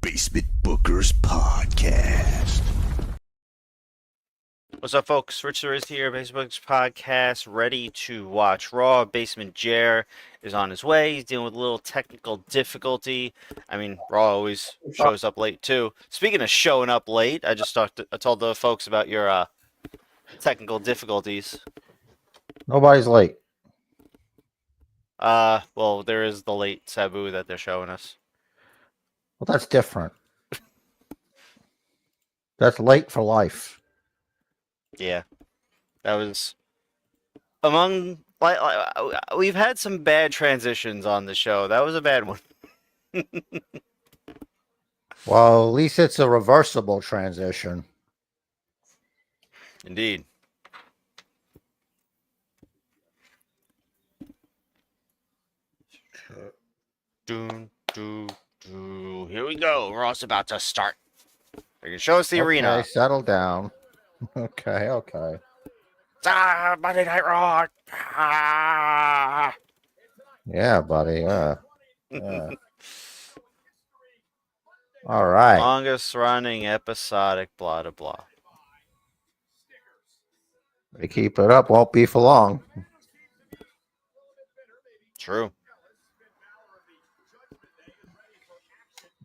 Basement Bookers Podcast. What's up, folks? Richard is here, Basement Bookers Podcast, ready to watch Raw. BasementJer is on his way. He's dealing with a little technical difficulty. I mean, Raw always shows up late, too. Speaking of showing up late, I told the folks about your technical difficulties. Nobody's late. Well, there is the late Sabu that they're showing us. Well, that's different. That's late for life. Yeah, that was among we've had some bad transitions on the show. That was a bad one. Well, at least it's a reversible transition. Indeed. Here we go. We're also about to start. They can show us the arena. Settle down. Okay. Monday Night RAW. Yeah, buddy. Yeah. All right. Longest running episodic, blah, blah, blah. They keep it up. Won't be for long. True.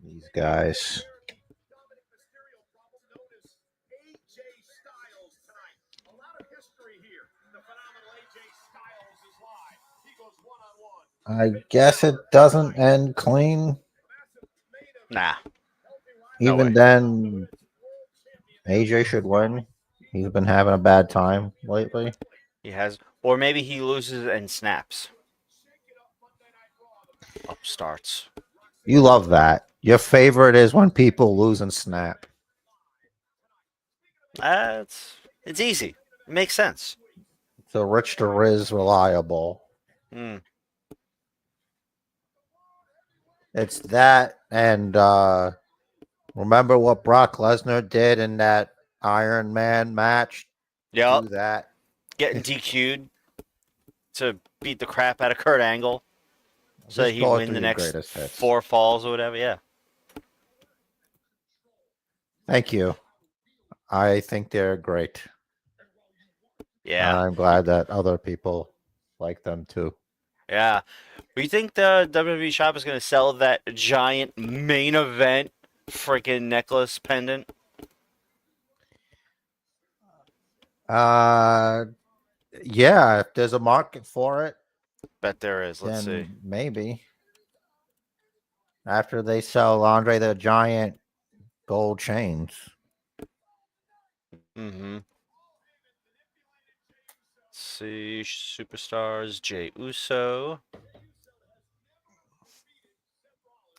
These guys. I guess it doesn't end clean. Nah. No Even way. then, AJ should win. He's been having a bad time lately. He has. Or maybe he loses and snaps. Upstarts. You love that. Your favorite is when people lose and snap. It's easy. It makes sense. So Rich to Riz reliable. It's that, and remember what Brock Lesnar did in that Iron Man match? Yep. Do that. Getting DQ'd to beat the crap out of Kurt Angle. So Just he go win through the your next greatest hits. 4 falls or whatever. Yeah. Thank you. I think they're great. Yeah. I'm glad that other people like them too. Yeah. Do you think the WWE shop is going to sell that giant main event freaking necklace pendant? Yeah, if there's a market for it, Bet there is. Let's see. then maybe. After they sell Andre the Giant gold chains. Mm-hmm. Let's see. Superstars. Jey Uso.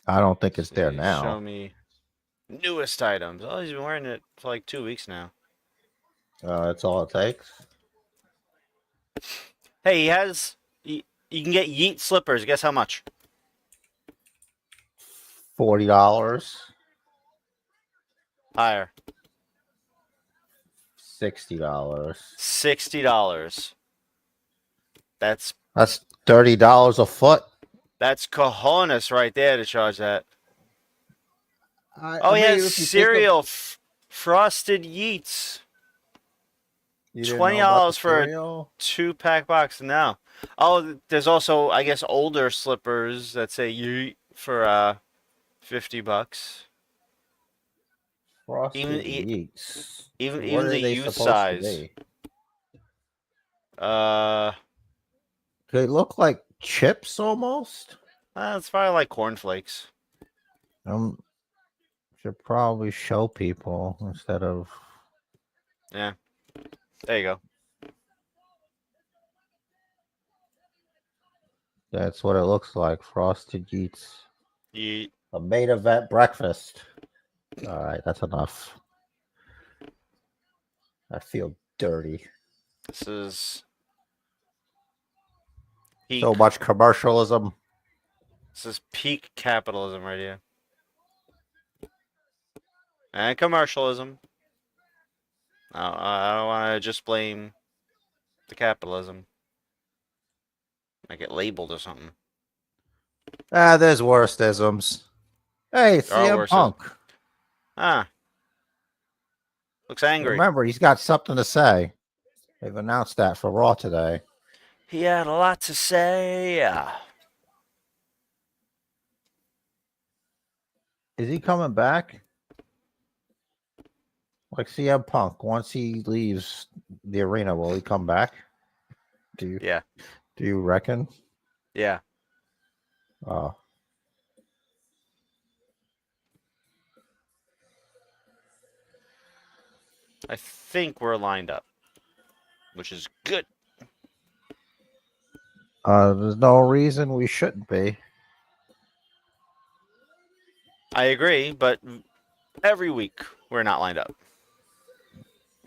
I don't think it's there See, now. Show me newest items. Oh, he's been wearing it for like 2 weeks now. That's all it takes. Hey, he has. You can get YEET slippers. Guess how much? $40, Higher. $60. $60. That's $30 a foot. That's cojones right there to charge that. He mean, has if you cereal, frosted Yeets. You didn't know about $20 the for a cereal? 2-pack box now. Oh, there's also, I guess, older slippers that say Yeet for $50. Frosted Even Yeets. even What are the they youth supposed to size. be? They They look like chips almost. it's probably like cornflakes. Should probably show people instead of. Yeah. There you go. That's what it looks like. Frosted Yeets. Yeet. A main event breakfast. All right, that's enough. I feel dirty. This is peak. So much commercialism. This is peak capitalism right here. And commercialism. I don't want to just blame the capitalism. I get labeled or something. There's worse isms. Hey, it's There are CM worse. Punk. Looks angry. Remember, he's got something to say. They've announced that for Raw today. He had a lot to say. Is he coming back? Like CM Punk, once he leaves the arena, will he come back? Do you reckon? Yeah. Oh. I think we're lined up, which is good. There's no reason we shouldn't be. I agree, but every week we're not lined up.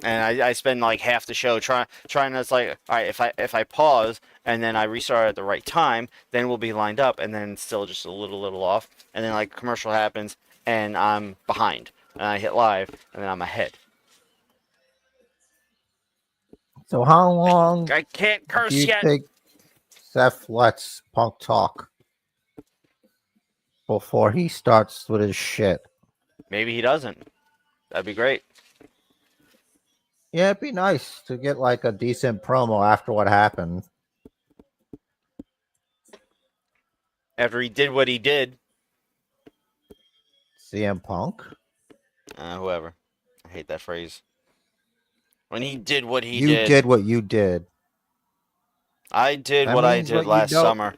And I spend like half the show trying to, it's like, all right, if I pause and then I restart at the right time, then we'll be lined up, and then it's still just a little off, and then like commercial happens and I'm behind, and I hit live and then I'm ahead. So how long I can't curse do you yet. think Seth lets Punk talk before he starts with his shit? Maybe he doesn't. That'd be great. Yeah, it'd be nice to get like a decent promo after what happened. After he did what he did. CM Punk? Whoever. I hate that phrase. When he did what he did. You did what you did. I did what I did last summer.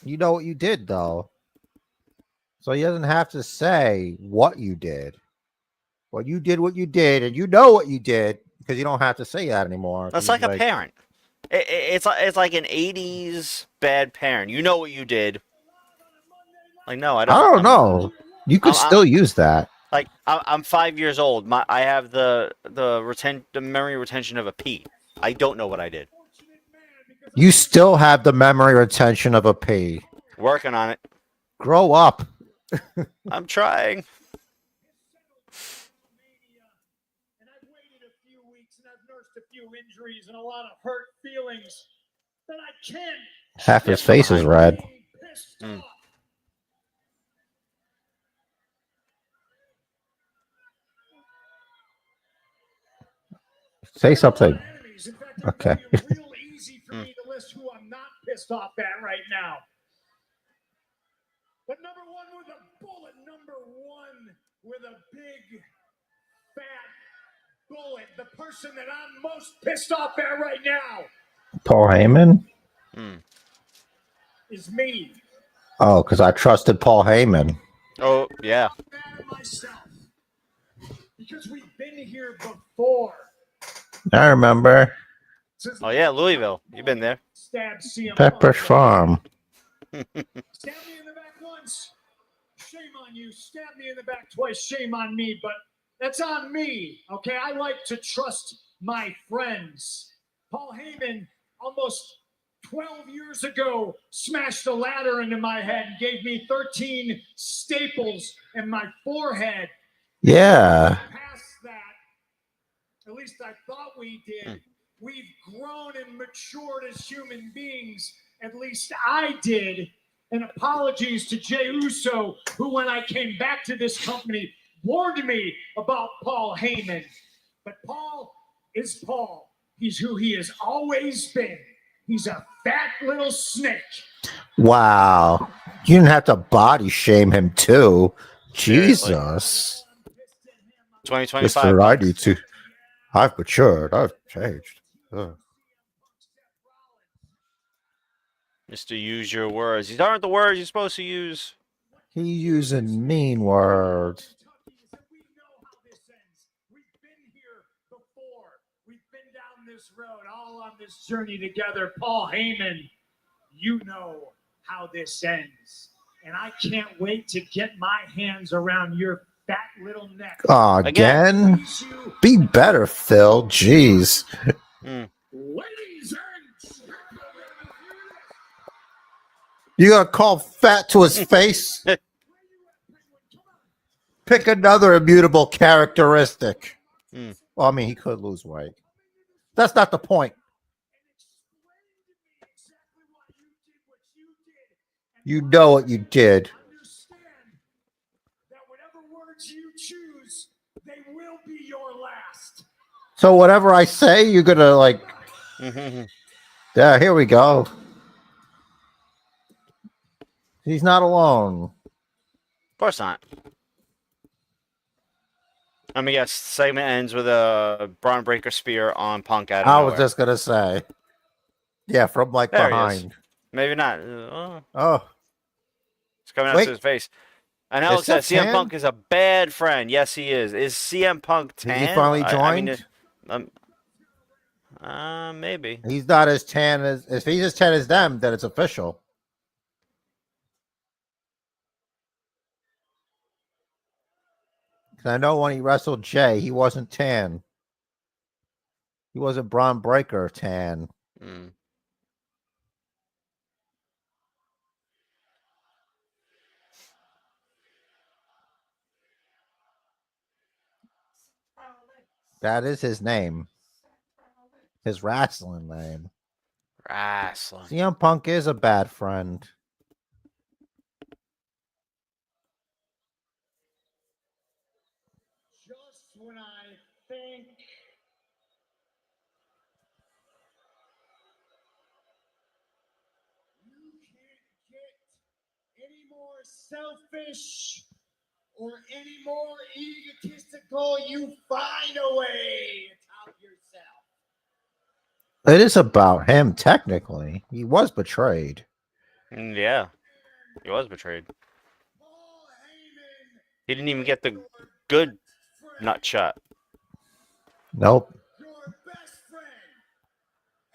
You know what you did, though. So he doesn't have to say what you did. Well, you did what you did, and you know what you did, because you don't have to say that anymore. That's like a parent. It's like an 80s bad parent. You know what you did. Like, no, I don't. I don't know. You could still use that. Like, I'm 5 years old. I have the memory retention of a pea. I don't know what I did. You still have the memory retention of a pea. Working on it. Grow up. I'm trying. Injuries and a lot of hurt feelings that I can't. Half his face is red. Say something. Okay. It's real easy for me to list who I'm not pissed off at right now. But number one with a bullet, number one with a big fat bullet, the person that I'm most pissed off at right now. Paul Heyman? Is me. Oh, because I trusted Paul Heyman. Oh, yeah. Because we've been here before. I remember. Oh, yeah, Louisville. You've been there. Pepperidge Farm. Stab me in the back once. Shame on you. Stab me in the back twice. Shame on me. But that's on me. Okay, I like to trust my friends. Paul Heyman almost 12 years ago smashed a ladder into my head and gave me 13 staples in my forehead. Yeah. Past that, at least I thought we did. We've grown and matured as human beings. At least I did. And apologies to Jey Uso, who, when I came back to this company, warned me about Paul Heyman. But Paul is Paul. He's who he has always been. He's a fat little snake. Wow. You didn't have to body shame him, too. Jesus. 2025. Mr. I need to. I've matured. I've changed. Just to use your words. These aren't the words you're supposed to use. He's using mean words. This road, all on this journey together. Paul Heyman, you know how this ends. And I can't wait to get my hands around your fat little neck. Again? Be better, Phil. Jeez. Ladies and You gonna call fat to his face? Pick another immutable characteristic. Well, I mean, he could lose weight. That's not the point. You know what you did. words you choose, they will be your last. So whatever I say, you're gonna like. Yeah, here we go. He's not alone. Of course not. I mean, yes, segment ends with a Braun Breaker spear on Punk out of I nowhere. was just gonna say. Yeah, from like There he is. behind. Maybe not. Oh, It's coming out Wait. to his face. And Is Alex says Seth CM Punk is a bad friend. Yes, he is. Is CM Punk tan? has he finally joined? Maybe. He's not as tan as if he's as tan as them, then it's official. I know when he wrestled Jey, he wasn't tan. He wasn't Braun Breaker tan. Mm. That is his name. His wrestling name. Wrestling. CM Punk is a bad friend. Just when I think you can't get any more selfish or any more egotistical, you find a way to top yourself. It is about him, technically. He was betrayed. Yeah. He was betrayed. Paul Heyman, He didn't even get the good nut shot. Nope. your best friend,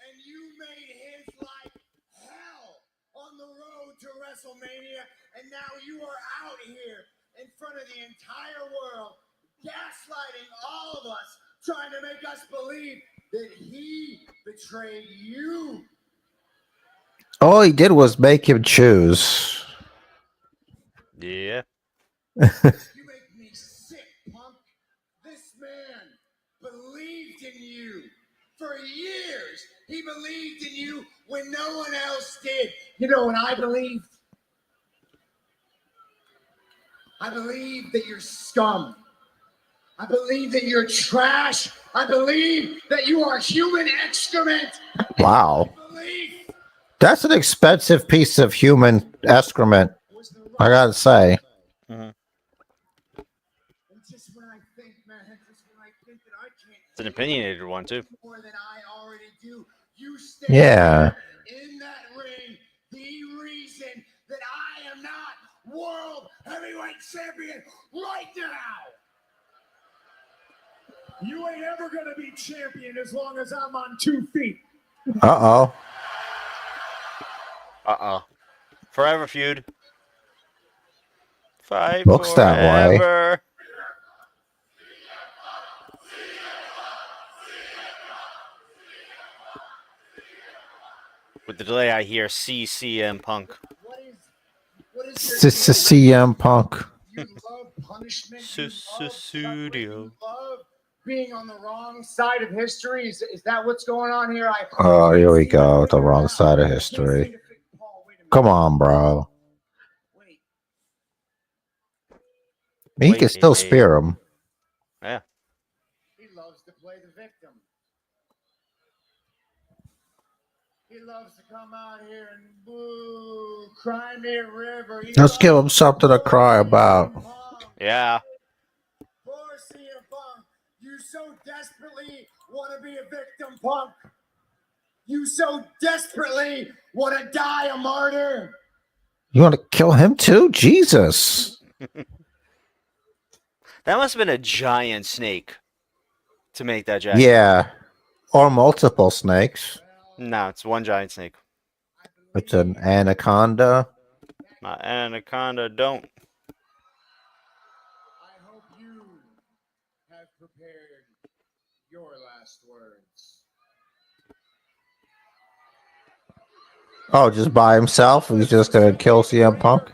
and you made his life hell on the road to WrestleMania, and now you are out here in front of the entire world, gaslighting all of us, trying to make us believe that he betrayed you. All he did was make him choose. Yeah. You make me sick, Punk. This man believed in you for years. He believed in you when no one else did. You know what I believed? I believe that you're scum. I believe that you're trash. I believe that you are human excrement. Wow. I believe That's an expensive piece of human excrement, was the I right. gotta say. And just when I think, man, just when I think that I can't It's an opinionated one, too. more than I already do, you stay Yeah. in that ring. The reason that I am not World Heavyweight Champion right now. You ain't ever gonna be champion as long as I'm on 2 feet. Uh-oh. Uh-oh. Forever feud. Fight Looks that way. forever. With the delay, I hear CCM Punk. What is your CM Punk. You love punishment. You love suffering, Studio. you love being on the wrong side of history. Is that what's going on here? Oh, here we go. The wrong side of history. Come on, bro. Wait. He can still Wait. spear him. Yeah. He loves to play the victim. He loves to come out here and boo, cry me a river. He Let's give loves him something to cry about. CM Punk. Yeah. Poor CM Punk. You so desperately want to be a victim, Punk. You so desperately want to die a martyr. You want to kill him too? Jesus. That must have been a giant snake to make that jacket. Yeah. Or multiple snakes. No, it's one giant snake. It's an anaconda. My anaconda don't. I hope you have prepared your last words. Oh, just by himself? He's just going to kill CM Punk?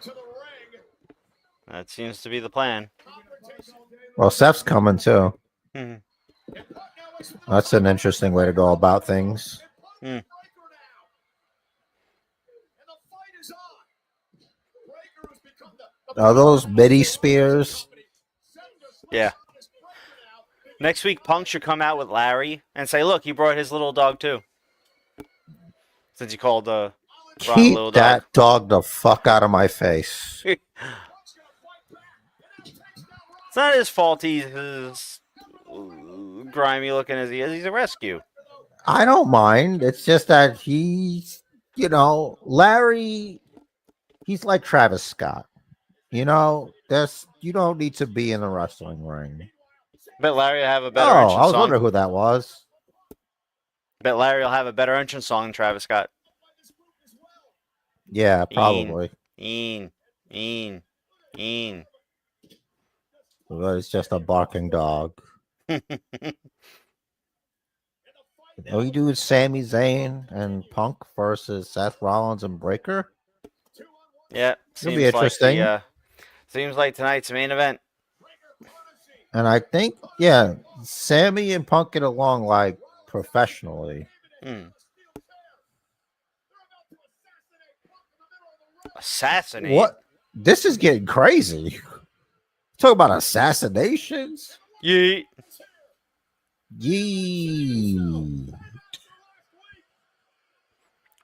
That seems to be the plan. Well, Seth's coming too. Hmm. That's an interesting way to go about things. Hmm. Are those midi spears? Yeah. Next week, Punk should come out with Larry and say, "Look, he brought his little dog too." Since he called Ron a little Keep that dog. dog the fuck out of my face. It's not his fault he's as grimy looking as he is. He's a rescue. I don't mind. It's just that he's, Larry, he's like Travis Scott. You don't need to be in the wrestling ring. Bet Larry will have a better Oh, entrance I was song. wondering who that was. Bet Larry will have a better entrance song than Travis Scott. Yeah, probably. Een. Well, it's just a barking dog. All you do is Sami Zayn and Punk versus Seth Rollins and Breaker. Yeah, It'll be interesting. Seems like tonight's main event. And I think, yeah, Sammy and Punk get along like professionally. Assassinate? What? This is getting crazy. Talk about assassinations. Yeet. Yee.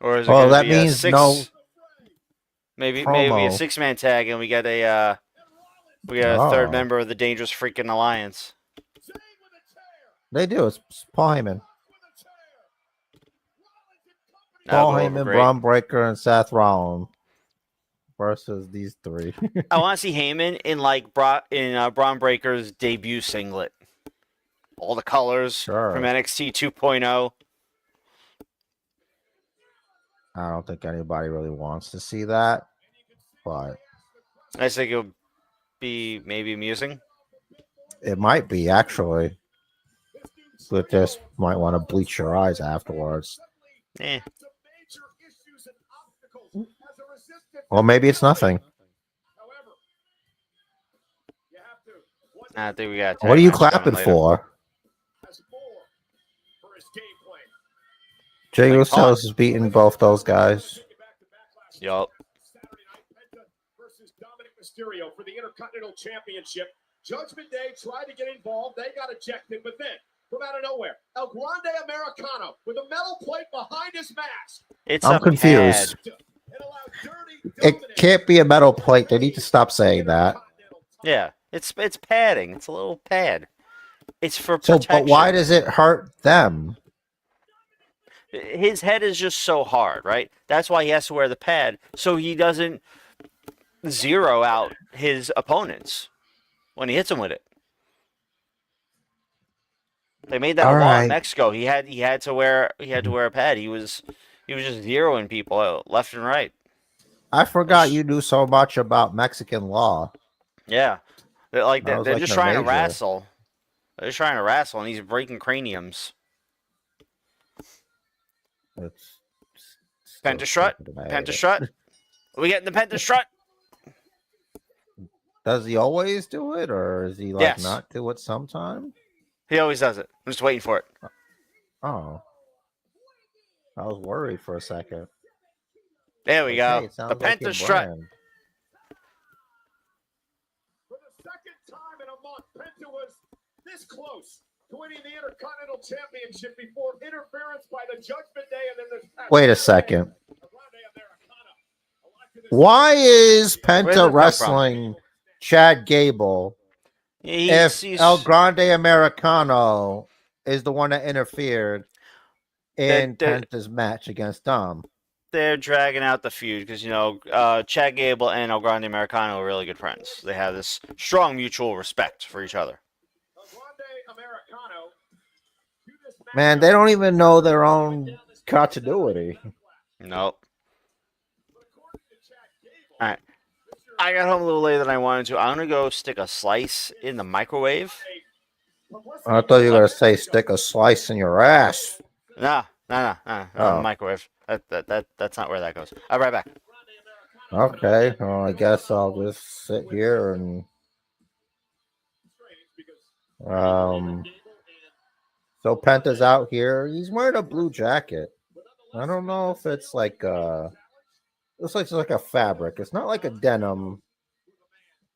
Or is it Well, gonna that be means a six, no. maybe a promo. 6-man tag, and we get a third member of the Dangerous Freaking Alliance. They do. It's Paul Heyman. That'll Paul go over Heyman, great. Braun Breaker, and Seth Rollins versus these three. I want to see Heyman in Braun Breaker's debut singlet. All the colors Sure. from NXT 2.0. I don't think anybody really wants to see that, but I think it'll be maybe amusing. it might be actually. But just might want to bleach your eyes afterwards. Eh. Or maybe it's nothing. I think we got. What are you clapping for? Jey Like Uso Paul. is beating both those guys. Yup. Versus Dominic Mysterio for the Intercontinental Championship. Judgment Day tried to get involved. They got ejected, but then, from out of nowhere, El Grande Americano with a metal plate behind his mask. I'm confused. It can't be a metal plate. They need to stop saying that. Yeah, it's padding. It's a little pad. It's for So, protection. but why does it hurt them? His head is just so hard, right? That's why he has to wear the pad, so he doesn't zero out his opponents when he hits them with it. They made that All law right. in Mexico. He had to wear a pad. He was just zeroing people left and right. I forgot you knew so much about Mexican law. Yeah, they're I was they're like just a trying to major. wrestle. They're just trying to wrestle, and he's breaking craniums. It's Penta strut. Penta strut. Are we getting the Penta strut? Does he always do it, or is he like Yes. not do it sometime? He always does it. I'm just waiting for it. Oh, I was worried for a second. There we Okay, go. it sounds The like Penta your strut. brand. For the second time in a month, Penta was this close to winning the Intercontinental Championship before interference by the Judgment Day, and then this past Wait a Saturday, second. El Grande Americano elected this- Why is Where'd that Penta come wrestling Chad Gable if El Grande Americano is the one that interfered in They're- Penta's match against Dom? They're dragging out the feud because, Chad Gable and El Grande Americano are really good friends. They have this strong mutual respect for each other. El Grande Americano to this match- Man, they don't even know their own continuity. Nope. All right. I got home a little later than I wanted to. I'm going to go stick a slice in the microwave. I thought you were gonna say stick a slice in your ass. No, Oh. microwave. That's not where that goes. I'll be right back. Okay, well, I guess I'll just sit here and so Penta's out here. He's wearing a blue jacket. I don't know if it's like looks like it's like a fabric. It's not like a denim.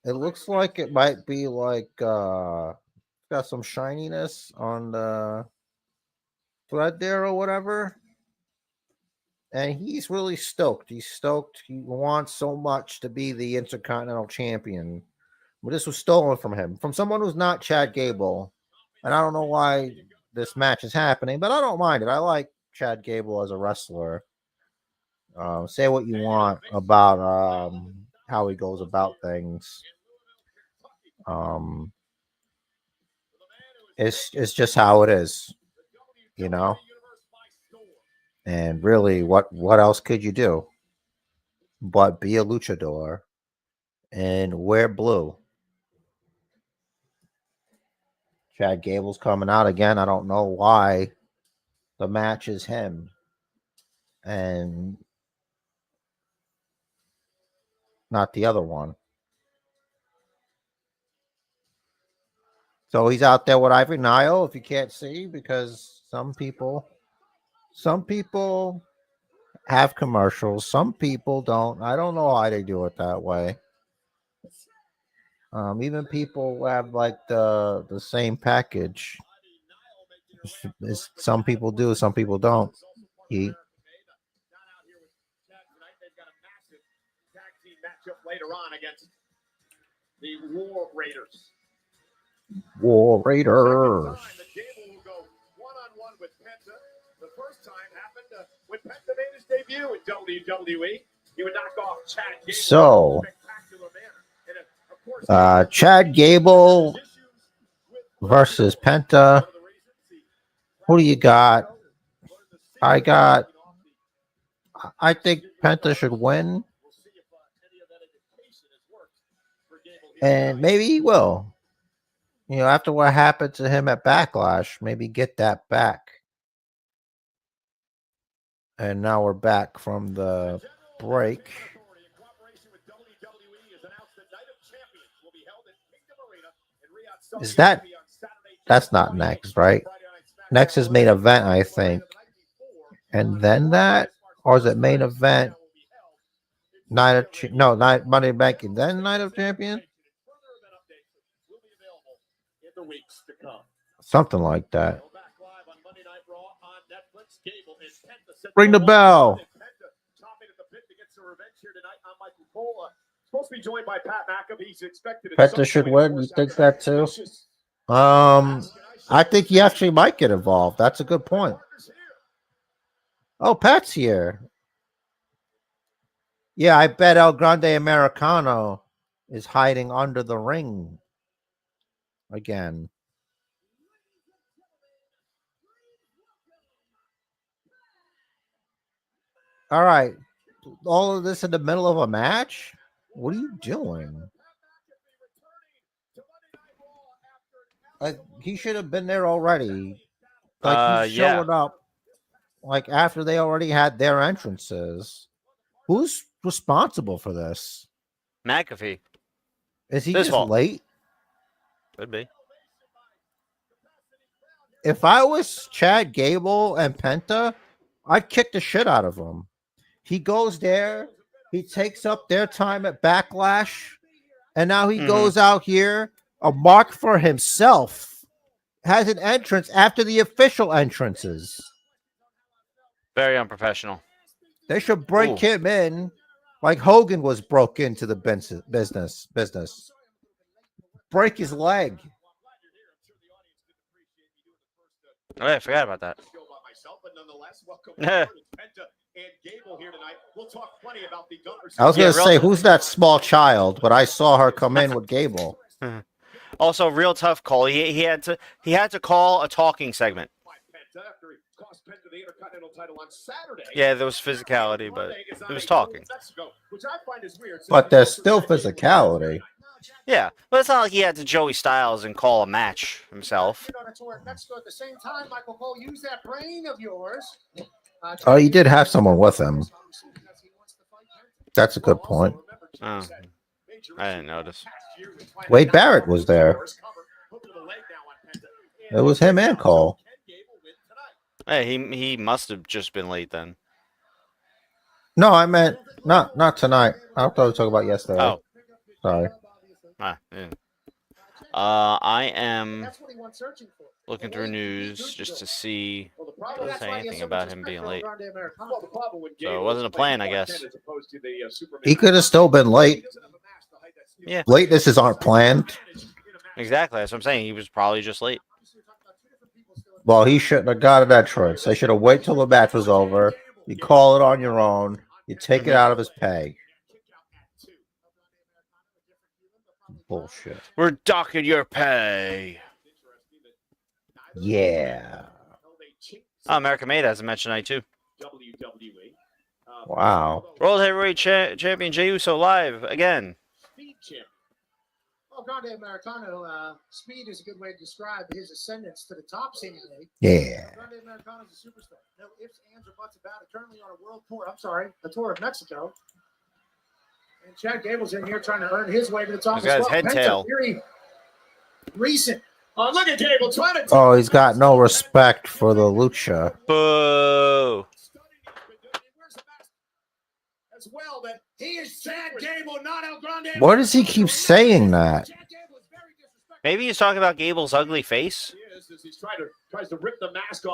It looks like it might be like got some shininess on the thread there or whatever. And he's really stoked. He's stoked. He wants so much to be the Intercontinental Champion. But this was stolen from him, from someone who's not Chad Gable. And I don't know why this match is happening, but I don't mind it. I like Chad Gable as a wrestler. Say what you want about how he goes about things. It's just how it is, you know. And really, what else could you do but be a luchador and wear blue? Chad Gable's coming out again. I don't know why the match is him and not the other one. So he's out there with Ivory Nile, if you can't see, because some people have commercials, some people don't. I don't know why they do it that way. Even people who have like the same package. Some people do, some people don't. Yeet. Later on against the War Raiders. War Raiders. Gable will go one-on-one with Penta. The first time happened when Penta made his debut in WWE. He would knock off Chad Gable. So, Chad Gable versus Penta. Who do you got? I think Penta should win. And maybe he will. You know, after what happened to him at Backlash, maybe get that back. And now we're back from the break. Is that's not next, right? Next is main event, I think. And then that? Or is it main event? Monday Bank and then Night of Champions? Something like that. Ring the bell. Penta should win. You think that too? I think he actually might get involved. That's a good point. Oh, Pat's here. Yeah, I bet El Grande Americano is hiding under the ring again. All right. All of this in the middle of a match? What are you doing? Like, he should have been there already. Like, he's showing up like after they already had their entrances. Who's responsible for this? McAfee. Is he just late? Could be. If I was Chad Gable and Penta, I'd kick the shit out of him. He goes there, he takes up their time at Backlash, and now he goes out here, a mark for himself, has an entrance after the official entrances. Very unprofessional. They should break him in like Hogan was broke into the business. Break his leg. Oh, yeah, I forgot about that. I was going to say, who's that small child? But I saw her come in with Gable. Also, real tough call. He had to call a talking segment. Yeah, there was physicality, but it was talking. But there's still physicality. Yeah, but it's not like he had to Joey Styles and call a match himself. Oh, he did have someone with him. That's a good point. Oh, I didn't notice. Wade Barrett was there. It was him and Cole. Hey, he must have just been late then. No, I meant not tonight. I thought we were talking about yesterday. Oh, sorry. Yeah. I am That's what he went searching for. looking through news just to see. Well, Doesn't say anything about him being late. Well, the problem with So it wasn't a plan, I guess. He could have still been late. Yeah. Latenesses aren't planned. Exactly. That's what I'm saying. He was probably just late. Well, he shouldn't have gotten that choice. They should have waited till the match was over. You call it on your own. You take it out of his pay. Bullshit. We're docking your pay. Yeah. Oh, American Made has a match tonight, too. Wow. World Heavyweight Champion Jey Uso live again. Well, Grande Americano, speed is a good way to describe his ascendance to the top, seemingly. Yeah. Grande Americano is a superstar. No ifs, ands, or buts about it. Currently on a world tour. I'm sorry, a tour of Mexico. And Chad Gable's in here trying to earn his way to the top. He's got his head Penta, tail. very recent. Oh, look at Gable trying to. Oh, he's got no respect for the lucha. Boo. As well, that he is Chad Gable, not El Grande. Why does he keep saying that? Maybe he's talking about Gable's ugly face.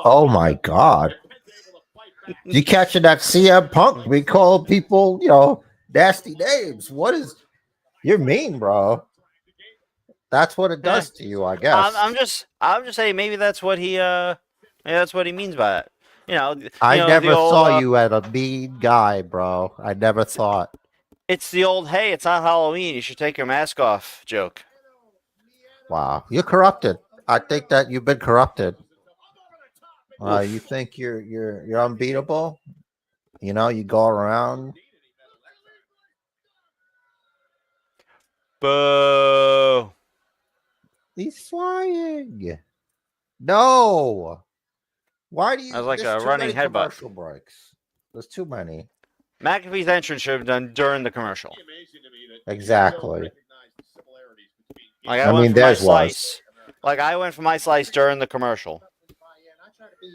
Oh my God. You catching that CM Punk? We call people, nasty names. What is... You're mean, bro. That's what it does to you, I guess. I'm just saying maybe that's what he means by it. I never the old, saw you as a mean guy, bro. I never thought. It's the old, hey, it's not Halloween, you should take your mask off joke. Wow, you're corrupted. I think that you've been corrupted. You think you're unbeatable? You go around. Boo. He's flying. No. Why do you? That was like there's a too running many headbutt. Commercial breaks. There's too many. McAfee's entrance should have done during the commercial. Exactly. Like I mean, theirs slice. Like I went for my slice during the commercial. I try to be a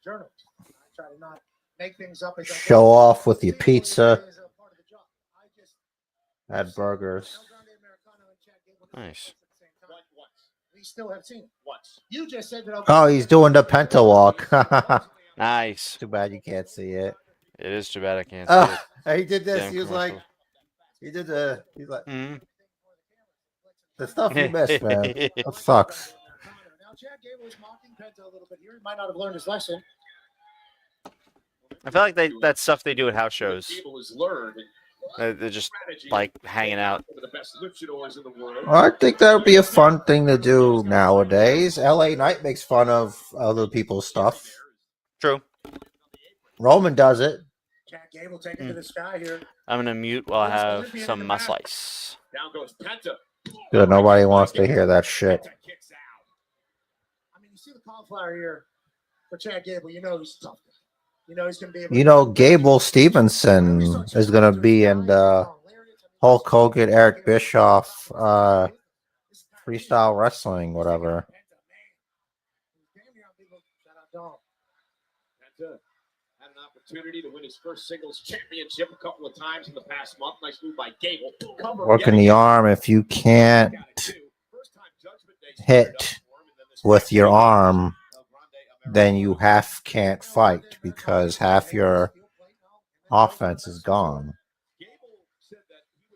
journalist. I try to not make things up. Show off with your pizza. Had burgers. Nice. We still have seen it once. You just said that. Oh, he's doing the Penta walk. Nice. Too bad you can't see it. It is too bad I can't see it. He did this. Damn He was like, commercials. he's like, Mhm. the stuff you missed, man. That sucks. Now, Chad Gable is mocking Penta a little bit here. He might not have learned his lesson. I feel like that's stuff they do at house shows. They're just like hanging out. I think that would be a fun thing to do nowadays. LA Knight makes fun of other people's stuff. True. Roman does it. Chad Gable taking to the sky here. I'm gonna mute while I have some of my slice. Down goes Penta. Good. Nobody wants to hear that shit. I mean, you see the cauliflower here for Chad Gable. You know he's tough. You know he's going to be Gable Stevenson is going to be in the Hulk Hogan, Eric Bischoff, freestyle wrestling, whatever. Penta had an opportunity to win his first singles championship a couple of times in the past month. Nice move by Gable. Working the arm. If you can't hit with your arm, then you can't fight because half your offense is gone.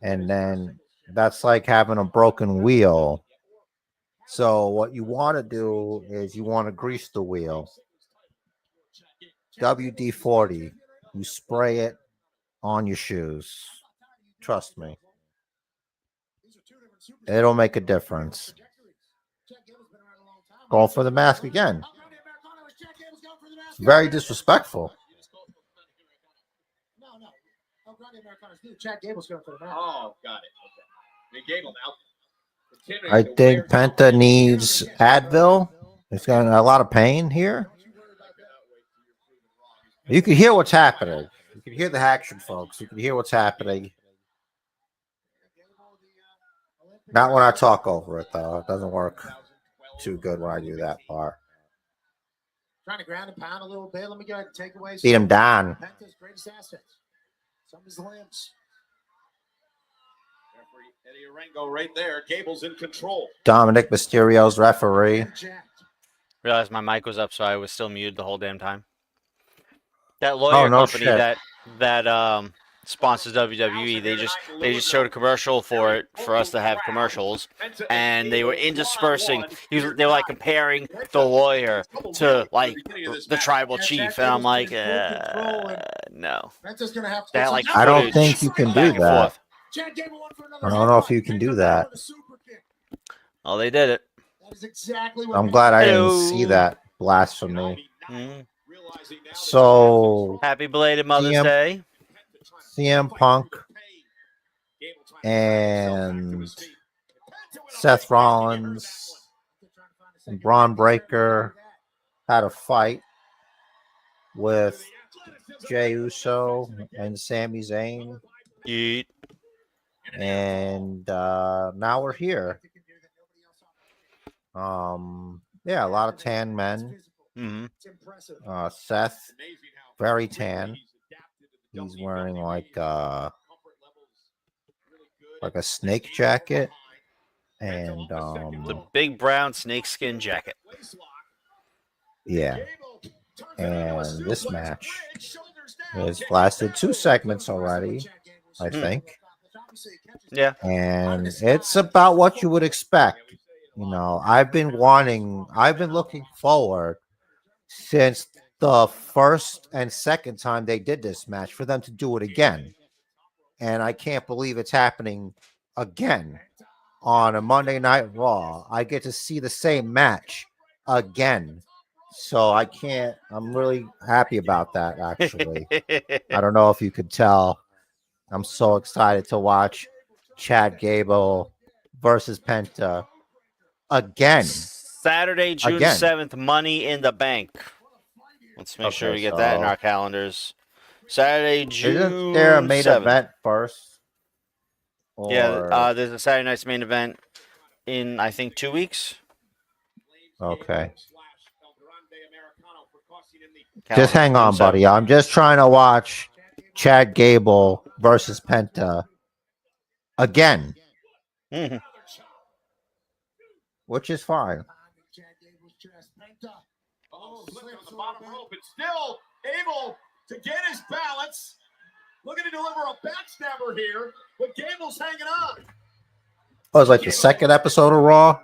And then that's like having a broken wheel. So what you want to do is you want to grease the wheel. WD-40. You spray it on your shoes. Trust me. It'll make a difference. Going for the mask again. It's very disrespectful. No. Oh, Grande Americano's new. Chad Gable's going for the mask. Oh, got it. Okay. Gable now. I think Penta needs Advil. He's got a lot of pain here. You can hear what's happening. You can hear the action, folks. You can hear what's happening. Not when I talk over it, though. It doesn't work too good when I do that part. Trying to ground and pound a little bit. Let me go ahead and take away. Beat him down. Penta's greatest assets. Some of his limbs. Right there. Gable's in control. Dominic Mysterio's referee. Realized my mic was up, so I was still muted the whole damn time. That Oh, lawyer no company shit. that sponsors WWE, they just showed a commercial for it for us to have commercials, and they were interspersing. They were like comparing the lawyer to like the tribal chief, and I'm like, no. That like I don't footage think you can back do and that. forth. I don't know if you can do that. Oh, they did it. I'm glad I didn't see that blasphemy. Mhm. So Happy belated Mother's CM Day. CM Punk and Seth Rollins and Braun Breaker had a fight with Jey Uso and Sami Zayn, Yeet. and now we're here. Yeah, a lot of tan men. Hmm. Seth, very tan. He's wearing like a snake jacket, and The big brown snakeskin jacket. yeah. And this match has lasted 2 segments already, I think. Yeah. And it's about what you would expect. You know, I've been looking forward since the first and second time they did this match for them to do it again. And I can't believe it's happening again on a Monday Night Raw. I get to see the same match again. So I'm really happy about that, actually. I don't know if you could tell. I'm so excited to watch Chad Gable versus Penta again. Saturday, June Again. 7th, Money in the Bank. Let's make sure Okay, we get that in so- our calendars. Saturday, June Isn't there a main 7th. event first? Yeah, there's a Saturday night's main event in, I think, 2 weeks. Okay. Calendar, Just hang June on, 7th. buddy. I'm just trying to watch Chad Gable versus Penta again, Mhm. which is fine. Oh, slipped on the bottom rope, but still able to get his balance. Looking to deliver a backstabber here, but Gable's hanging on. Oh, it's like the second episode of Raw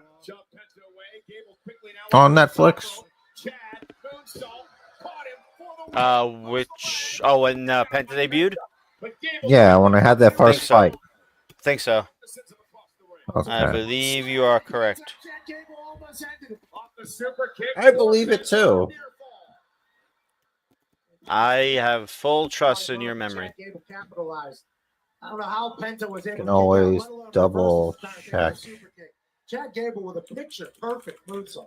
on Netflix. When Penta debuted? Yeah, when I had that first so. fight. Think so. I Okay. believe you are correct. I believe it too. I have full trust in your memory. I don't know how Penta was able Can to always get that, double check. Chad Gable with a picture perfect moonsault.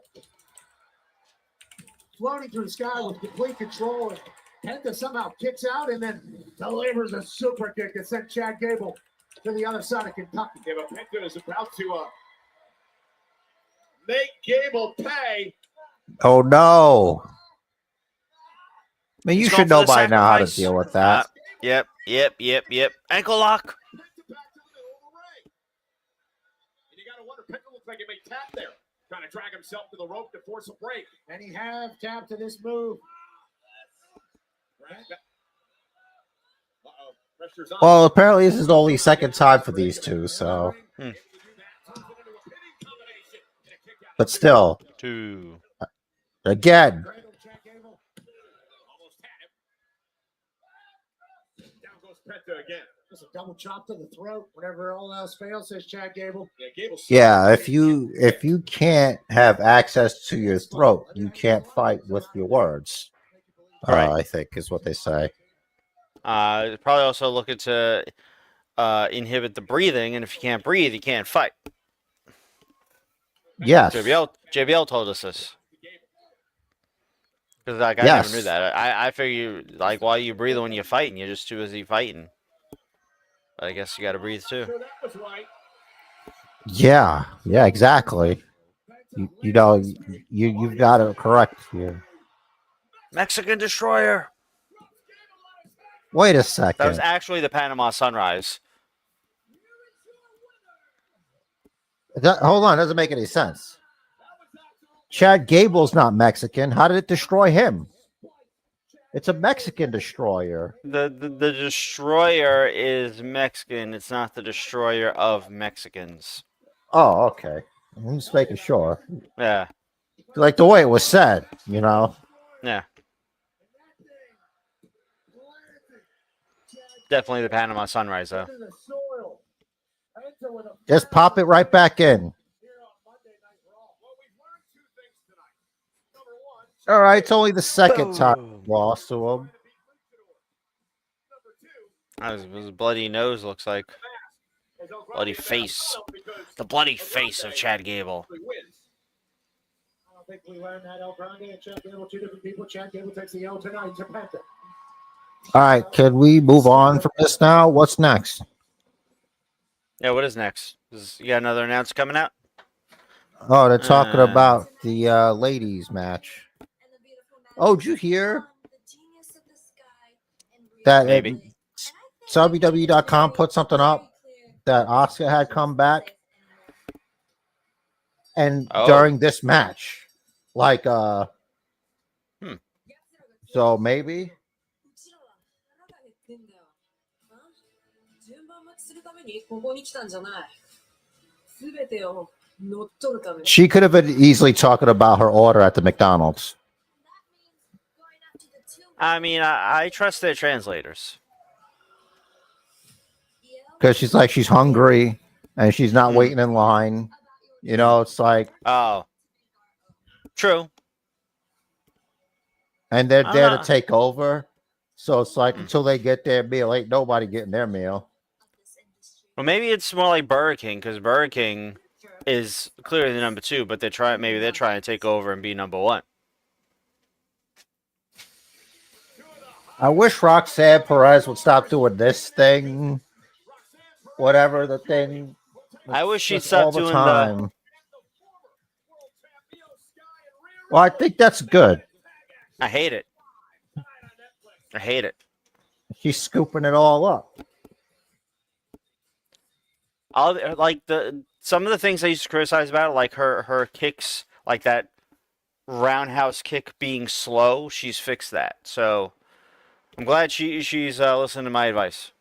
Floating through the sky with complete control, and Penta somehow kicks out and then delivers a super kick that sent Chad Gable to the other side of Kentucky. Yeah, but Penta is about to make Gable pay. Oh no. I mean, you He's should going know for the by now how to sacrifice. deal with that. Yep. Ankle lock. And you got to wonder, Penta looks like he may tap there. Trying to drag himself to the rope to force a break. And he have tapped to this move. Pressure's on. Well, apparently this is only second time for these two, so. But still, 2. again. Down goes Penta again. Just a double chop to the throat. Whenever all else fails, says Chad Gable. Yeah, if you can't have access to your throat, you can't fight with your words. Right. I think is what they say. Probably also looking to inhibit the breathing, and if you can't breathe, you can't fight. Yes. JBL told us this. Because like, I Yes. never knew that. I figure like while you breathe when you're fighting, you're just too busy fighting. But I guess you got to breathe too. Yeah, exactly. You've got it correct here. Mexican Destroyer. Wait a That was second. actually the Panama Sunrise. Hold on, doesn't make any sense. Chad Gable's not Mexican. How did it destroy him? It's a Mexican destroyer. The destroyer is Mexican. It's not the destroyer of Mexicans. Oh, okay. I'm just making sure. Yeah. Like the way it was said, you know. Yeah. Definitely the Panama Sunrise, though. Just pop it right back in. All right, it's only the second time Boom. we lost to him. His bloody nose looks like. Bloody face. The bloody face of Chad Gable. I don't think we learned that El Grande and Chad Gable, two different people. Chad Gable takes the L tonight to Penta. All right, can we move on from this now? What's next? Yeah, what is next? You got another announcer coming out? Oh, they're talking about the ladies match. Oh, did you hear that? Maybe. WWE.com put something up that Asuka had come back, and during this match, like so maybe. She could have been easily talking about her order at the McDonald's. I mean, I trust their translators. Because she's hungry and she's not waiting in line. You know, it's like. Oh. True. And they're there to take over. So it's like until they get their meal, ain't nobody getting their meal. Well, maybe it's more like Burger King, because Burger King is clearly the number 2, but they're trying to take over and be number 1. I wish Roxanne Perez would stop doing this thing. Whatever the thing. I wish she'd stop doing the. Well, I think that's good. I hate it. I hate it. She's scooping it all up. Some of the things I used to criticize about it, like her kicks, like that roundhouse kick being slow, she's fixed that. So I'm glad she's listening to my advice.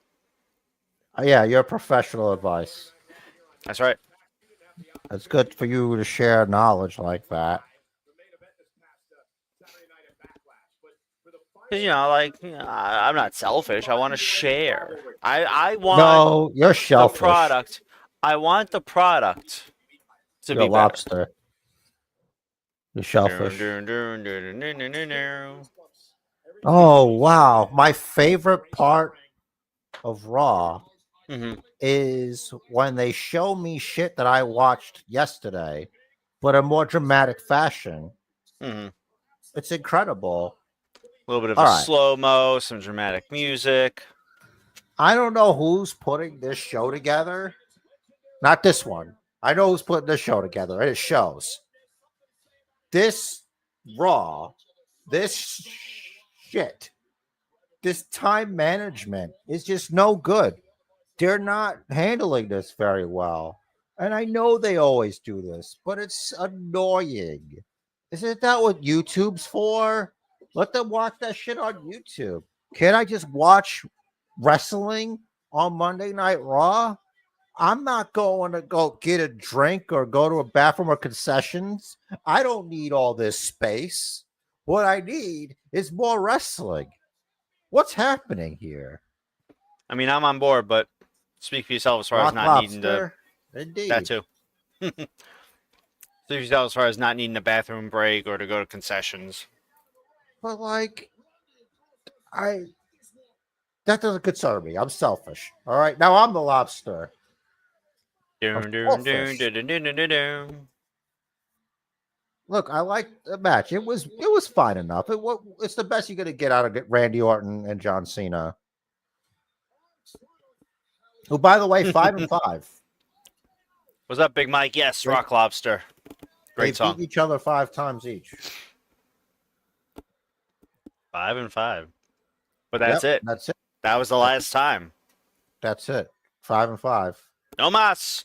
Yeah, your professional advice. That's right. It's good for you to share knowledge like that. I'm not selfish. I want to share. I want. No, you're selfish. The product. I want the product to be lobster. Better. You're selfish. Oh wow! My favorite part of Raw is when they show me shit that I watched yesterday, but in more dramatic fashion. It's incredible. A little bit of slow-mo, some dramatic music. I don't know who's putting this show together. Not this one. I know who's putting this show together, and it shows. This Raw, this shit, this time management is just no good. They're not handling this very well. And I know they always do this, but it's annoying. Isn't that what YouTube's for? Let them watch that shit on YouTube. Can't I just watch wrestling on Monday Night Raw? I'm not going to go get a drink or go to a bathroom or concessions. I don't need all this space. What I need is more wrestling. What's happening here? I mean, I'm on board, but speak for yourself as far as not needing to. Indeed. That too. Speak for yourself as far as not needing a bathroom break or to go to concessions. But that doesn't concern me. I'm selfish. All right. Now I'm the lobster. Look, I like the match. It was fine enough. It's the best you're gonna get out of Randy Orton and John Cena. Who, by the way, 5-5. What's up, Big Mike? Yes, Rock Lobster. Great song. They beat each other 5 times each. 5-5. But that's it. That's it. That was the last time. That's it. 5-5. No mas.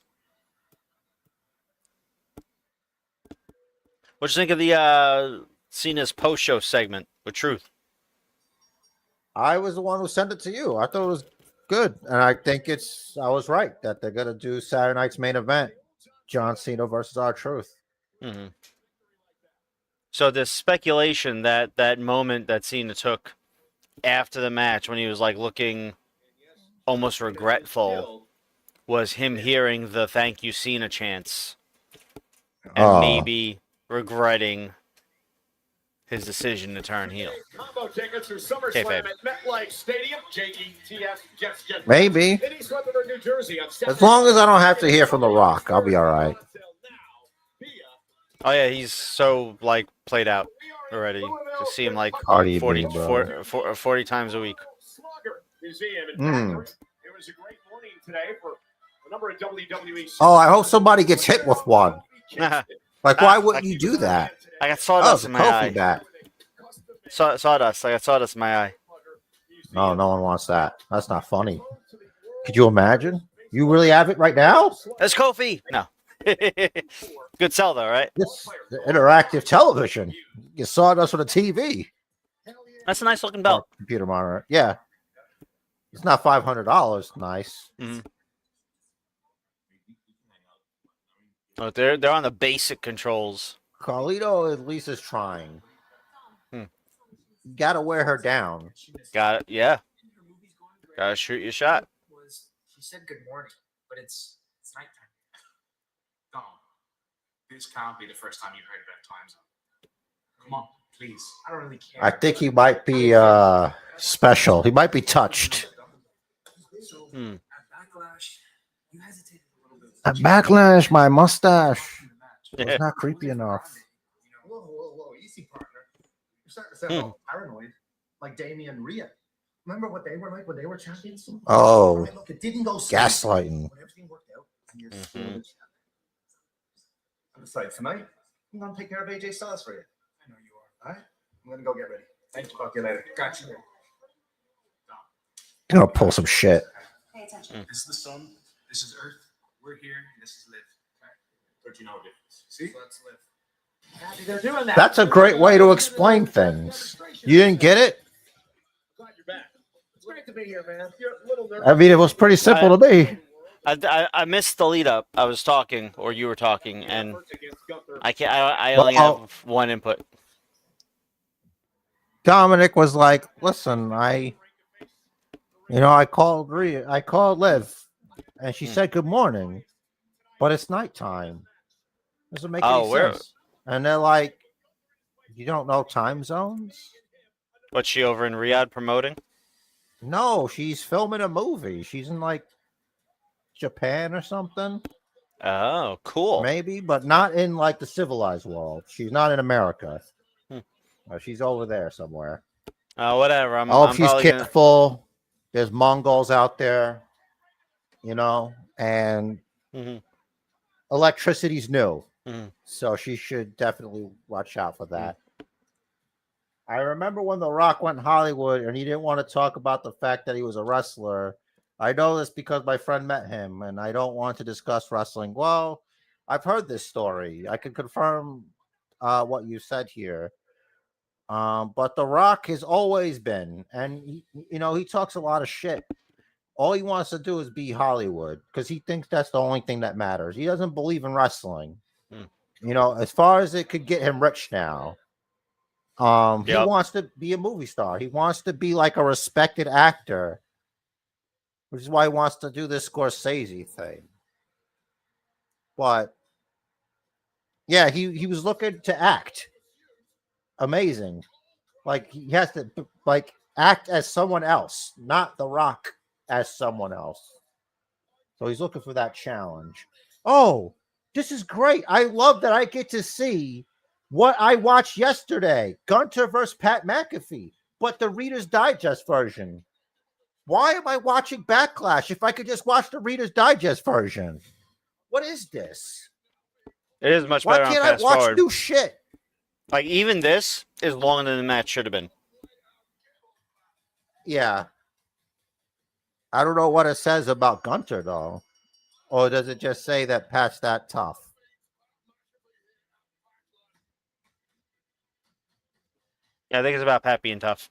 What'd you think of the Cena's post-show segment with Truth? I was the one who sent it to you. I thought it was good, and I think I was right that they're gonna do Saturday night's main event, John Cena versus R-Truth. Mm-hmm. So there's speculation that that moment that Cena took after the match when he was like looking almost regretful was him hearing the "Thank you, Cena" chants and maybe regretting his decision to turn heel. Combo tickets for SummerSlam at MetLife Stadium. JETS. Maybe. New Jersey As long as I don't have to hear from The Rock, I'll be all right. Oh yeah, he's so like played out already. To see him like Cardi 40, B, bro. 40 times a week. Oh, I hope somebody gets hit with one. Like, why wouldn't you do that? I got Oh, sawdust it's a in my eye. Kofi bat. Sawdust. I got sawdust in my eye. No, no one wants that. That's not funny. Could you imagine? You really have it right now? That's Kofi. No. Good sell though, right? This interactive television. You saw us on a TV. That's a nice looking belt. Computer monitor. Yeah. It's not $500. Nice. Mm-hmm. Oh, they're on the basic controls. Carlito at least is trying. You gotta wear her down. Got it. Yeah. Gotta shoot your shot. She said good morning, but it's nighttime. Dom, this can't be the first time you've heard about time zone. Come on, please. I don't really care. I think he might be special. He might be touched. So, at Backlash, you hesitated a little bit. At Backlash, my mustache was not creepy enough. Whoa, easy, partner. You're starting to sound all paranoid, like Damian Rhea. Remember what they were like when they were champions? Oh, right, look, it didn't go gaslighting. When everything worked out, and you're still the champion. I'm excited tonight. I'm gonna take care of AJ Styles for you. I know you are. All right, I'm gonna go get ready. Thank you. Talk to you later. Got you. Gonna pull some shit. Pay attention. This is the sun. This is Earth. We're here. And this is live. Okay? Don't you know the difference? See? So let's live. They're doing that. That's a great way to explain things. You didn't get it? Glad you're back. It's great to be here, man. You're a little nervous. I mean, it was pretty simple to me. I missed the lead up. I was talking, or you were talking, and I only have one input. Dominic was like, "Listen, I called Liv, and she said good morning, but it's nighttime. Doesn't make any sense." And they're like, "You don't know time zones?" What's she over in Riyadh promoting? No, she's filming a movie. She's in like Japan or something. Oh, cool. Maybe, but not in like the civilized world. She's not in America. She's over there somewhere. Whatever. I'm she's careful. There's Mongols out there, and electricity's new. So she should definitely watch out for that. I remember when The Rock went Hollywood and he didn't want to talk about the fact that he was a wrestler. I know this because my friend met him, and I don't want to discuss wrestling. Well, I've heard this story. I can confirm what you said here. But The Rock has always been, and he talks a lot of shit. All he wants to do is be Hollywood because he thinks that's the only thing that matters. He doesn't believe in wrestling. As far as it could get him rich now. He wants to be a movie star. He wants to be like a respected actor, which is why he wants to do this Scorsese thing. But yeah, he was looking to act. Amazing. Like he has to act as someone else, not The Rock as someone else. So he's looking for that challenge. Oh, this is great. I love that I get to see what I watched yesterday. Gunter versus Pat McAfee, but the Reader's Digest version. Why am I watching Backlash if I could just watch the Reader's Digest version? What is this? It is much Why better. can't I watch new shit? Like even this is longer than the match should have been. Yeah. I don't know what it says about Gunter though. Or does it just say that Pat's that tough? Yeah, I think it's about Pat being tough.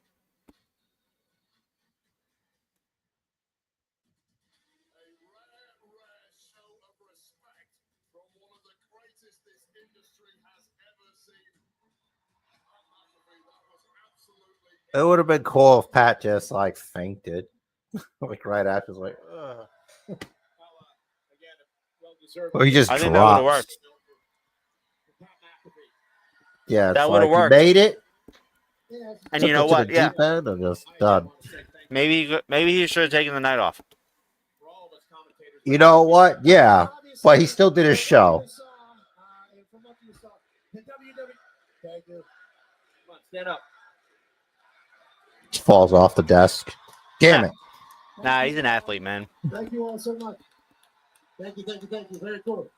It would have been cool if Pat just like fainted, like right after, like, ugh. Or he just I think that would have drops. worked. Yeah, it's That would like have you worked. made it. And took you know it to what? the Yeah, deep end and just done. maybe he should have taken the night off. You know what? Yeah, but he still did his show. Stand up. Falls off the desk. Damn it. Nah, he's an athlete, man. Thank you all so much. Thank you. Very cool.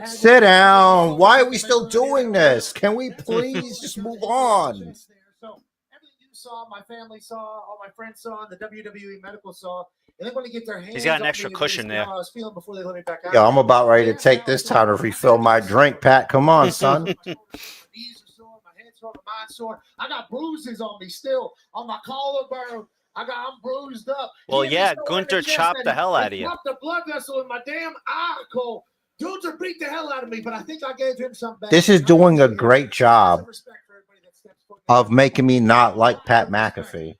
Sit down. Why are we still doing this? Can we please just move on? So everything you saw, my family saw, all my friends saw, the WWE medical saw, and they're going to get their hands. He's got an on extra me, cushion there. I was feeling before they let me back out. Yeah, I'm about ready to take this time to refill my drink, Pat. Come on, son. My knees are sore, my head's sore, my mind's sore. I got bruises on me still, on my collarbone. I'm bruised up. Well, He hit me yeah, so hard Gunther in the chest chopped that the hell it out of you. blocked the blood vessel in my damn article. Gunther beat the hell out of me, but I think I gave him some back. This is doing a great job of making me not like Pat McAfee.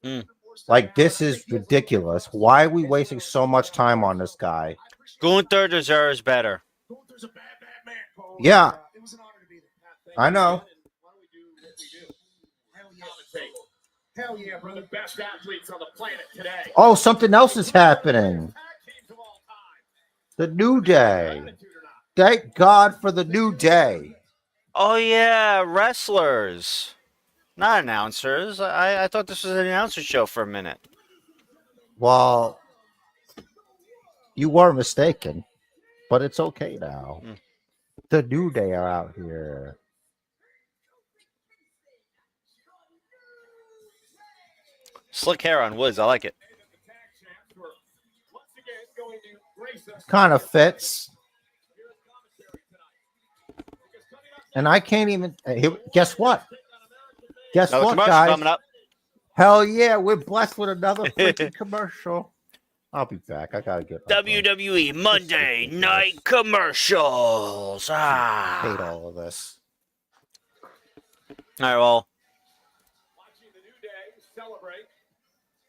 Mm. Like, this is ridiculous. Why are we wasting so much time on this guy? Gunther deserves better. Gunther's a bad man, Cole. Yeah. It was an honor to be there. I know. Why don't we do what we do? Hell yeah, brother. Best athletes on the planet today. Oh, something else is happening. The New Day. Thank God for the New Day. Oh yeah, wrestlers, not announcers. I thought this was an announcer show for a minute. Well, you were mistaken, but it's okay now. Mm. The New Day are out here. Slick hair on Woods, I like it. Kind of fits. And I can't even. Guess what? Guess Another what, commercial guys? coming up. Hell yeah, we're blessed with another freaking commercial. I'll be back. I gotta get WWE Monday Night Commercials. Hate all of this. All right, well,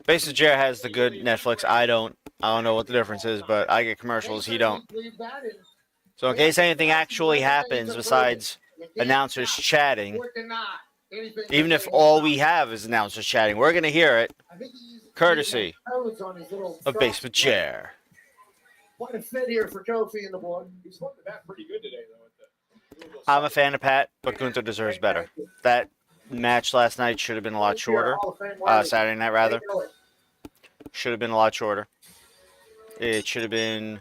BasementJer has the good Netflix. I don't know what the difference is, but I get commercials. He don't. So in case anything actually happens besides announcers chatting, even if all we have is announcers chatting, we're gonna hear it, courtesy of BasementJer. Quite a fit here for Kofi in the board. He's looking that pretty good today, though. I'm a fan of Pat, but Gunther deserves better. That match last night should have been a lot shorter. Saturday night, rather. Should have been a lot shorter. It should have been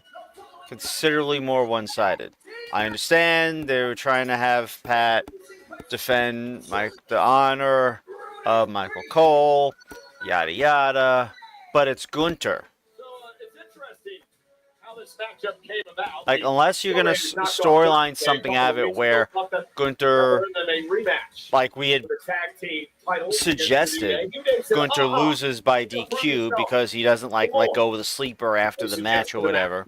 considerably more one-sided. I understand they were trying to have Pat defend the honor of Michael Cole, yada yada, but it's Gunther. Like, unless you're gonna storyline something out of it where Gunther, like we had suggested, Gunther loses by DQ because he doesn't let go with a sleeper after the match or whatever,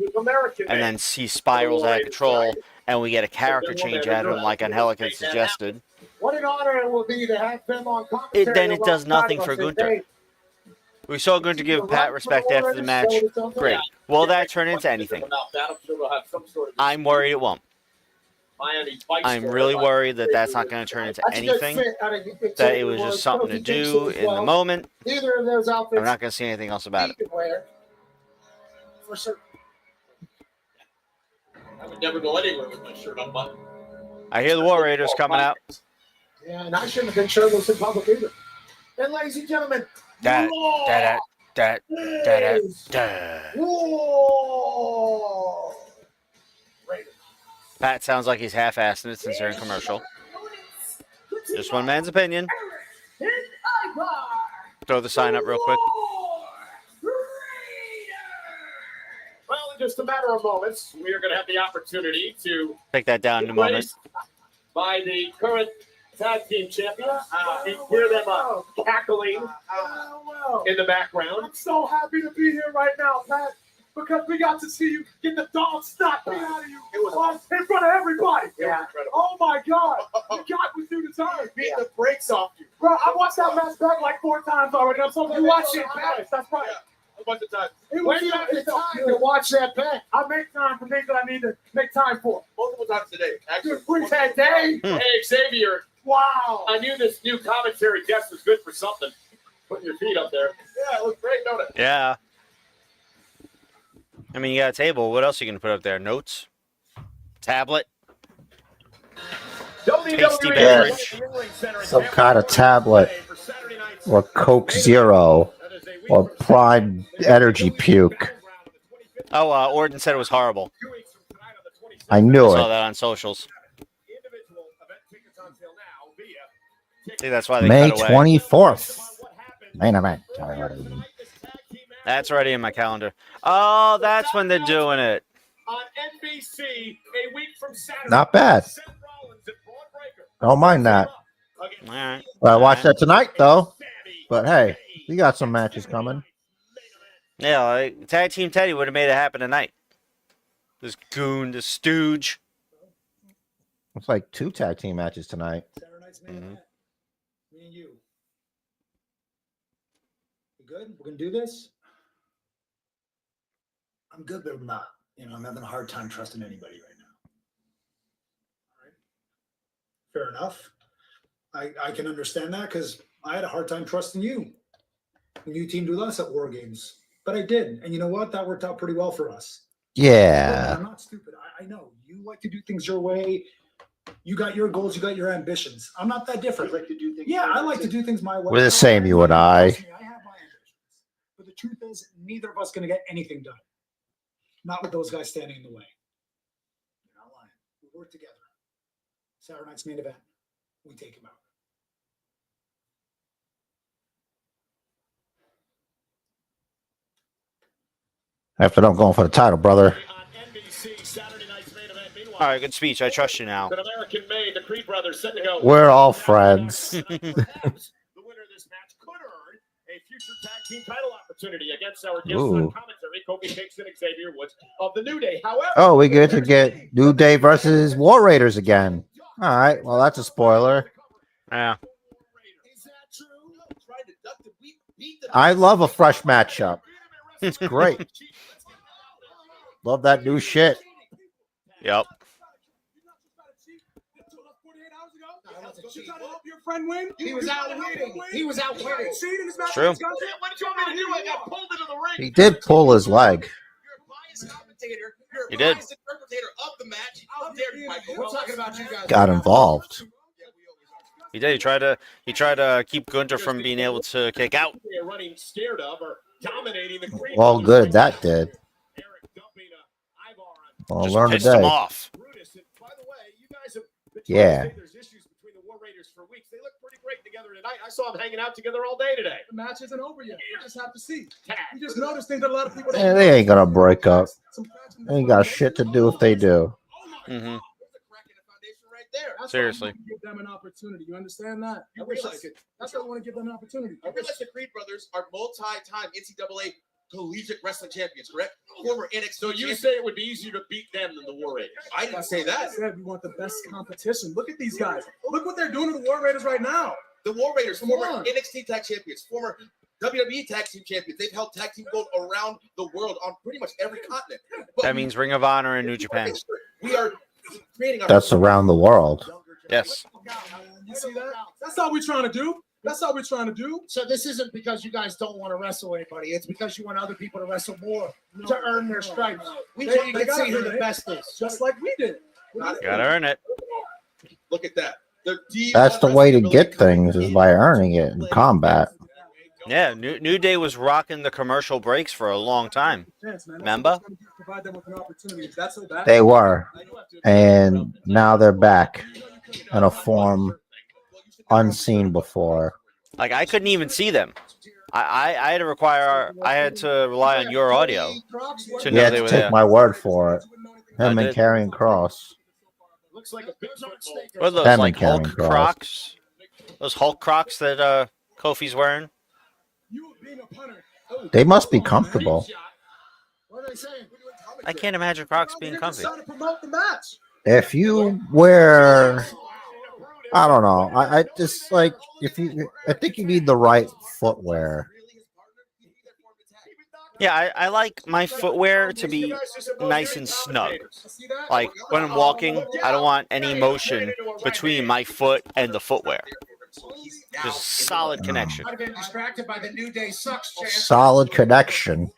and then he spirals out of control, and we get a character change out of him like Angelica had suggested. What an honor it will be to have them on commentary. Then it does nothing for Gunther. We saw Gunther give Pat respect after the match. Great. Will that turn into anything? I'm worried it won't. I'm really worried that that's not going to turn into anything. That it was just something to do in the moment. I'm not going to see anything else about it. I would never go anywhere with my shirt unbuttoned. I hear the War Raiders coming out. Yeah, and I shouldn't have been shirtless in public either. And ladies and gentlemen, That. Whoa! Pat sounds like he's half-assing it since they're in commercial. Just one man's opinion. Throw the sign up real quick. Well, in just a matter of moments, we are going to have the opportunity to Take that down in a moment. by the current tag team champions. You hear them cackling in the background. I'm so happy to be here right now, Pat, because we got to see you get the dog stopped out of you. It was in front of everybody. Yeah. Oh my God. You got me through the time. Beat the brakes off you. Bro, I watched that match back like 4 times already. I'm so you watched it back. That's right. A bunch of times. It was time to watch that back. I make time for things that I need to make time for. Multiple times today. Actually, Please, that day. Hmm. Hey, Xavier. Wow. I knew this new commentary guest was good for something. Putting your feet up there. Yeah, it looks great, don't it? Yeah. I mean, you got a table. What else are you going to put up there? Notes? Tablet? Tasty beverage? Some kind of tablet or Coke Zero or Prime Energy Puke. Oh, Orton said it was horrible. I I knew saw it. that on socials. See, that's why they May cut away. 24th. Main event. That's already in my calendar. Oh, that's when they're doing it. On NBC a week from Saturday. Not bad. Seth Rollins and Braun Breaker. Don't mind that. All right. Well, I watched that tonight, though. But hey, we got some matches coming. Yeah, like, Tag Team Teddy would have made it happen tonight. This goon, this stooge. It's like 2 tag team matches tonight. Saturday night's main Mhm. event. Me and you. You good? We're gonna do this? I'm good, but I'm not. You know, I'm having a hard time trusting anybody right now. All right. Fair enough. I can understand that because I had a hard time trusting you when you teamed with us at War Games. But I did. And you know what? That worked out pretty well for us. Yeah. I'm not stupid. I know. You like to do things your way. You got your goals. You got your ambitions. I'm not that different. I like to do things. Yeah, I like to do things my way. We're the same, you and I. Trust me, I have my ambitions. But the truth is, neither of us going to get anything done. Not with those guys standing in the way. You're not lying. We work together. Saturday night's main event. We take him out. After I'm going for the title, brother. On NBC Saturday night's main event. Meanwhile, All right, good speech. I trust you now. an American-made, the Creed brothers set to go. We're all friends. The winner of this match could earn a future tag team title opportunity against our guests on Ooh. commentary, Kofi Kingston and Xavier Woods of the New Day. However, Oh, we get to get New Day versus War Raiders again. All right. Well, that's a spoiler. Yeah. is that true? Tried to duck the beat the I love a fresh matchup. It's great. Love that new shit. Yep. He was out winning. He was out winning. True. What did you want me to do? I got pulled into the ring. He did pull his leg. You're a biased commentator. You're a He did. biased interpretator of the match. How dare you, Michael? We're talking about you guys. Got involved. Yeah, we always are. He did. He tried to keep Gunther from being able to kick out. They're running scared of or dominating the Creed Well, brothers. good. That did. Eric dumping Ivar on I'll Just learn pissed him today. off. Brutus. And by the way, you guys have been Yeah. trying to say there's issues between the War Raiders for weeks. They look pretty great together tonight. I saw them hanging out together all day today. The match isn't over yet. We just have to see. Tag. We just noticed things that a lot of people don't They ain't gonna break up. Some cracks in They ain't got shit to do if they do. Mm-hmm. There's a crack in the foundation right there. That's Seriously. why I want to give them an opportunity. You understand that? I realize it. That's why I want to give them an opportunity. I realize the Creed brothers are multi-time NCAA collegiate wrestling champions, correct? Former NXT. So you champions. say it would be easier to beat them than the War Raiders? I didn't say I that. said we want the best competition. Look at these guys. Look what they're doing to the War Raiders right now. The War Raiders, Come former on. NXT tag champions, former WWE tag team champions. They've held tag team gold around the world on pretty much every continent. But That means Ring of Honor and New Japan. we are creating our That's around the world. Yes. You see that? That's all we're trying to do. That's all we're trying to do. So this isn't because you guys don't want to wrestle anybody. It's because you want other people to wrestle more to earn their stripes. We They- want you they to see gotta who earn the it. best is. Just like we did. Gotta earn it. Look at that. The That's the way to D1 get things is by earning it in combat. Yeah, New Day was rocking the commercial breaks for a long time. Chance, man. That's Remember? what's gonna provide them with an opportunity. If that's so bad. They were. And now they're back in a form unseen before. Like I couldn't even see them. I had to rely on your audio to You know had they to were take there. my word for it. Him I and did. Karrion Cross. Looks like a big football. What are those, Salmon like Hulk carrying cross. Crocs? Those Hulk Crocs that Kofi's wearing? They must be comfortable. What are they saying? I can't imagine Crocs being comfy. Trying to promote the match. If you wear, I don't know. I just like I think you need the right footwear. Yeah, I like my footwear to be nice and snug. Like when I'm walking, I don't want any motion between my foot and the footwear. Just solid connection. I've been distracted by the New Day sucks chant. Solid connection.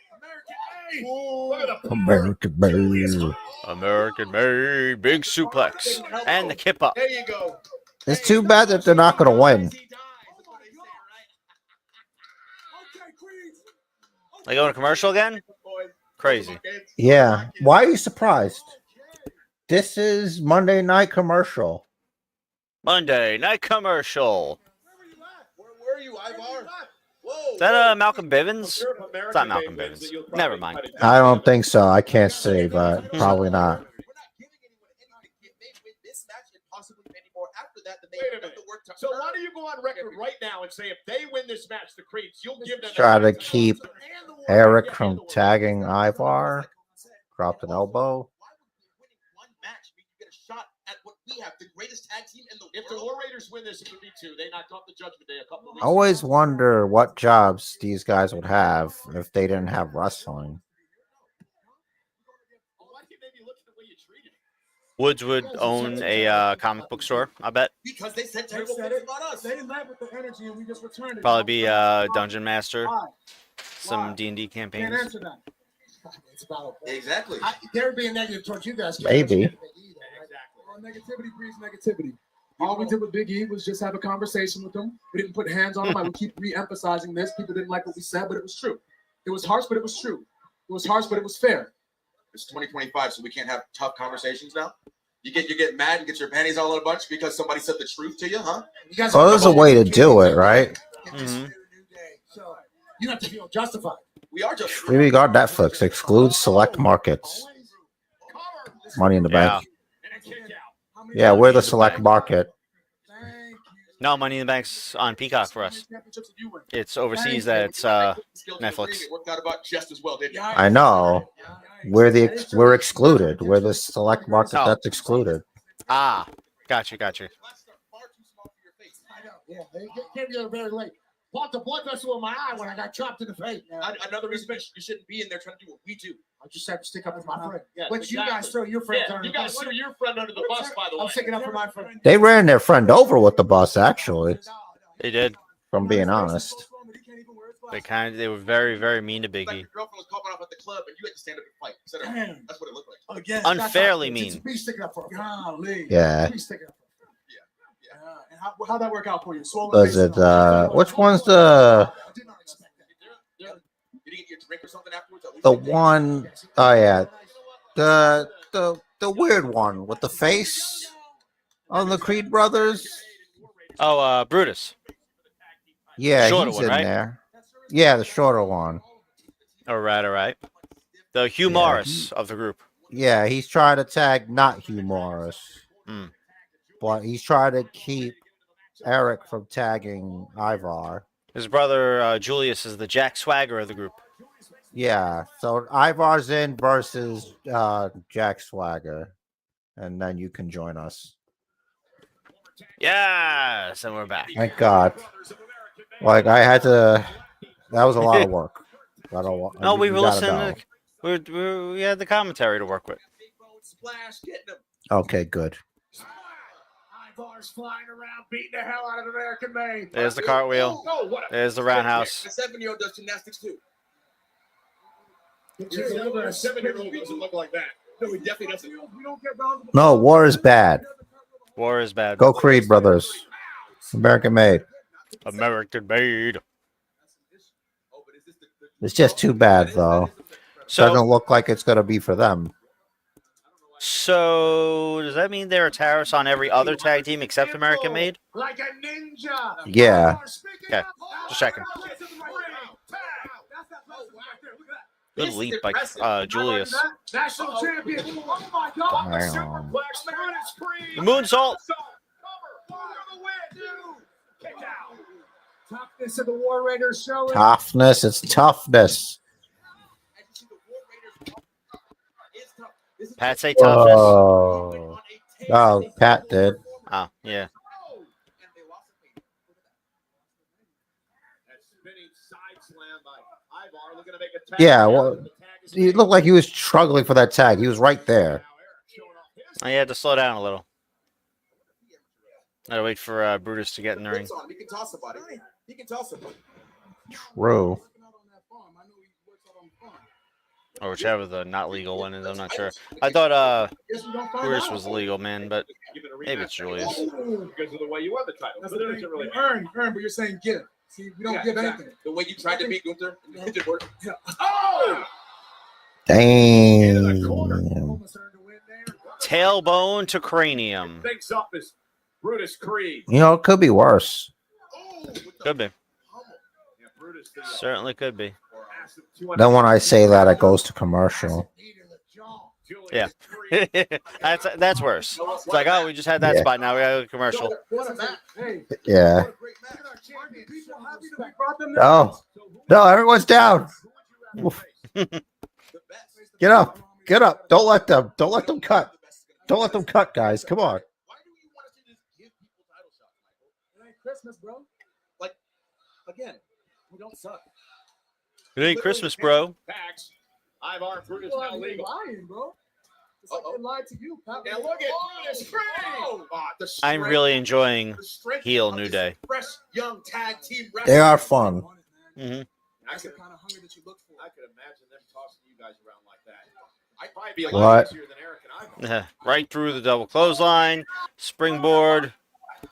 American made. American made, big suplex, and the kip up. There you go. It's too bad that they're not going to win. They going to commercial again? Crazy. Yeah. Why are you surprised? This is Monday Night Commercial. Monday night commercial. Where were you, Ivar? Whoa. Is that Malcolm Bivens? It's not Malcolm Bivens. Never mind. I don't think so. I can't say, but probably not. Wait a minute. So why do you go on record right now and say if they win this match, the Creeds, you'll give them Try to keep Eric from tagging Ivar. Dropped an elbow. If the War Raiders win this, it would be 2. They knocked off the Judgment Day a couple of weeks I always wonder what jobs these guys would have if they didn't have wrestling. Woods would own a comic book store, I bet. Because they said terrible things about us. They left with the energy and we just returned it. Probably be Dungeon Master. Some D&D campaigns. Can't answer that. It's about Exactly. They're being negative towards you guys. Maybe. Well, negativity breeds negativity. All we did with Big E was just have a conversation with them. We didn't put hands on them. I would keep re-emphasizing this. People didn't like what we said, but it was true. It was harsh, but it was true. It was harsh, but it was fair. It's 2025, so we can't have tough conversations now. You get mad and get your panties all in a bunch because somebody said the truth to you, huh? Well, there's a way to do it, right? Mm-hmm. So you have to feel justified. We are just. We got Netflix. Excludes select markets. Money in the Yeah. bank. Yeah, we're the select market. No, Money in the Bank's on Peacock for us. It's overseas that it's Netflix. It worked out about just as well, didn't it? I know. We're excluded. We're the select market Oh. that's excluded. Ah, gotcha. I know. Yeah, they came together very late. Bought the blood vessel in my eye when I got chopped in the face. Another reason you shouldn't be in there trying to do what we do. I just have to stick up for my friend. Yeah, But you guys throw your friends under you the guys bus. threw your friend under the bus, by the way. I'm sticking up for my friend. They ran their friend over with the bus, actually, They did. from being honest. They were very, very mean to Big Like E. your girlfriend was popping off at the club and you had to stand up and fight. Instead of, Damn. that's what it looked like. Again, Unfairly that's mean. me sticking up for him. Golly. Yeah. Me sticking up for him. And how'd that work out for you? Swollen Was face it, and all. which one's the I did not expect that. You didn't get your drink or something afterwards? At least the I did. one, oh yeah, the weird one with the face on the Creed brothers? Oh, Brutus. Yeah, Shorter he's one, in right? there. Yeah, the shorter one. All right. The Hugh Yeah, Morris of the group. Yeah, he's trying to tag not Hugh Morris, Mm. but he's trying to keep Eric from tagging Ivar. His brother Julius is the Jack Swagger of the group. Yeah, so Ivar's in versus Jack Swagger, and then you can join us. Yes, and we're back. Thank God. Like I had to. That was a lot of work. No, we were you gotta listening. go. We had the commentary to work with. Splash, getting them. Okay, good. Ivar's flying around, beating the hell out of American Made. There's the cartwheel. Oh, what a There's the roundhouse. The 7-year-old does gymnastics too. A 7-year-old doesn't look like that. No, he definitely doesn't. No, war is bad. War is bad. Go Creed brothers. American made. American made. It's just too bad though. So, Doesn't look like it's gonna be for them. so does that mean there are tariffs on every other tag team except American Made? Like a ninja. Yeah. Okay, just checking. Good This is leap by impressive. Julius. National champion. Oh my God. Damn. Superplex. Brutus Creed. The moonsault. Cover. For the win. Kick out. Toughness of the War Raiders showing. Toughness. It's toughness. Pat say toughness. Whoa. Oh, Pat did. Oh, yeah. Yeah, well, he looked like he was struggling for that tag. He was right there. I had to slow down a little. I had to wait for Brutus to get in the ring. He can toss somebody. He can toss somebody. True. Or whichever the not legal one is. I'm not sure. I thought Brutus was legal, man, but maybe it's Julius. Because of the way you won the title. That's But the it thing. doesn't really Earn, but you're saying give. See, we don't give anything. The way you tried to beat Gunther, it didn't work. Oh! Damn. Almost earned a win there. Tailbone to cranium. Thanks up is Brutus Creed. You know, it could be worse. Could be. Yeah, Brutus the Certainly could be. massive 200 Then when I say that, it goes to commercial. Yeah. Julius Creed. That's worse. It's like, oh, we just had that Yeah. spot. Now we got a commercial. What a match. Hey, Yeah. what a great match. Our champion. People happy that we brought them Oh, no, everyone's down. Get up. Get up. Don't let them cut. Don't let them cut, guys. Come on. Why do you want us to just give people title shots, Michael? It ain't Christmas, bro. Again, we don't suck. It ain't Christmas, bro. Tax. Ivar Brutus People now out here legal. lying, bro. It's like they lied to you, Pat. Now look at Brutus Creed. The I'm strength- really enjoying the strength heel of New this Day. Fresh young tag team. They are fun. hmm That's the kind of hunger that you look for. I could imagine them tossing you guys around like that. I'd probably be a What? lot easier than Eric and Ivar. Right through the double clothesline, springboard.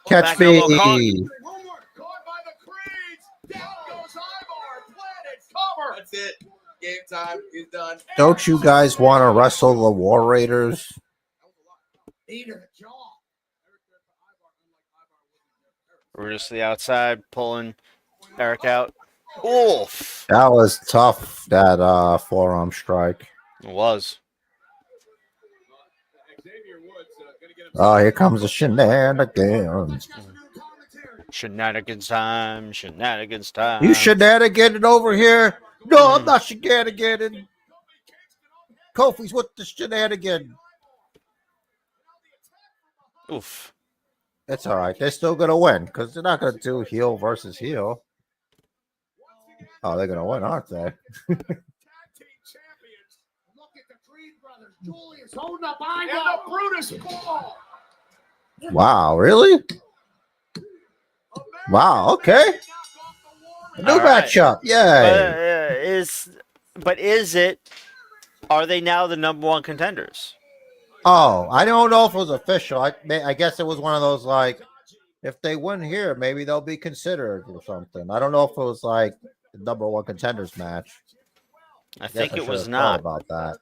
Catch Back elbow caught. me. One more. Caught by the Creeds. Down goes Ivar. Planted. Cover. That's it. Game time. He's done. Don't you guys want to wrestle the War Raiders? Knee to the jaw. Brutus to the outside, pulling Eric out. Oof. That was tough, that forearm strike. It was. Xavier Woods gonna get him. Oh, here comes the shenanigans. Shenanigans time. Shenanigans time. You shenaniganing over here? No, I'm not shenaniganing. Kofi's with the shenanigan. Oof. It's all right. They're still going to win because they're not going to do heel versus heel. Oh, they're going to win, aren't they? Tag team champions. Look at the Creed brothers. Julius holding up And Ivar. the Brutus ball. Wow, really? Wow, okay. A new All right. matchup. Yay. But is it? Are they now the number one contenders? Oh, I don't know if it was official. I guess it was one of those, like, if they win here, maybe they'll be considered or something. I don't know if it was like the number one contenders match. I think Guess it should was have not. thought about that.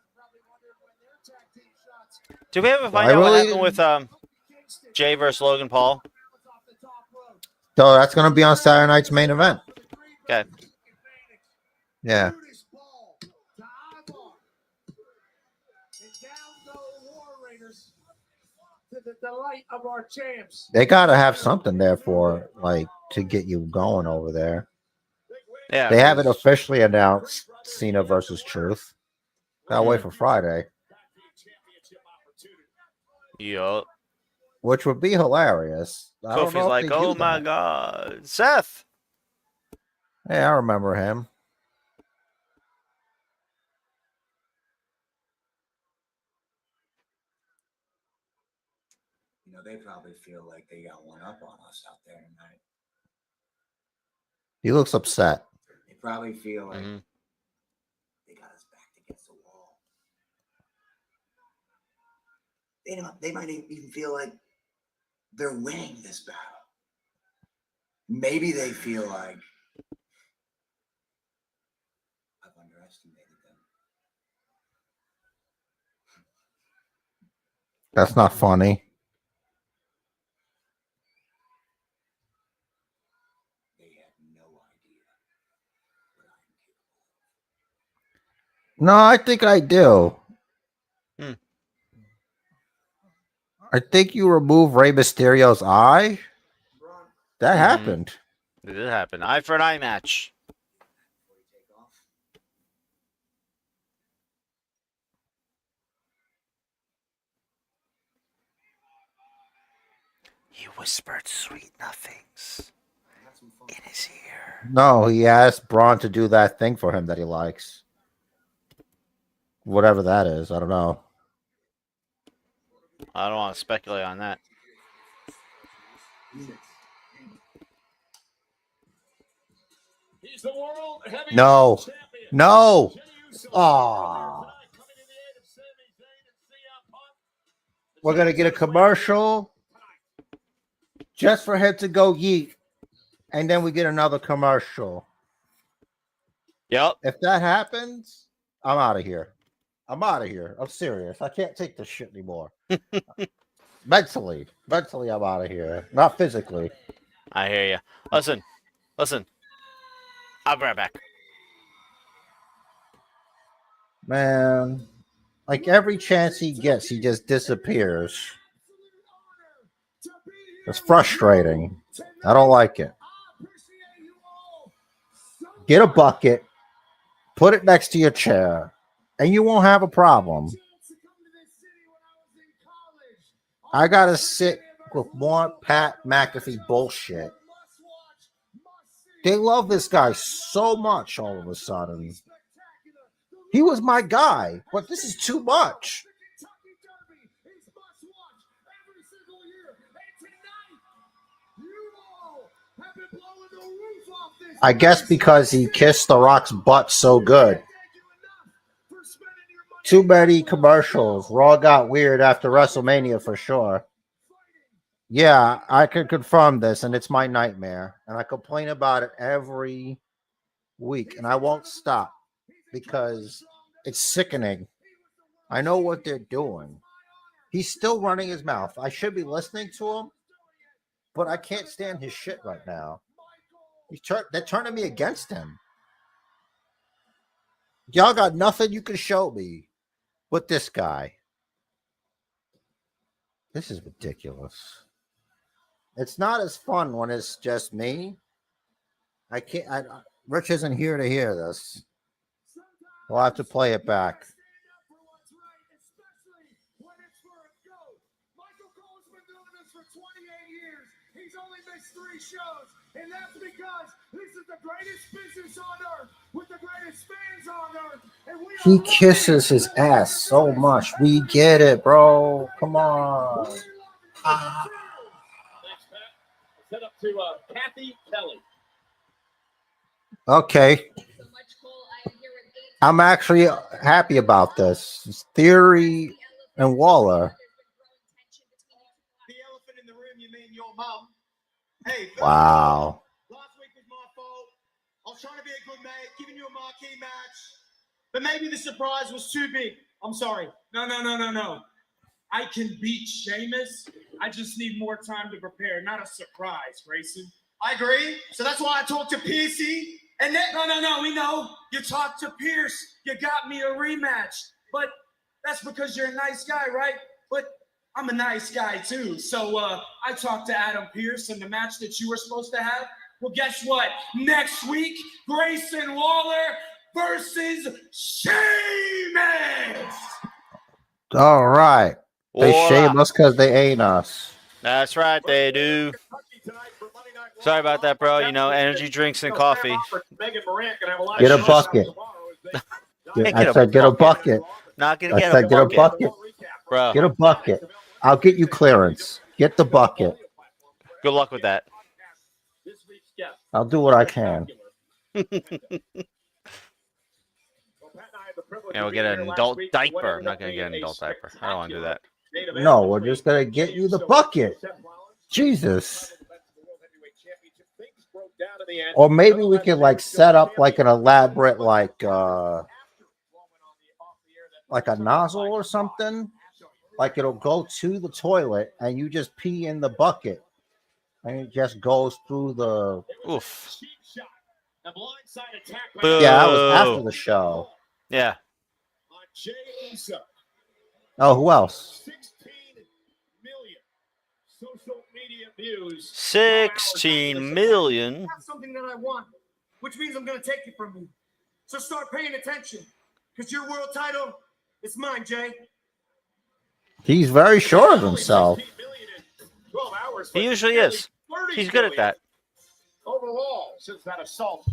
Do we ever find I out what really- happened with Jey versus Logan Paul? So that's going to be on Saturday night's main event. Okay. Yeah. Brutus ball to Ivar. And down go War Raiders to the delight of our champs. They got to have something there for, like, to get you going over there. Yeah. They haven't officially announced Cena versus Truth. Gotta wait for Friday, Yup. which would be hilarious. I don't Kofi's know if like, they do oh my that. God. Seth. Hey, I remember him. You know, they probably feel like they got one up on us out there tonight. He looks upset. They probably feel like Mhm. they got us backed against the wall. They might even feel like they're winning this battle. Maybe they feel like I've underestimated them. That's not funny. They had no idea what I'm capable No, I think I do. Hmm. I think you remove Rey Mysterio's eye. That happened. It did happen. Eye for an eye match. He whispered sweet nothings in his ear. No, he asked Braun to do that thing for him that he likes. Whatever that is, I don't know. I don't want to speculate on that. He's the world heavyweight No. champion. No. Jey Uso Aw. tonight, coming in the aid of Sami Zayn and CM Punk. We're going to get a commercial just for him to go yeet. And then we get another commercial. Yep. If that happens, I'm out of here. I'm out of here. I'm serious. I can't take this shit anymore. Mentally, I'm out of here. Not physically. I hear you. Listen. I'll be right back. Man, like every chance he gets, he just disappears. It's frustrating. I don't like it. Get a bucket, put it next to your chair, and you won't have a problem. I gotta sit with more Pat McAfee bullshit. They love this guy so much all of a sudden. He was my guy, but this is too much. I guess because he kissed The Rock's butt so good. Too many commercials. Raw got weird after WrestleMania for sure. Yeah, I can confirm this, and it's my nightmare. And I complain about it every week, and I won't stop because it's sickening. I know what they're doing. He's still running his mouth. I should be listening to him, but I can't stand his shit right now. They're turning me against him. Y'all got nothing you can show me but this guy. This is ridiculous. It's not as fun when it's just me. I can't. Rich isn't here to hear this. We'll have to play it back. He's only missed 3 shows, and that's because this is the greatest business on earth with the greatest fans on earth. And He kisses his ass so much. We get it, bro. Come on. Set up to Kathy Kelly. Okay. I'm actually happy about this. It's Theory and Waller. The elephant in the room, you mean your mom? Hey, Wow. last week was my fault. I was trying to be a good mate, giving you a marquee match. But maybe the surprise was too big. I'm sorry. No. I can beat Sheamus. I just need more time to prepare, not a surprise, Grayson. I agree. So that's why I talked to Piercy. And then, no, we know. You talked to Pierce. You got me a rematch. But that's because you're a nice guy, right? But I'm a nice guy, too. So I talked to Adam Pierce and the match that you were supposed to have. Well, guess what? Next week, Grayson Waller versus Sheamus. All right. They Voila. shame us because they ain't us. That's right, they do. Sorry about that, bro. You know, energy drinks and coffee. Get a bucket. I said get a bucket. Not gonna I get said a get a bucket, bucket. bro. Get a bucket. I'll get you clearance. Get the bucket. Good luck with that. I'll do what I can. And we'll get an adult diaper. I'm not gonna get an adult diaper. I don't want to do that. No, we're just going to get you the bucket. Jesus. Or maybe we could like set up like an elaborate like a nozzle or something. Like it'll go to the toilet and you just pee in the bucket. And it just goes through the Oof. Yeah, that was after the show. Yeah. Jey Uso. Oh, who else? 16 million social media views. 16 million. Have something that I want, which means I'm going to take it from you. So start paying attention, because your world title is mine, Jay. He's very sure of himself. 16 million in 12 hours, He but usually nearly is. 30 He's good at million that. overall since that assault.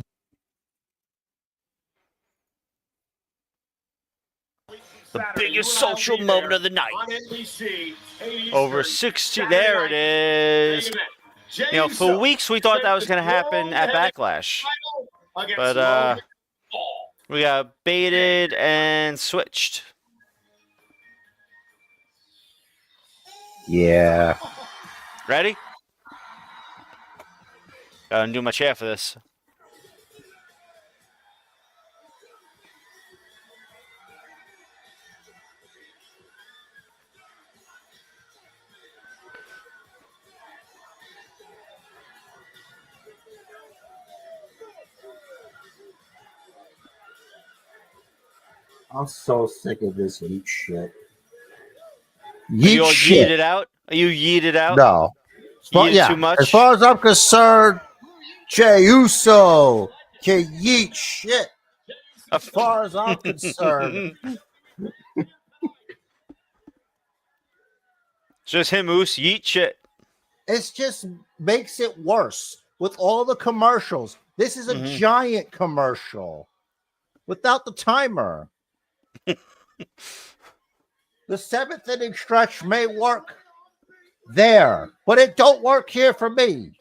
The biggest social moment of the night. On NBC, 80 Over Eastern, 60. Saturday There night, it is. main event. Jey You know, for Uso weeks we thought that was going to defends happen World at Heavyweight Backlash. Title against But Logan Paul. we got baited and switched. Yeah. Ready? Gotta undo my chair for this. I'm so sick of this yeet shit. Are you all Yeet shit. yeeted out? Are you yeeted out? No. Yeeted Yeah, too much? as far as I'm concerned, Jey Uso can yeet shit. As far as I'm concerned. Just him, Moose. Yeet shit. It just makes it worse with all the commercials. This is a giant commercial without the timer. The 7th inning stretch may work there, but it don't work here for me.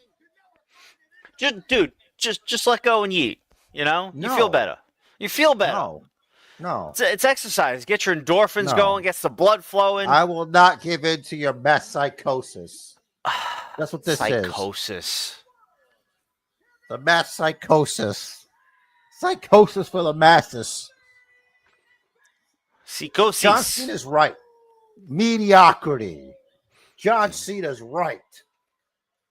Just let go and yeet. You know, you No. feel better. You feel better. No. It's exercise. Get your endorphins No. going. Gets the blood flowing. I will not give in to your mass psychosis. That's what this is. Psychosis. The mass psychosis. Psychosis for the masses. Psychosis. John Cena's right. Mediocrity. John Cena's right.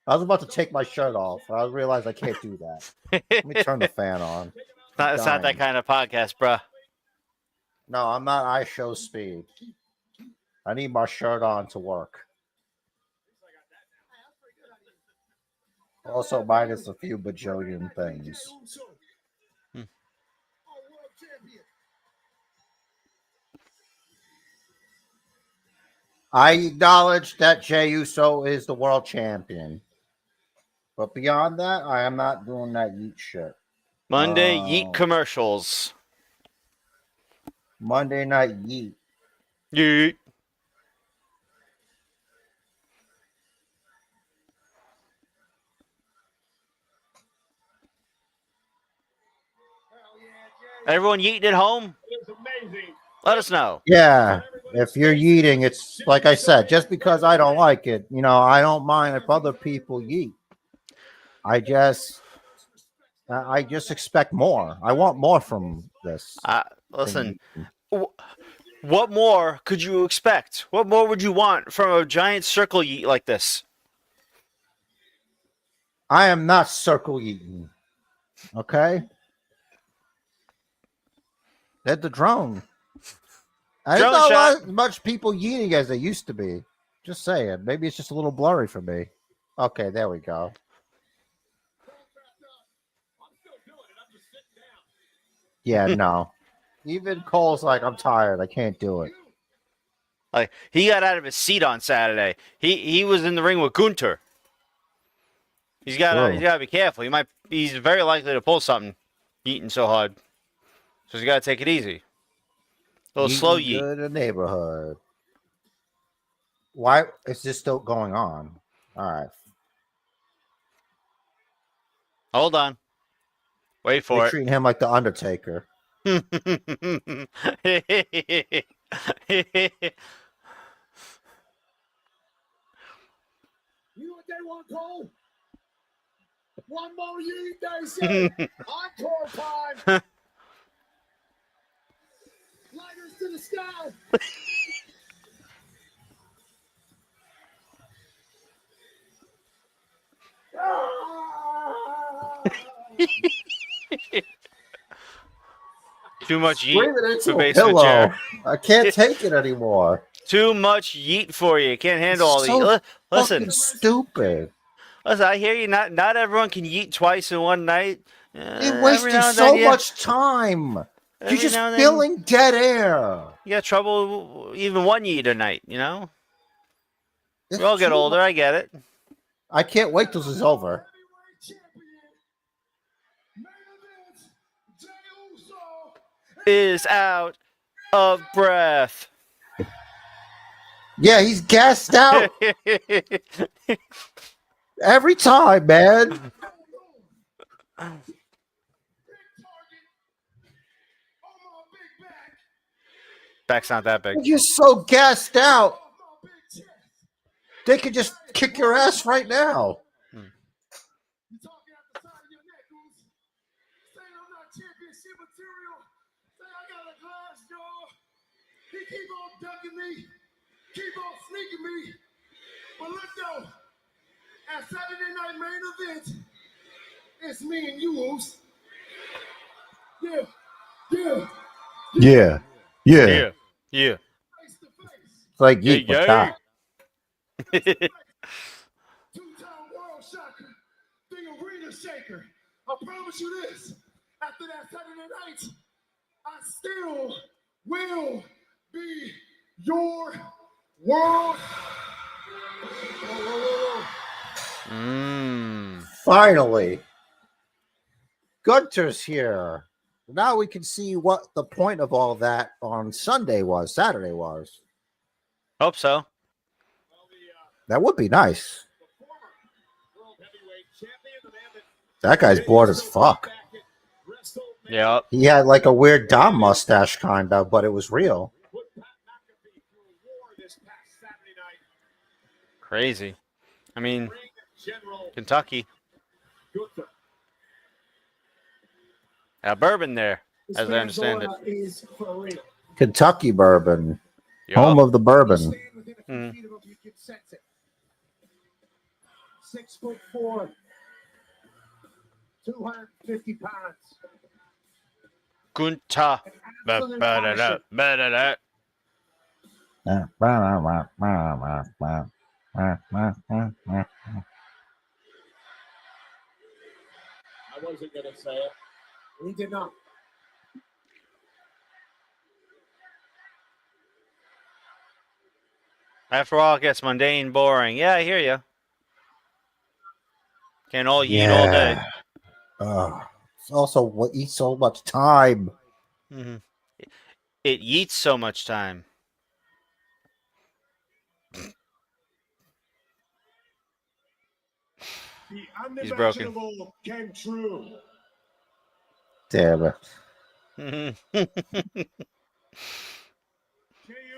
I was about to take my shirt off. I realized I can't do that. Let me turn the fan on. It's not that kind of podcast, bruh. No, I'm not IShow speed. I need my shirt on to work. Also, minus a few bajillion things. I acknowledge that Jey Uso is the world champion. But beyond that, I am not doing that yeet shit. Monday Yeet commercials. Monday Night Yeet. Yeet. Everyone yeeting at home? It was amazing. Let us know. Yeah, if you're yeeting, it's like I said, just because I don't like it, you know, I don't mind if other people yeet. I just expect more. I want more from this. Listen, what more could you expect? What more would you want from a giant circle yeet like this? I am not circle yeeting. Okay? They're the drone. I Drone don't shot. know as much people yeeting as they used to be. Just saying. Maybe it's just a little blurry for me. Okay, there we go. Yeah, no. Even Cole's like, I'm tired. I can't do it. Like he got out of his seat on Saturday. He was in the ring with Gunter. He's got to be careful. He's very likely to pull something eating so hard. So he's got to take it easy. A little slow yeet. Good in the neighborhood. Why is this still going on? All right. Hold on. Wait for They're it. treating him like the Undertaker. You know what they want, Cole? One more yeet, they say. Encore time. Lighters to the sky. Too much Scream yeet it into for a Basement pillow. Jer. I can't take it anymore. Too much yeet for you. Can't handle all So the. Listen, fucking stupid. listen. I hear you. Not everyone can yeet twice in one night. You're Every wasting now and so then, yeah. much time. You're Every just now and then, filling dead air. You got trouble even one yeet a night. You know. It's We all get too older. much. I get it. I can't wait till this is over. Is out of breath. Yeah, he's gassed out every time, man. Back's not that big. You're so gassed out. They could just kick your ass right now. Keep on ducking me, keep on sneaking me. But look though, at Saturday night main event, it's me and you, Oos. Yeah. Yeah. Yeah. It's like yeet Yeah, with yeah. that. Two-time world shocker, the arena shaker. I promise you this, after that Saturday night, I still will be your world. Finally. Gunter's here. Now we can see what the point of all that on Saturday was. Hope so. That would be nice. That guy's bored as fuck. Yeah. He had like a weird Dom mustache kind of, but it was real. Crazy. I mean, Kentucky. Bourbon there, as I understand it. Kentucky bourbon. Yup. Home of the bourbon. 6'4", 250 pounds. Gunta. Ba-ba-da-da. I wasn't going to say it. He did not. After all, it gets mundane, boring. Yeah, I hear you. Can't all yeet all day. It's also what eats so much time. Mm-hmm. It yeets so much time. The He's broken. unimaginable came true. Damn it. Jey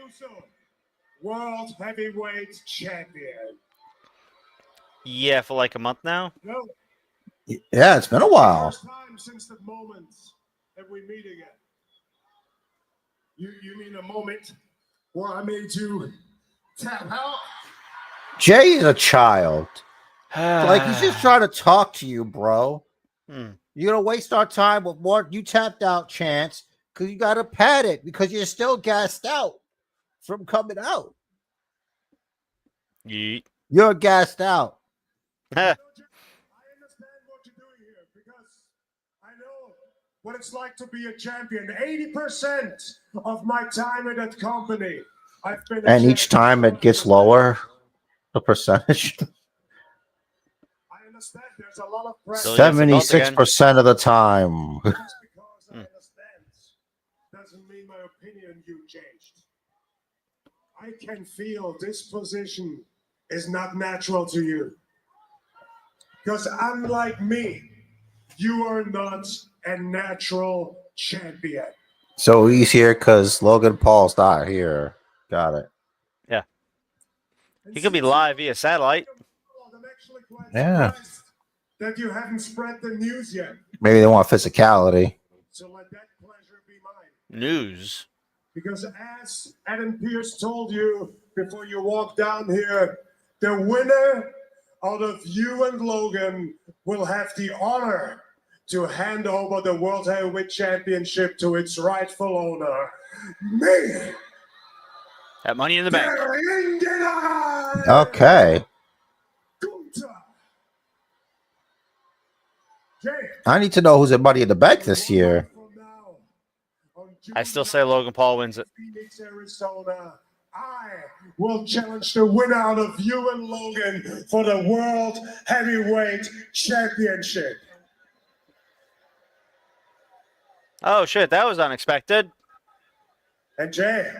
Uso, World Heavyweight Champion. Yeah, for like a month now. No, Yeah, it's been a while. first time since the moment that we meet again. You mean a moment where I made you tap out? Jay is a child. Like, he's just trying to talk to you, bro. You're going to waste our time with more. You tapped out chance because you got to pad it because you're still gassed out from coming out. Yeet. You're gassed out. I understand what you're doing here because I know what it's like to be a champion. 80% of my time in that company, I've been. And each time it gets lower, the percentage. I understand there's a lot of pressure. So you get the belt 76% of the time. Just because I understand doesn't mean my opinion you changed. I can feel this position is not natural to you. Because unlike me, you are not a natural champion. So he's here because Logan Paul's not here. Got it. Yeah. He could be live via satellite. I'm actually quite Yeah. surprised that you haven't spread the news yet. Maybe they want physicality. So let that pleasure be mine. News. Because as Adam Pearce told you before you walked down here, the winner out of you and Logan will have the honor to hand over the World Heavyweight Championship to its rightful owner, me. At Money in the Bank. Okay. I need to know who's at Money in the Bank this year. I still say Logan Paul wins it. Phoenix, Arizona. I will challenge the winner out of you and Logan for the World Heavyweight Championship. Oh, shit. That was unexpected. And Jay,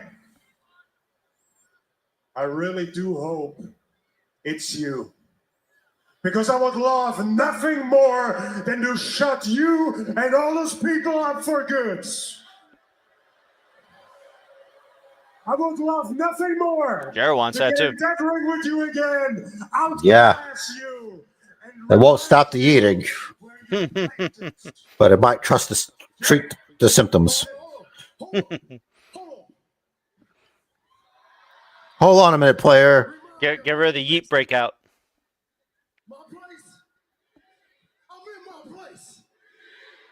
I really do hope it's you. Because I would love nothing more than to shut you and all those people up for good. I would love nothing more. Jared wants that too. That ring with you again. You It won't stop the eating, but it might treat the symptoms. Hold on a minute, player. Get rid of the yeet breakout. My place. I'm in my place.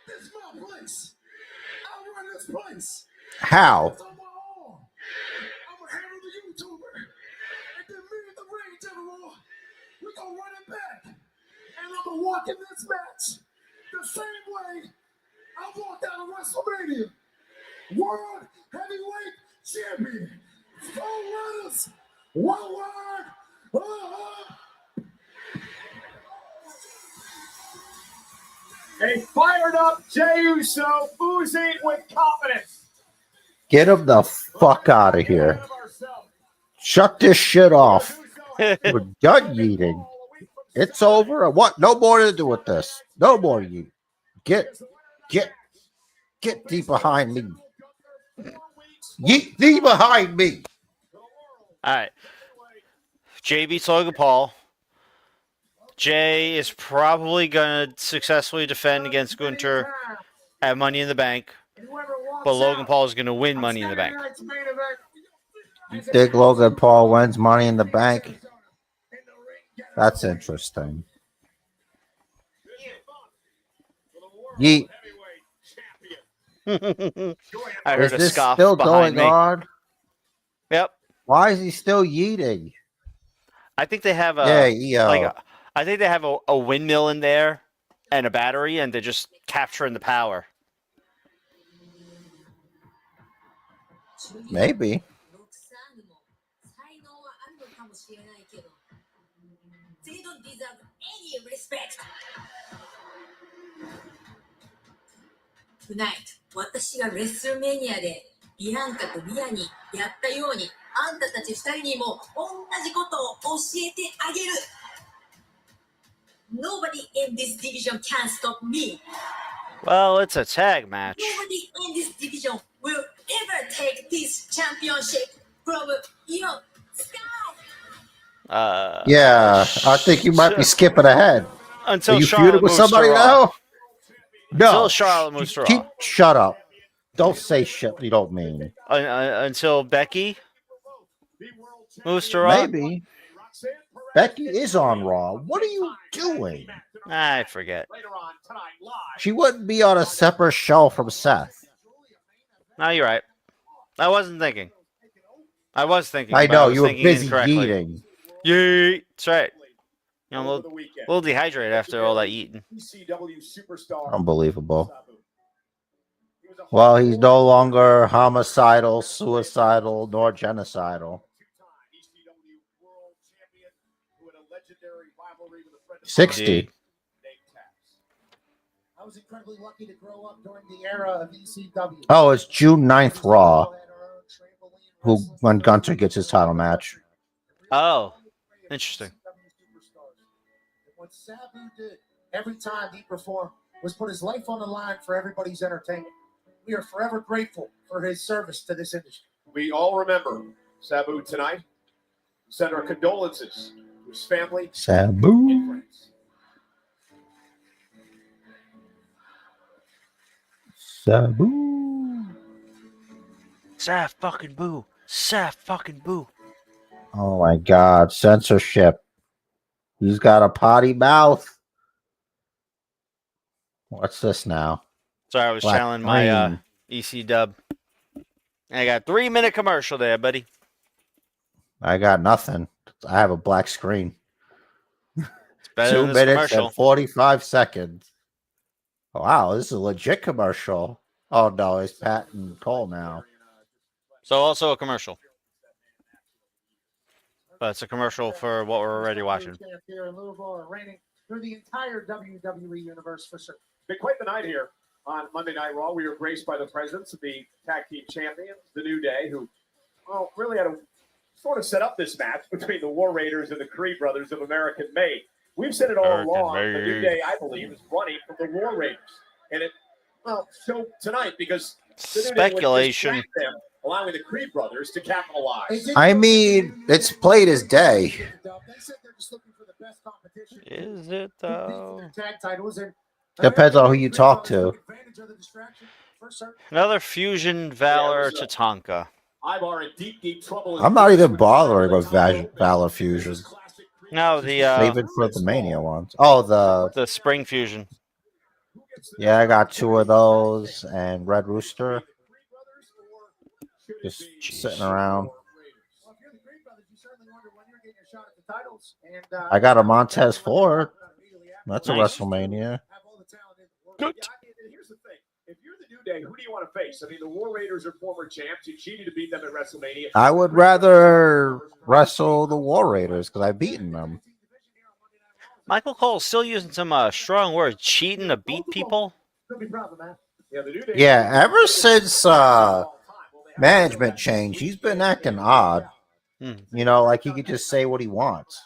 This is my place. I run this place. How? It's on my own. I'm a handle the YouTuber. And then me and the Ring General, we gonna run it back. And I'm gonna walk in this match the same way I walked out of WrestleMania. World Heavyweight Champion. 4 letters. 1 word. A fired up Jey Uso, oozing with confidence. Get him the fuck out of here. Shut this shit off. We're done eating. It's over. I want no more to do with this. No more eating. Get thee behind me. Yeet thee behind me. All right. Jay beats Logan Paul. Jay is probably going to successfully defend against Gunter at Money in the Bank. But Logan Paul is going to win Money in the Bank. You think Logan Paul wins Money in the Bank? That's interesting. Yeet. I heard Is a this scoff still behind going me. on? Yep. Why is he still yeeting? I think they have a I think they have a windmill in there and a battery, and they're just capturing the power. Maybe. They don't deserve any respect. Tonight, 私がレッスルメニアでビアンカとリアにやったように、あんたたち2人にも同じことを教えてあげる。Nobody in this division can stop me. Well, it's a tag match. Nobody in this division will ever take this championship from Sky. Yeah, I think you might be skipping ahead. Until Are you Charlotte feuding with moves somebody to Raw. now? No. Until Charlotte moves to Raw. Shut up. Don't say shit you don't mean. Until Becky moves to Raw. Maybe. Becky is on Raw. What are you doing? I forget. She wouldn't be on a separate show from Seth. No, you're right. I wasn't thinking. I was thinking. I but know, was you were thinking busy incorrectly. eating. Yeet. That's right. You know, a little dehydrated after all that eating. Unbelievable. Well, he's no longer homicidal, suicidal, nor genocidal. 60. I was incredibly lucky to grow up during the era of ECW. Oh, it's June 9th Raw. When Gunter gets his title match. Oh, interesting. What Sabu did every time he performed was put his life on the line for everybody's entertainment. We are forever grateful for his service to this industry. We all remember Sabu tonight. Send our condolences to his family. Sabu. And friends. Sabu. Saf fucking boo. Saf fucking boo. Oh my God. Censorship. He's got a potty mouth. What's this now? Sorry, I was Black channeling my green. EC dub. I got 3-minute commercial there, buddy. I got nothing. I have a black screen. It's better 2 than this minutes commercial. and 45 seconds. Wow, this is a legit commercial. Oh no, it's Pat and Cole now. So also a commercial. But it's a commercial for what we're already watching. Here in Louisville, reigning through the entire WWE universe for certain. Been quite the night here on Monday Night Raw. We were graced by the presence of the tag team champions, the New Day, who, well, really had to sort of set up this match between the War Raiders and the Creed brothers of American Made. We've said it all American along. The Made. New Day, I believe, is running from the War Raiders. And it, well, showed tonight because the New Day would Speculation. distract them, allowing the Creed brothers to capitalize. I mean, it's played as day. Is it though? Tag titles and Depends on who you talk to. Another fusion Valor to Tonka. Ivar in deep, deep trouble. I'm not even bothering with Valor Fusion. No, the Save it for the Mania ones. Oh, the Spring Fusion. yeah, I got 2 of those and Red Rooster. Just sitting around. I got a Montez Ford. That's a Nice. WrestleMania. Good. Here's the thing. If you're the New Day, who do you want to face? I mean, the War Raiders are former champs. You cheated to beat them at WrestleMania. I would rather wrestle the War Raiders because I've beaten them. Michael Cole's still using some strong words. Cheating to beat people. Yeah, the New Day. Yeah, ever since management change, he's been acting odd. Hmm. You know, like he could just say what he wants.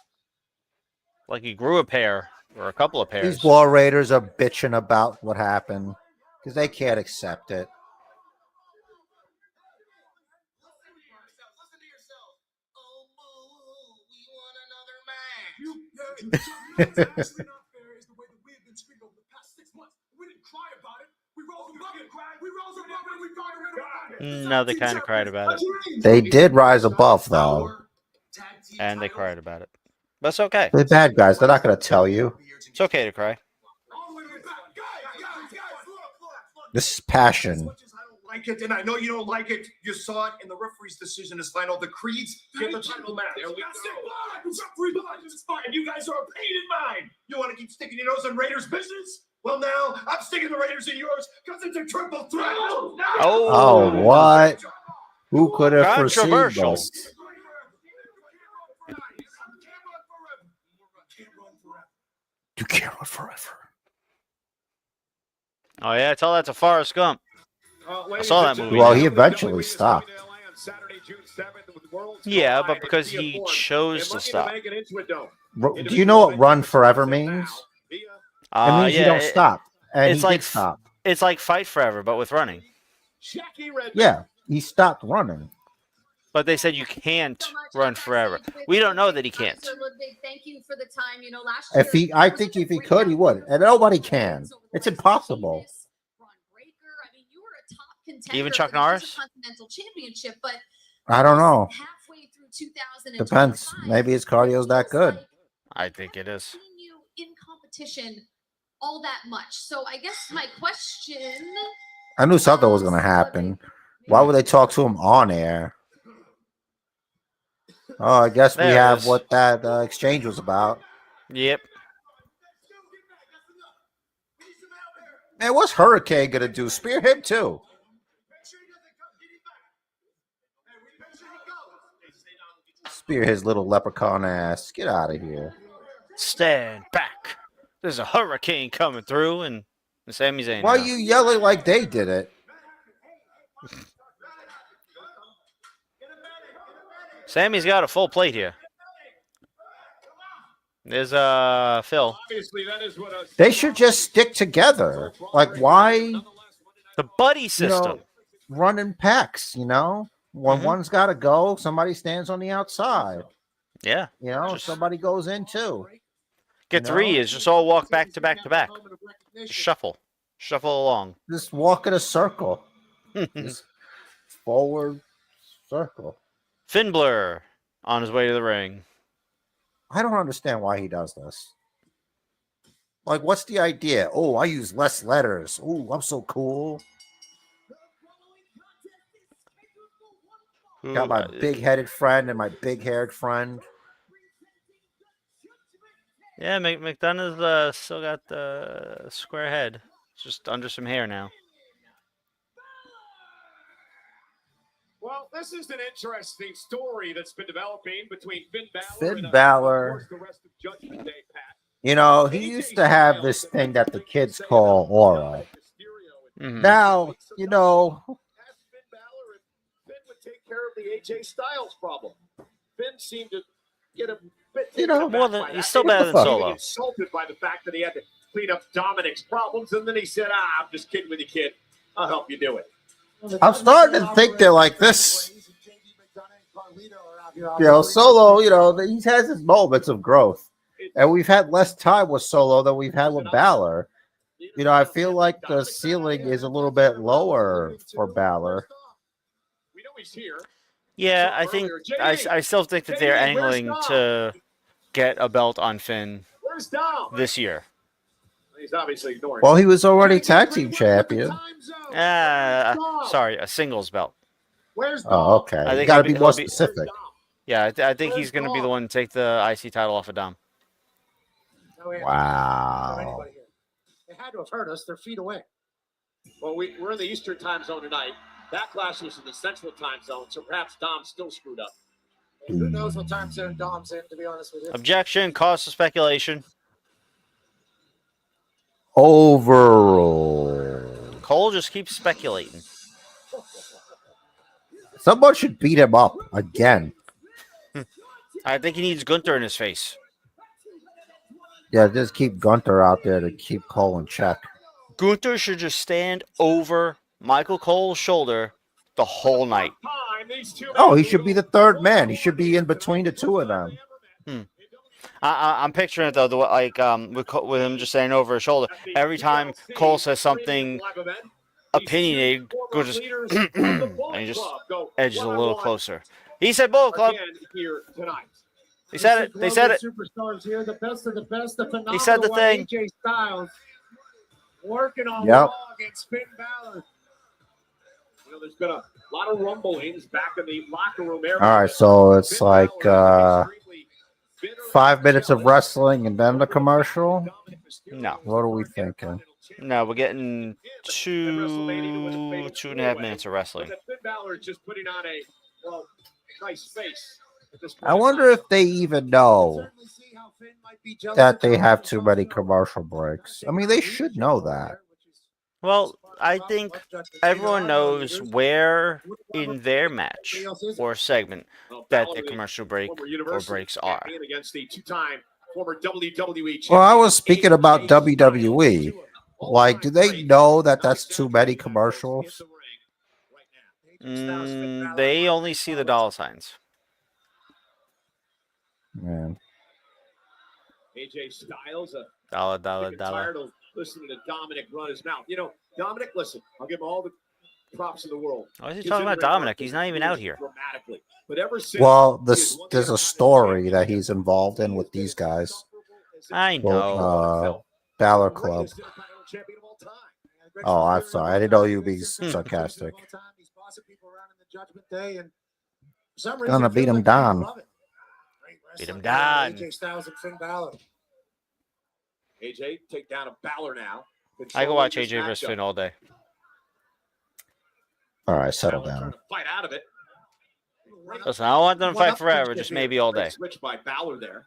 Like he grew a pair or a couple of pairs. These War Raiders are bitching about what happened because they can't accept it. No, they kind of cried about it. They did rise above, though. And they cried about it. But it's okay. They're bad guys. They're not going to tell you. It's okay to cry. This is passion. Like it, and I know you don't like it. You saw it in the referee's decision is final. The Creeds get the title match. There we go. It's fine. You guys are a pain in mind. You want to keep sticking your nose in Raiders business? Well, now I'm sticking the Raiders in yours because it's a triple threat. Oh, what? Who could have foreseen Controversial. this? You can't run forever. Oh yeah, tell that to Forrest Gump. I saw that movie. Well, he eventually stopped. Yeah, but because he chose to stop. Do you know what run forever means? It means you don't stop. And it's he like did stop. It's like fight forever, but with running. Yeah, he stopped running. But they said you can't run forever. We don't know that he can't. Thank you for the time. You know, last I think if he could, he would. And nobody can. It's impossible. Even Chuck Norris? Intercontinental Championship, but I don't know. halfway through 2025, Depends. Maybe his cardio's that good. I think it is. seen you in competition all that much. So I guess my question. I knew something was going to happen. Why would they talk to him on air? Oh, I guess we There it have is. what that exchange was about. Yep. Man, what's Hurricane going to do? Spear him too. Spear his little leprechaun ass. Get out of here. Stand back. There's a hurricane coming through, and Sami Zayn. Why are now. you yelling like they did it? Sammy's got a full plate here. There's Phil. Obviously, that is what They should just stick together. Like, why, The buddy you system. know, running packs, you know? When one's got to go, somebody stands on the outside. Yeah. You know, Just somebody goes in too. get you know? 3 is just all walk back to back to back. Just shuffle. Shuffle along. Just walk in a circle. Just forward circle. Finnbler on his way to the ring. I don't understand why he does this. Like, what's the idea? Oh, I use less letters. Oh, I'm so cool. Got my big-headed friend and my big-haired friend. Yeah, McDonough's still got the square head. It's just under some hair now. Well, this is an interesting story that's been developing between Finn Bálor Finn and Bálor. of course, the rest of Judgment Day, Pat. You know, he used to have this thing that the kids call aura. Now, you know, Finn would take care of the AJ Styles problem. Finn seemed to get a bit You know, more than he's still better than Solo. insulted by the fact that he had to clean up Dominic's problems, and then he said, I'm just kidding with you, kid. I'll help you do it. I'm starting to think they're like this. You know, Solo, you know, he has his moments of growth. And we've had less time with Solo than we've had with Bálor. You know, I feel like the ceiling is a little bit lower for Bálor. We know he's here. Yeah, I think I still think that they're angling to get a belt on Finn Where's Dom? this year. He's obviously ignoring. Well, he was already tag team champion. Sorry, a singles belt. Where's Oh, okay. You got to be more specific. Yeah, I think he's going to be the one to take the IC title off of Dom. Wow. They had to have heard us. They're feet away. Well, we're in the Eastern time zone tonight. Backlash was in the Central time zone, so perhaps Dom's still screwed up. Who knows what time zone Dom's in, to be honest with you. Objection, cause of speculation. Overall. Cole just keeps speculating. Someone should beat him up again. I think he needs Gunther in his face. Yeah, just keep Gunther out there to keep Cole in check. Gunther should just stand over Michael Cole's shoulder the whole night. Oh, he should be the third man. He should be in between the two of them. I'm picturing it though, with him just standing over his shoulder. Every time Cole says something opinionated, Gunther just and he just edges a little closer. He said Bullet Club. He said it. They said it. Superstars here, the best of the best, the phenomenal He said the thing. AJ Styles working on Yep. Raw against Finn Bálor. You know, there's been a lot of rumblings back in the locker room area. All right, so it's like 5 minutes of wrestling and then the commercial? No. What are we thinking? No, we're getting 2.5 minutes of wrestling. Finn Bálor is just putting on a nice face. I wonder if they even know that they have too many commercial breaks. I mean, they should know that. Well, I think everyone knows where in their match or segment that the commercial break or breaks are. Against the two-time former WWE Well, I was speaking about WWE. Like, do they know that that's too many commercials? They only see the dollar signs. Man. AJ Styles, Dollar. tired of listening to Dominic run his mouth. You know, Dominic, listen, I'll give him all the props in the world. Why is he talking about Dominic? He's not even out here. But ever since Well, there's a story that he's involved in with these guys. I know. Bálor Club. Oh, I'm sorry. I didn't know you'd be sarcastic. Gonna beat him down. Beat him down. AJ Styles and Finn Bálor. AJ take down a Bálor now. I can watch AJ versus Finn all day. All right, settle Trying down. to fight out of it. Listen, I don't want them to fight forever, just maybe all day. Switch by Bálor there.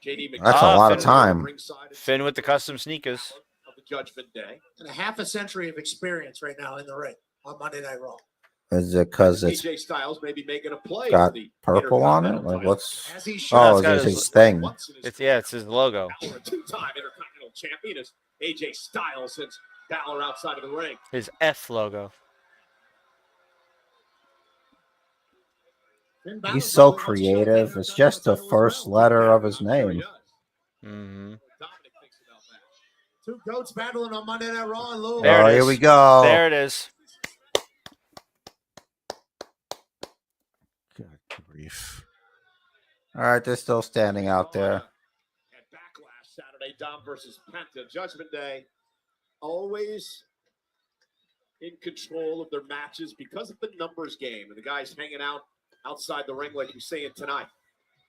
JD That's a lot of time. Finn with the custom sneakers. Of the Judgment Day. And a half a century of experience right now in the ring on Monday Night Raw. Is it because it's AJ Styles maybe making a play got for the purple on it? Intercontinental Like what's? As he should. Oh, it's got it's his- his thing. It's his logo. Bálor, a two-time Intercontinental Champion, is AJ Styles since Bálor outside of the ring. His F logo. Finn Bálor He's so probably wants to show creative. Finn It's the just the title as first well. letter of his I'm sure he name. does. Mm-hmm. Dominic thinks about that. Two goats battling on Monday Night Raw in Louisville. There Oh, it here is. we go. There it is. Good grief. All right, they're still standing out there. At Backlash Saturday Saturday, Dom versus Penta. Judgment Day, always in control of their matches because of the numbers game and the guys hanging out outside the ring like you're saying tonight.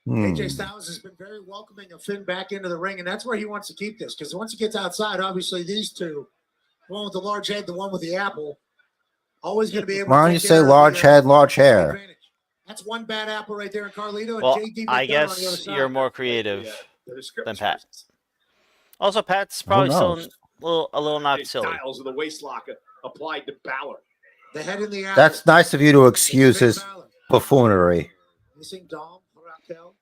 AJ Styles has been very welcoming of Finn back into the ring, and that's where he wants to keep this. Because once he gets outside, obviously these two, the one with the large head, the one with the apple, always going to be able. Why to don't you take say care of large the, head, large hair? advantage. That's one bad apple right there in Carlito. Well, and JD I McDonough on the other guess side. you're more creative The description. than Pat. Also, Pat's probably still a little not silly. Styles of the waist lock applied to Bálor. The head in the apple. That's nice of you to excuse his buffoonery. Missing Dom, Raquel.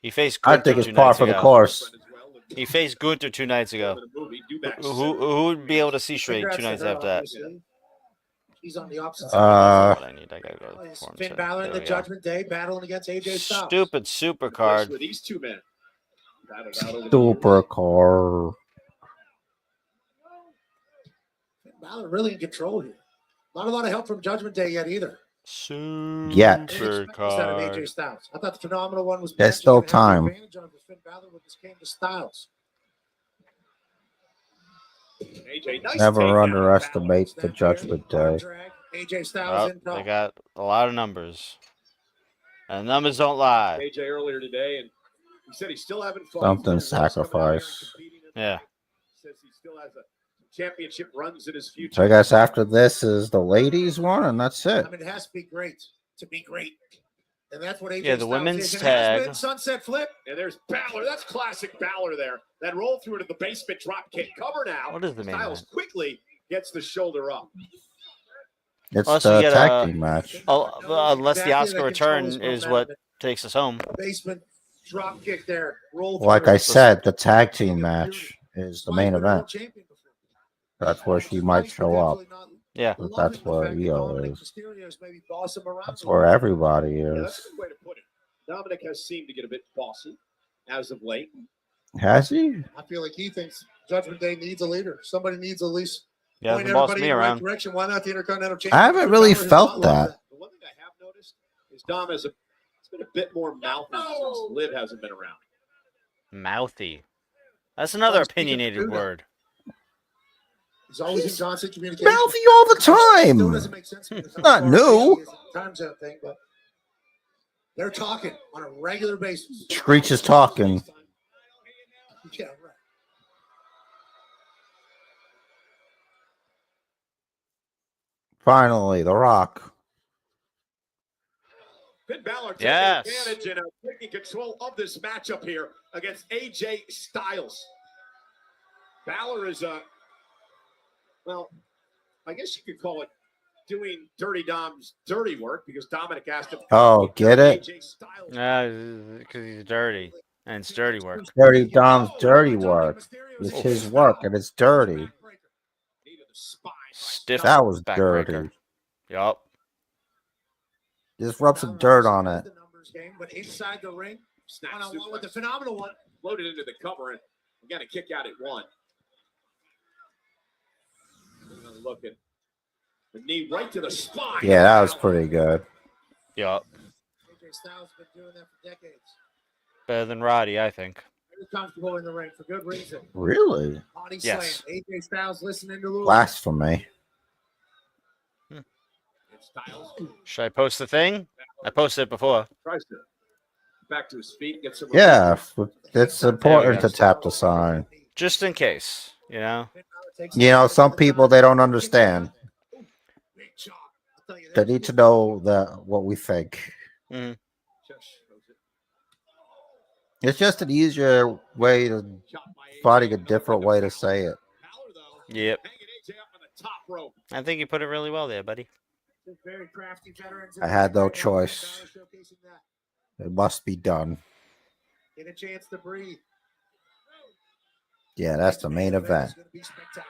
He faced I Gunther think it's 2 par nights for the ago. course. He faced Gunther 2 nights ago. Who would be able to see straight 2 nights after that? He's on the opposite Uh, side. What I need, I gotta go. Performance Finn center. Balor in There the we go. Judgment Day battling against AJ Styles. Stupid super card. For these two men. Super car. Finn Balor really in control here. Not a lot of help from Judgment Day yet either. Yet. Super Out of AJ card. Styles. I thought the phenomenal one was. There's still potentially gonna have the time. advantage on Finn Balor when this came to Styles. AJ, nice Never takedown. underestimate the Judgment Day. AJ Styles in They top. got a lot of numbers. And numbers don't lie. AJ earlier today, and he said he still haven't fought. Something He's coming out here and sacrifice. competing in- Yeah. Says he still has a championship runs in his future. So I guess after this is the ladies one, and that's it. I mean, it has to be great to be great. And that's what AJ Yeah, the Styles women's is. And it has tag. been sunset flip. And there's Bálor. That's classic Bálor there. That roll through to the basement drop kick. Cover now. What is the main Styles event? quickly gets the shoulder up. It's Unless the you get tag a- team match. Unless the Exactly, Oscar that return controls is momentum. what takes us home. Basement drop kick there. Roll Like through. I said, the tag team match is the main event. That's where she might show up. Yeah. But that's where EO is. Maybe boss him around. That's where everybody Yeah, that's a is. good way to put it. Dominic has seemed to get a bit bossy as of late. Has he? I feel like he thinks Judgment Day needs a leader. Somebody needs at least Yeah, point the boss everybody me in the right around. direction. Why not the Intercontinental I Championship? haven't really Balor has felt not loved that. The one thing I have noticed is Dom has it's been a bit more mouthy since Liv hasn't been around. Mouthy. That's another Well, speaking of opinionated Judah. word. He's always in constant communication. Mouthy all the Still time. doesn't make sense to me. It's Not far new. as it is a time zone thing, but they're talking on a regular basis. Screech is talking. Yeah, right. Finally, The Rock. Finn Balor taking Yes. advantage and taking control of this matchup here against AJ Styles. Balor is well, I guess you could call it doing Dirty Dom's dirty work because Dominic asked him. Oh, get it? AJ Styles. Because he's dirty. And it's dirty work. Dirty Dom's dirty work. It's his work, and it's dirty. Knee to the spine. Stiff That was backbreaker. dirty. Yup. Just rub some dirt on it. The numbers game, but inside the ring, Snap one-on-one with the suplex. phenomenal one. Loaded into the cover and we got a kick out at one. Look at the knee right to the spine. Yeah, that was pretty good. Yup. AJ Styles has been doing that for decades. Better than Roddy, I think. Very comfortable in the ring for good reason. Really? Body Yes. slam. AJ Styles listening to Lou. Blasphemy. Styles Should I post the thing? I posted it before. tries to back to his feet, get some. Yeah, it's important go. to tap the sign. Just in case, you know? You know, some people, they don't understand. They need to know what we think. Mhm. It's just an easier way to finding a different way to say it. Yep. Hanging AJ up on the top rope. I think you put it really well there, buddy. Very crafty veterans. I had no choice. Showcasing that. It must be done. Get a chance to breathe. Yeah, that's the main event. It's gonna be spectacular.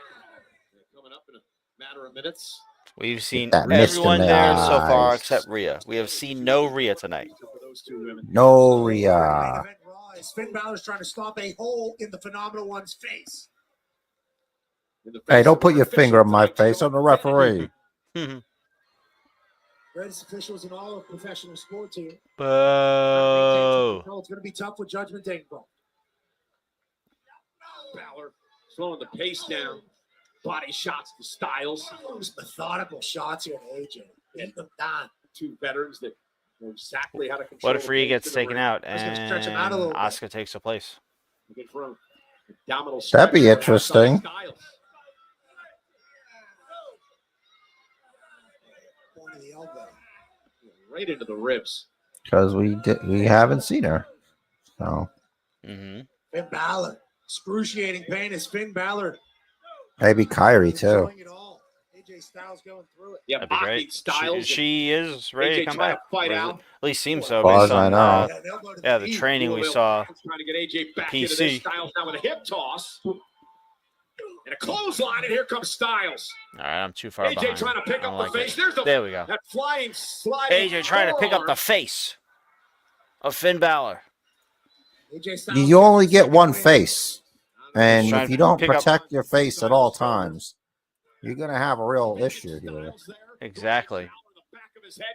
Coming up in a matter of minutes. We've seen that mist in everyone the there so far eyes. except Rhea. We have seen no Rhea tonight. For those two women. No Main Rhea. event Raw is Finn Balor's trying to stop a hole in the phenomenal one's face. In the Hey, face don't of put our your finger on my official face. I'm the referee. Greatest officials in all of professional sports here. Boo. It's going to be tough with Judgment Day involved. Slowing the pace down. Body shots to Styles. Just methodical shots here to AJ. Get them down. Two veterans that know exactly how to control. What if Rhea the gets pace in the taken ring. out That's gonna and stretch him out a little bit. Asuka takes her place? Looking for a abdominal That'd be stretch interesting. outside Styles. Point of the elbow. Right into the ribs. Because we haven't seen her. So Finn Balor. Excruciating pain is Finn Balor. maybe Kyrie too. Enjoying it all. AJ Styles going through it. Yeah, That'd be mocking great. Styles. She is ready to AJ come trying back. to fight Or out. at least seems so. As far Based as I on know. Yeah, an elbow to yeah, the knee. training we Louisville saw. trying to get AJ back into PC. this. Styles now with a hip toss. And a clothesline, and here comes Styles. All right, I'm too far AJ behind. trying to pick I don't up the like face. it. There's the There we go. that flying sliding. AJ trying to pick up the face of Finn Balor. AJ Styles You only get one win. face. And Trying if you to don't pick up- protect your face at all times, you're going to have a real issue here. Exactly.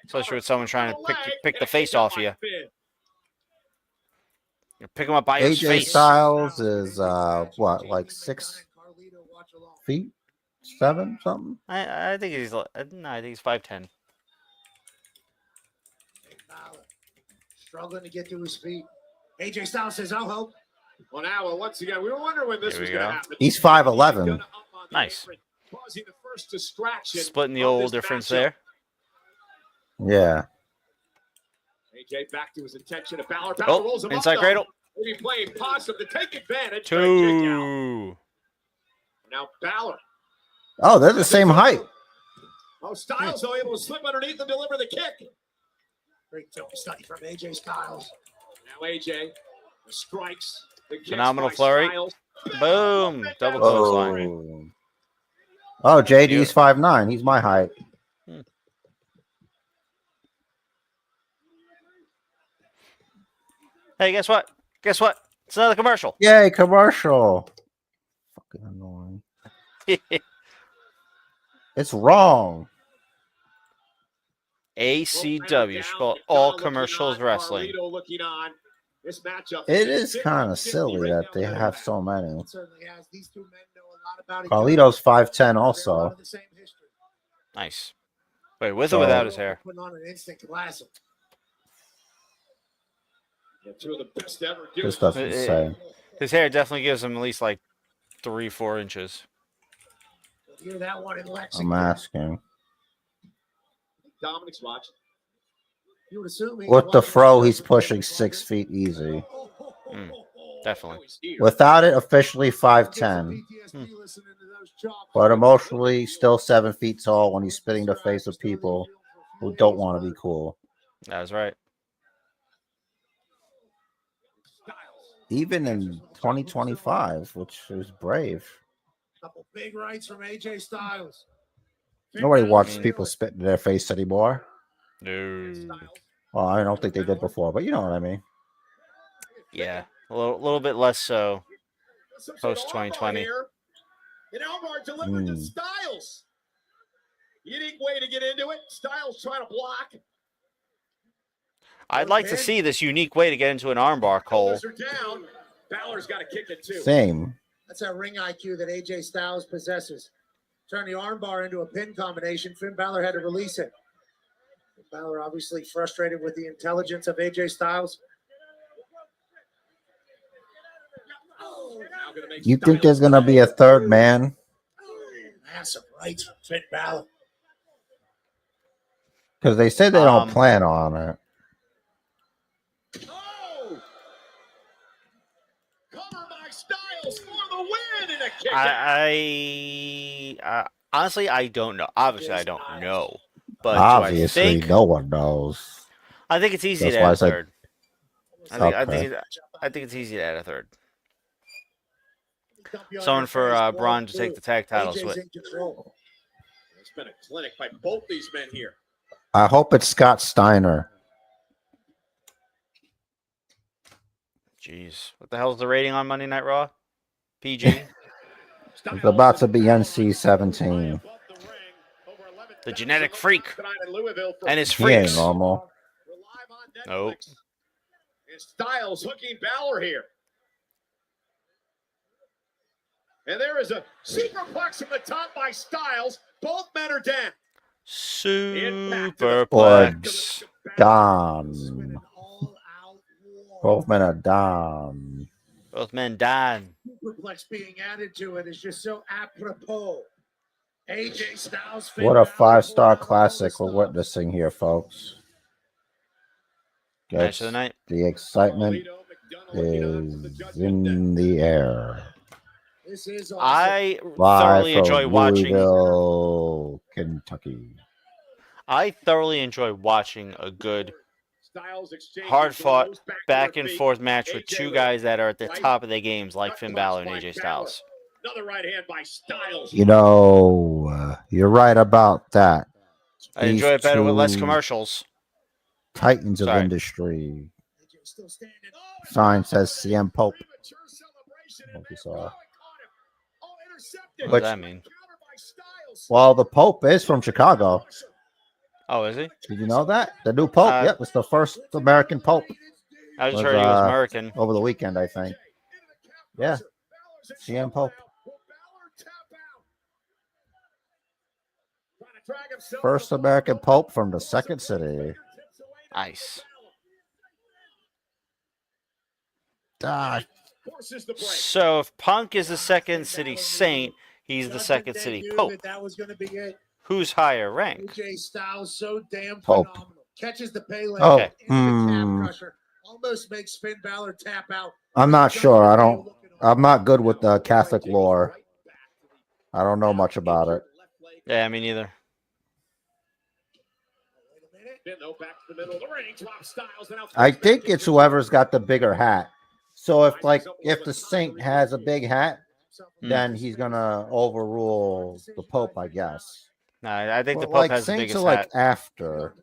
Especially with someone trying to pick the face off you. You pick him up by his AJ face. Styles is, what, like 6 feet? 7 something? I think he's no, I think he's 5'10". Balor struggling to get to his feet. AJ Styles says, "I'll help." Well, now, once again, we were wondering when this Here was we going to go. happen. He's 5'11". Nice. Causing the first distraction Splitting the of old this difference matchup. Yeah. AJ back to his intention. Balor Oh, rolls him inside up, cradle. though. Maybe playing possum to take advantage. But a kick out. 2. Now Balor. Oh, they're the same height. Oh, Styles, though, able to slip underneath and deliver the kick. Great film study from AJ Styles. Now AJ the strikes. The kicks Phenomenal by flurry. Styles. Boom. Double clothesline. Oh. Oh, JD's 5'9". He's my height. Hey, guess what? Guess what? It's another commercial. Yay, commercial. Fucking annoying. It's wrong. ACW, should call it all commercials wrestling. Looking on. This matchup It is kind of silly that they have so many. It certainly has. These two men know a lot about each Carlito's 5'10" other. A lot also. of the same history. Nice. Wait, with or without his hair? Putting on an instant classic. Yeah, two of the best ever. This doesn't say. His hair definitely gives him at least like 3-4 inches. You'll hear that one in Lexington. I'm asking. Dominic's watching. You would assume he's With the watching fro, the he's show. pushing 6 feet easy. Definitely. Without it, officially 5'10". But emotionally, still 7 feet tall when he's spitting the face of people who don't want to be cool. That was right. Even in 2025, which is brave. Couple big rights from AJ Styles. Nobody watches people spit in their face anymore. No. Well, I don't think they did before, but you know what I mean. Yeah, a little bit less so post 2020. An armbar delivered to Mm. Styles. Unique way to get into it. Styles trying to block. I'd like to see this unique way to get into an armbar, Cole. Shoulders are down. Balor's got to kick it too. Same. That's that ring IQ that AJ Styles possesses. Turn the armbar into a pin combination. Finn Balor had to release it. Balor obviously frustrated with the intelligence of AJ Styles. Now gonna make You think Styles there's going to be a third man? Massive rights from Finn Balor. Because they said they don't plan on it. Oh! Cover by Styles for the win and a kick. I honestly, I don't know. Obviously, I don't know. But Obviously, do I think, no one knows. I think it's easy That's to why add I a said- third. I think it's easy to add a third. Someone for Braun to take the tag titles AJ's with. in control. It's been a clinic by both these men here. I hope it's Scott Steiner. Jeez, what the hell's the rating on Monday Night Raw? PG. It's about to be NC-17. The genetic freak and his He ain't freaks. normal. Nope. And Styles hooking Balor here. And there is a superplex from the top by Styles. Both men are down. Superplex. Done. Both men are done. Both men done. Superplex being added to it is just so apropos. AJ Styles. What a 5-star classic we're witnessing here, folks. Match of the night. The excitement is in the air. This is awesome. I Live thoroughly from enjoy watching. Louisville, Kentucky. I thoroughly enjoy watching a good, hard-fought, back-and-forth match with two guys that are at the top of their games, like Finn Bálor and AJ Styles. Another right hand by Styles. You know, you're right about that. I enjoy it better with less two commercials. Titans of Sorry. industry. Sign says CM Pope. Hope you saw. What does that mean? Well, the Pope is from Chicago. Oh, is he? Did you know that? The new Pope? Yep, it's the first American Pope. I just heard he was American. Over the weekend, I think. Yeah. CM Pope. First American Pope from the second city. Nice. So if Punk is the second city saint, he's the second city Pope. That was going to be it. Who's higher rank? AJ Styles so damn Pope. phenomenal. Catches the Pele. Oh, Into the calf crusher. Almost makes Finn Bálor tap out. I'm not sure. I'm not good with the Catholic lore. I don't know much about it. Yeah, me neither. I think it's whoever's got the bigger hat. So if the Saint has a big hat, then he's gonna overrule the Pope, I guess. No, I think the But, Pope has the Saints biggest are hat. after.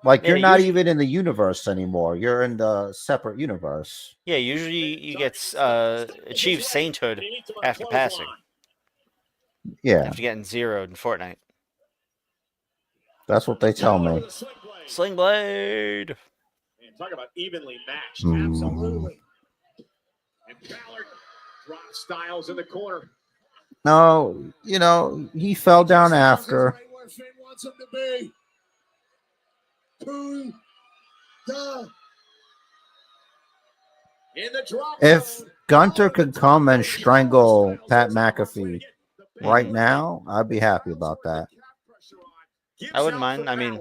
Like you're not even in the universe anymore. You're in the separate universe. Yeah, usually you get achieve sainthood after passing. Yeah, After getting zeroed in Fortnite. that's what they tell me. Sling Blade. And talk about evenly matched. Absolutely. And Ballard drops Styles in the corner. No, he fell down after. Right where Finn wants him to be. To the In the drop If zone. Gunter could come and strangle Pat McAfee right now, I'd be happy about that. I wouldn't mind. I mean,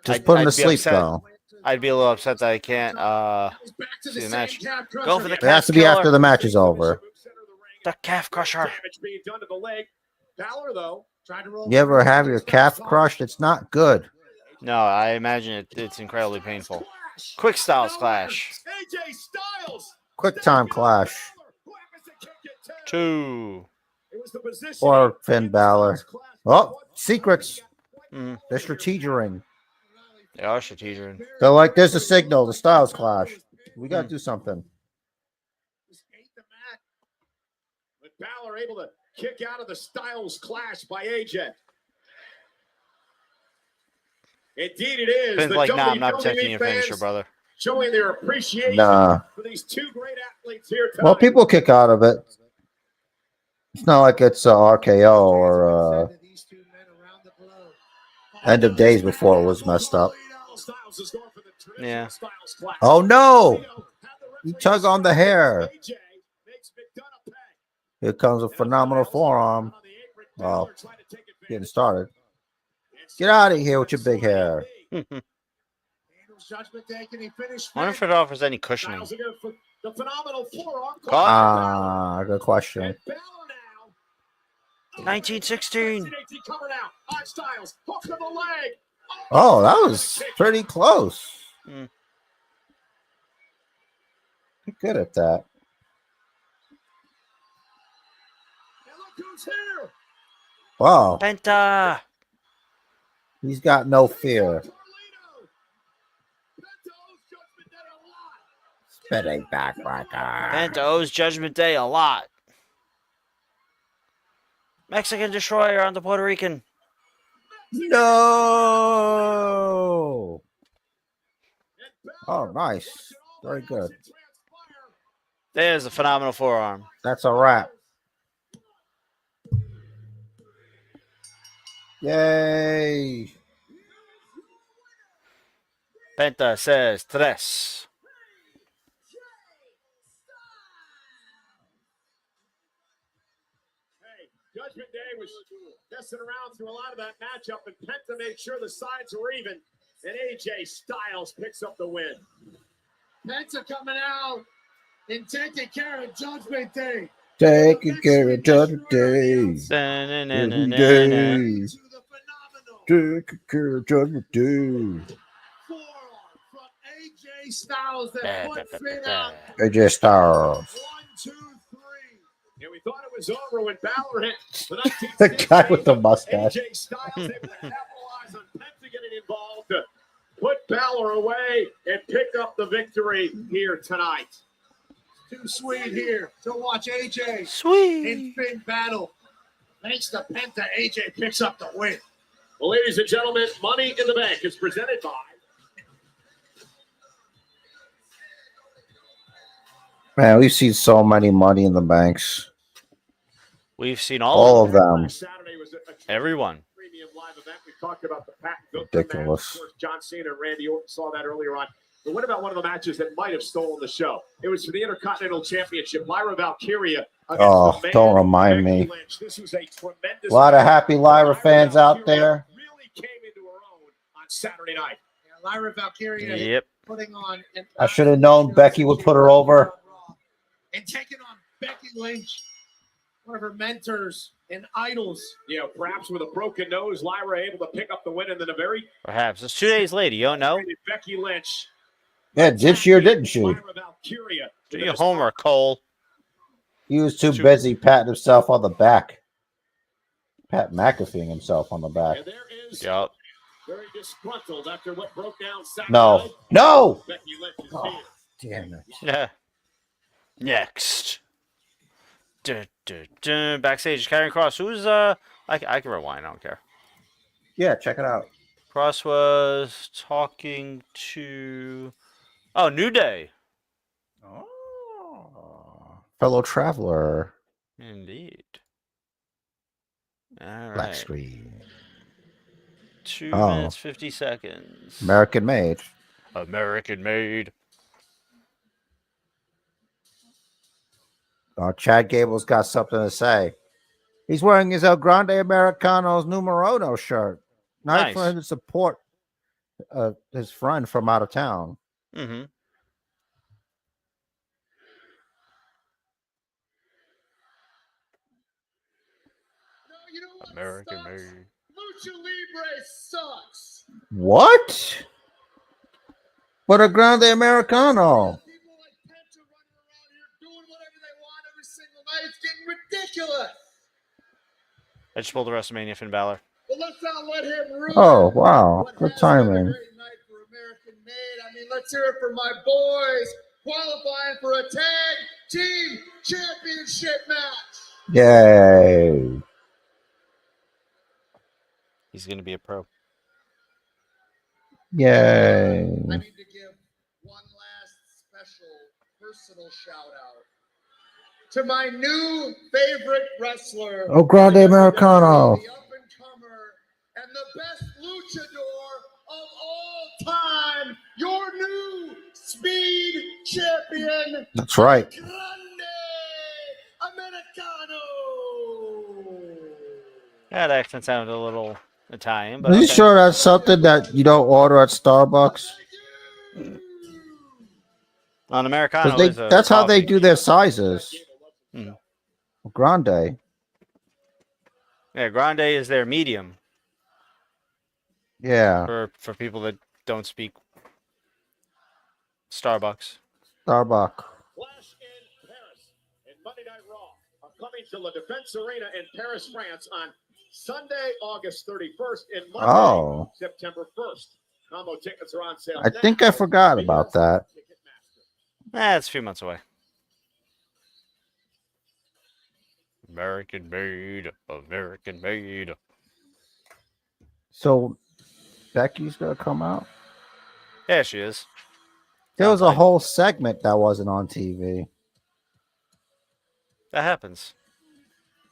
Just put him I'd to be sleep, upset. though. I'd be a little upset that I can't see the match. Go for the It has calf to be after killer. the match is over. The calf crusher. Damage being done to the leg. Ballard, though, tried to roll. You ever have your calf crushed? It's not good. No, I imagine it's incredibly painful. Quick Styles Clash. AJ Styles. Quick time clash. 2. It was the position. Or Finn Balor. Oh, secrets. Mm. They're strategering. They are strategic. They're like, there's a signal, the Styles clash. We got to do something. But Ballard able to kick out of the Styles Clash by AJ. Indeed, it is. Finn's The like, nah, I'm not WWE protecting your finisher, fans brother. showing their appreciation Nah. for these two great athletes here tonight. Well, people kick out of it. It's not like it's RKO or End of Days before it was messed up. Yeah. Oh, no. You tug on the hair. Here comes a phenomenal forearm. Well, getting started. Get out of here with your big hair. I wonder if it offers any cushioning. The phenomenal forearm. Good question. 1916. Cover now. On Styles. Hook to the leg. Oh, that was pretty close. Mm. You're good at that. And look who's here. Wow. Penta. He's got no fear. Spinning backbreaker. Penta owes Judgment Day a lot. Mexican Destroyer on the Puerto Rican. No. Oh, nice. Very good. There's a phenomenal forearm. That's a wrap. Yay. Penta says tres. Judgment Day was messing around through a lot of that matchup, and Penta made sure the sides were even, and AJ Styles picks up the win. Penta coming out and taking care of Judgment Day. Taking care of Judgment Day. Every day. Taking care of Judgment Day. From AJ Styles that put Finn out. AJ Styles. 1, 2, 3. And we thought it was over when Bálor hit The guy with the mustache. AJ Styles able to capitalize on Penta getting involved to put Bálor away and pick up the victory here tonight. Too sweet here to watch AJ and Finn battle. Thanks to Penta, AJ picks up the win. Well, ladies and gentlemen, Money in the Bank is presented by. Man, we've seen so many Money in the Banks. We've seen all of them. Saturday was Everyone. Premium live event. We talked about the Pat Ridiculous. Match. Of course, John Cena and Randy Orton saw that earlier on. But what about one of the matches that might have stolen the show? It was for the Intercontinental Championship. Lyra Valkyria. Oh, don't remind me. This was a tremendous. A lot of happy Lyra fans out there. Really came into her own on Saturday night. Yeah, Lyra Valkyria. Yep. Putting on. I should have known Becky would put her over. And taking on Becky Lynch, one of her mentors and idols. Yeah, perhaps with a broken nose, Lyra able to pick up the win, and then a very Perhaps. It's 2 days later. You don't know? Becky Lynch. Yeah, this year, didn't she? Lyra Valkyria. Do your homework, Cole. He was too busy patting himself on the back. Pat McAfee himself on the back. And there is Yep. very disgruntled after what broke down Saturday. No. No! Becky Lynch is Oh, here. damn it. Yeah. Next. Backstage, Karrion Kross. Who's I can rewind. I don't care. Yeah, check it out. Kross was talking to New Day. Oh. Fellow traveler. Indeed. All Black right. screen. 2 Oh. minutes 50 seconds. American made. American made. Chad Gable's got something to say. He's wearing his El Grande Americano's numero uno shirt. Nice Nice. for him to support his friend from out of town. Mm-hmm. You know what American sucks? made. Lucha Libre sucks. What? But a Grande Americano. People like Penta running around here doing whatever they want every single night. It's getting ridiculous. I just pulled the WrestleMania Finn Balor. But let's not let him ruin Oh, wow. what Good has been a timing. great night for American Made. I mean, let's hear it for my boys qualifying for a tag team championship match. Yay. He's going to be a pro. Yay. I need to give one last special personal shout out to my new favorite wrestler. Oh, Grande Americano. The up and comer and the best luchador of all time. Your new speed champion. That's right. Grande Americano. That accent sounded a little Italian, Are but you okay. sure that's something that you don't order at Starbucks? On Americano, 'Cause is a that's how they coffee. do their sizes. Mm. Grande. Yeah, Grande is their medium Yeah. for people that don't speak Starbucks. Starbucks. Flash in Paris and Monday Night Raw are coming to La Defense Arena in Paris, France on Sunday, August 31st and Monday, Oh. September 1st. Combo tickets are on sale. I think I forgot about that. It's a few months away. American made. American made. So Becky's gonna come out. Yeah, she is. There was a whole segment that wasn't on TV. That happens.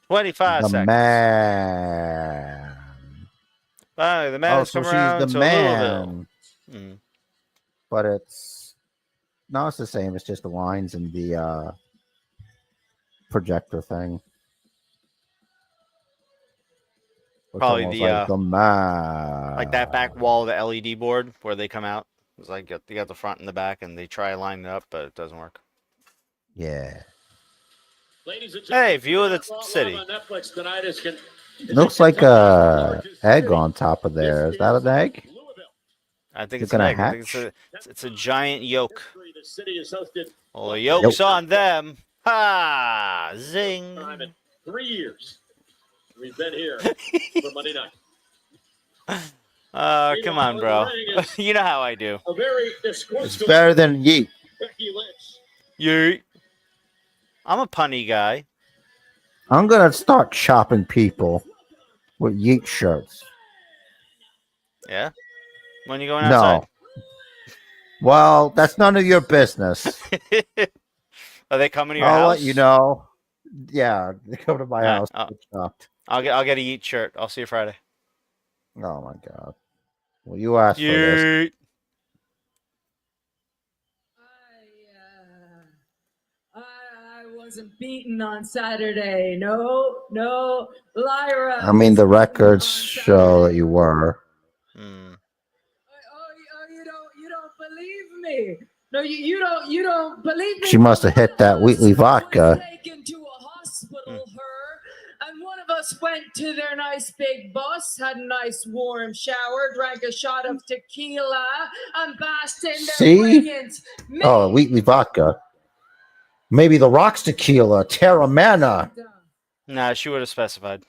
25 The seconds. man. Finally, the man has come around the to man. Louisville. But it's the same. It's just the lines and the projector thing. It's Probably almost the like the man. like that back wall of the LED board where they come out. It's like you got the front and the back, and they try lining it up, but it doesn't work. Yeah. Hey, view of the city. It looks like a egg on top of there. Is that an egg? I think it's Looking an egg. at I think it's a giant yolk. Well, the Yolk. yolk's on them. Ha! Zing. 3 years. We've been here for Monday night. Come on, bro. You know how I do. A very It's better than YEET. YEET. I'm a punny guy. I'm gonna start chopping people with YEET shirts. Yeah. When you going outside? No. Well, that's none of your business. Are they coming to your I'll house? let you know. Yeah, they come to my house. To get chopped. I'll get a YEET shirt. I'll see you Friday. Oh my god. Well, you asked for this. YEET. I wasn't beaten on Saturday. No, Lyra. I mean, the records show that you were. Oh, you don't believe me? No, you don't believe me. She must have hit that Wheatley vodka. Taken to a hospital, and one of us went to their nice big bus, had a nice warm shower, drank a shot of tequila, and basked in their See? brilliance. Oh, Wheatley vodka. Maybe the Rocks tequila, Terramana. Nah, she would have specified.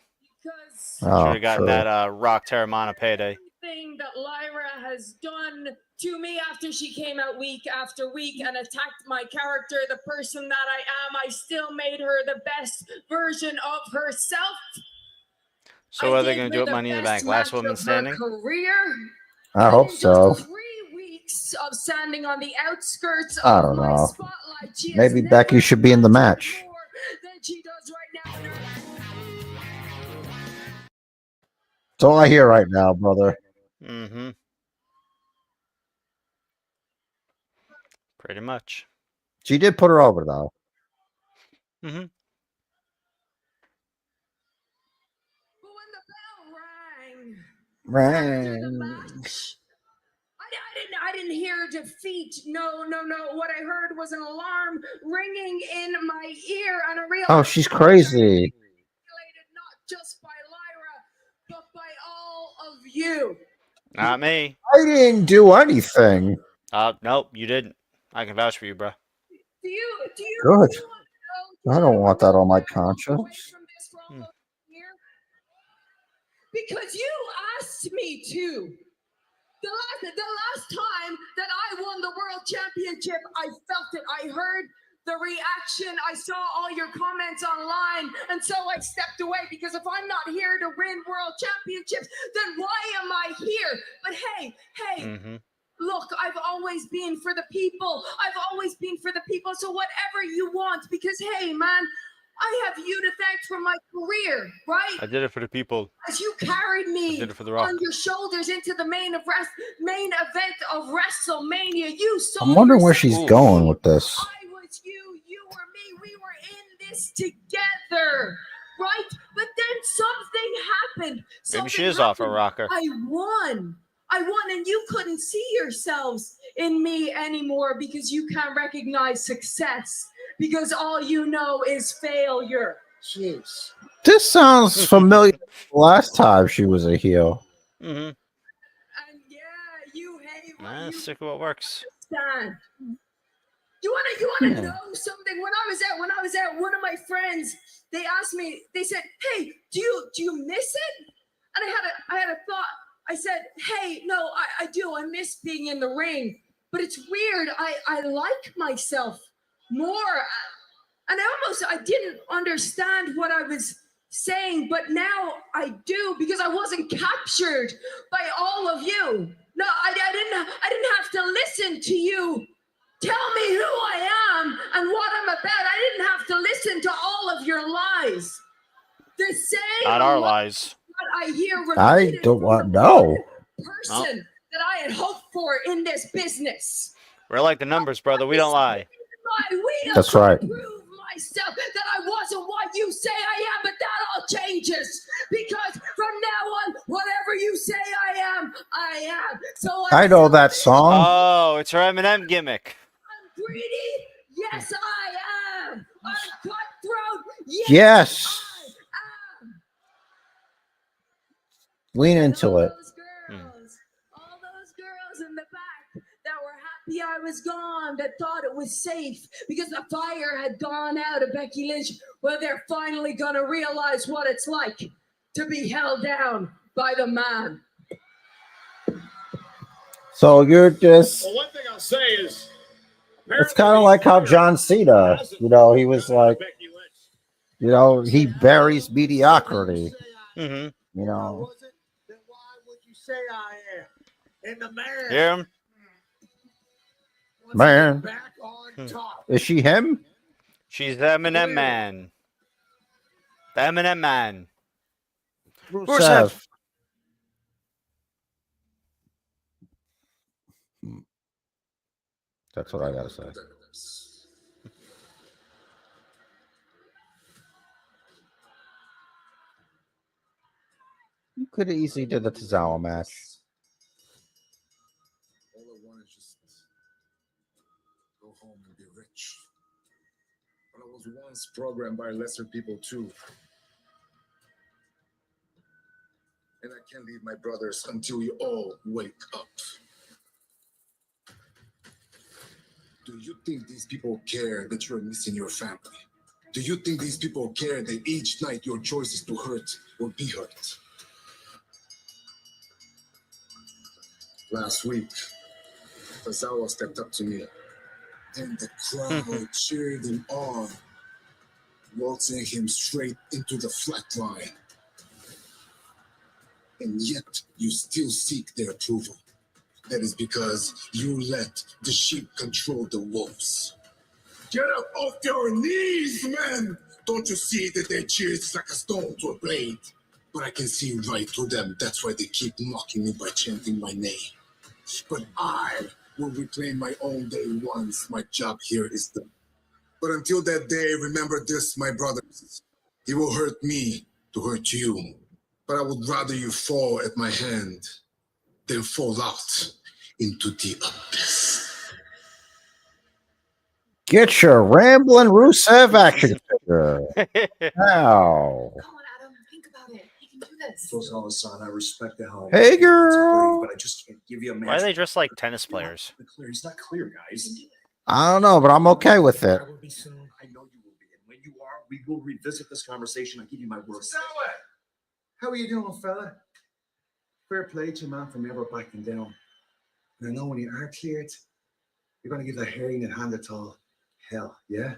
Should Oh, have gotten true. that Rock Terramana payday. Thing that Lyra has done to me after she came out week after week and attacked my character, the person that I am, I still made her the best version of herself. So what are they going to do with Money in the Bank? Last woman standing? Career. I hope so. 3 weeks of standing on the outskirts of I don't my know. spotlight. She Maybe has Becky never should be in the done match. more than she does right now in her That's all I hear right now, brother. Mm-hmm. Pretty much. She did put her over, though. Mm-hmm. Right. I didn't hear defeat. No. What I heard was an alarm ringing in my ear, and I realized. Oh, she's crazy. Not just by Lyra, but by all of you. Not me. I didn't do anything. Nope, you didn't. I can vouch for you, bro. Do you Good. I don't want that on my conscience. Because you asked me to. The last time that I won the world championship, I felt it. I heard the reaction. I saw all your comments online, and so I stepped away, because if I'm not here to win world championships, then why am I here? But hey, look, I've always been for the people. So whatever you want, because hey, man, I have you to thank for my career, right? I did it for the people. As you carried me did it for the Rock. on your shoulders into the main event of WrestleMania. You sold I'm wondering where she's yourself. going with this. I was you were me. We were in this together, right? But then something happened. Maybe she is off a rocker. I won, and you couldn't see yourselves in me anymore because you can't recognize success, because all you know is failure. Jeez. This sounds familiar. Last time she was a heel. Mm-hmm. And yeah, you hate what you Stick with what works. understand. You wanna know something? When I was at one of my friends, they asked me. They said, "Hey, do you miss it?" And I had a thought. I said, "Hey, no, I do. I miss being in the ring, but it's weird. I like myself more." And I didn't understand what I was saying, but now I do, because I wasn't captured by all of you. No, I didn't have to listen to you Tell me who I am and what I'm about. I didn't have to listen to all of your lies. The same Not our lies. that I hear I repeated don't from want the no. person that I had hoped for in this business. We're like the numbers, brother. We don't lie. My wheel That's right. to prove myself that I wasn't what you say I am, but that all changes because from now on, whatever you say I am, I am. So I know that song. Oh, it's her Eminem gimmick. I'm greedy. Yes, I am. I'm cutthroat. Yes. I am. Lean into all it. those girls in the back that were happy I was gone, that thought it was safe because the fire had gone out of Becky Lynch. Well, they're finally gonna realize what it's like to be held down by the man. So you're just. Well, one thing I'll say is, It's kind of like how John Cena, you know, he was like, you know, he buries mediocrity. Mm-hmm. You know. Then why would you say I am? And the man. Hear him? Man. Back on top. Is she him? She's the Eminem man. The Eminem man. Rusev. That's what I gotta say. You could have easily did the Tozawa match. All I want is just go home and be rich. But I was once programmed by lesser people too. And I can't leave my brothers until you all wake up. Do you think these people care that you're missing your family? Do you think these people care that each night your choice is to hurt or be hurt? Last week, Tozawa stepped up to me, and the crowd cheered him on, waltzing him straight into the flat line. And yet, you still seek their approval. That is because you let the sheep control the wolves. Get up off your knees, man! Don't you see that their cheers is like a stone to a blade? But I can see right through them. That's why they keep mocking me by chanting my name. But I will reclaim my own day once my job here is done. But until that day, remember this, my brothers. It will hurt me to hurt you. But I would rather you fall at my hand than fall out into the abyss. Get your rambling Rusev action figure. Now. Come on, Adam. Think about it. You can do this. Tozawa-san, I respect the hell. Hey, girl. But I just can't give you a match. Why are they dressed like tennis players? He's not clear, guys. I don't know, but I'm okay with it. I will be soon. I know you will be. And when you are, we will revisit this conversation. I give you my word. How are you doing, fella? Fair play to you, man, for never backing down. And I know when you are cleared, you're going to give the herring and hand it all hell, yeah?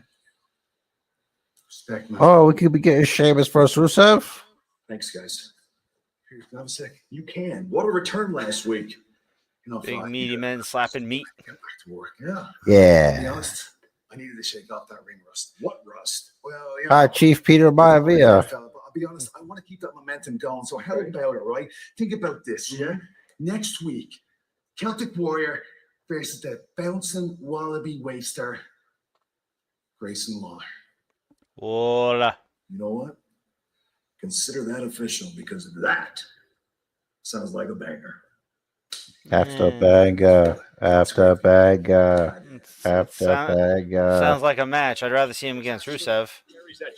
Respect, man. Oh, we could be getting Sheamus versus Rusev. Thanks, guys. Here's another sec. You can. What a return last week. You know, Big meaty men slapping meat. Get back to work. Yeah. Yeah. To be honest, I needed to shake off that ring rust. What rust? Well, you Hi, Chief Peter Maivia. I'll be honest, I want to keep that momentum going. So how about it, right? Think about this, yeah? Next week, Celtic Warrior versus the bouncing wallaby waster, Grayson Waller. Voila. You know what? Consider that official because that sounds like a banger. After banger, after banger, after banger. Sounds like a match. I'd rather see him against Rusev.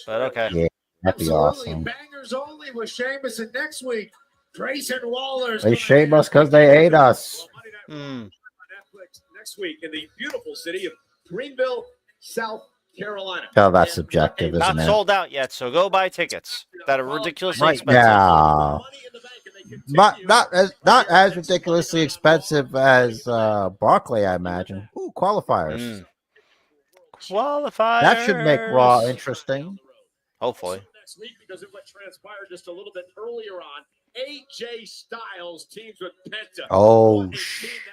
But okay. Yeah, that'd be awesome. Bangers only with Sheamus, and next week, Grayson Waller's. They shame us because they hate us. Netflix next week in the beautiful city of Greenville, South Carolina. Oh, that's subjective, isn't Not it? sold out yet, so go buy tickets that are ridiculously Right expensive. now. Not as ridiculously expensive as Barclay, I imagine. Ooh, qualifiers. Qualifiers. That should make Raw interesting. Hopefully. Next week, because of what transpired just a little bit earlier on, AJ Styles teams with Penta. Oh, What a team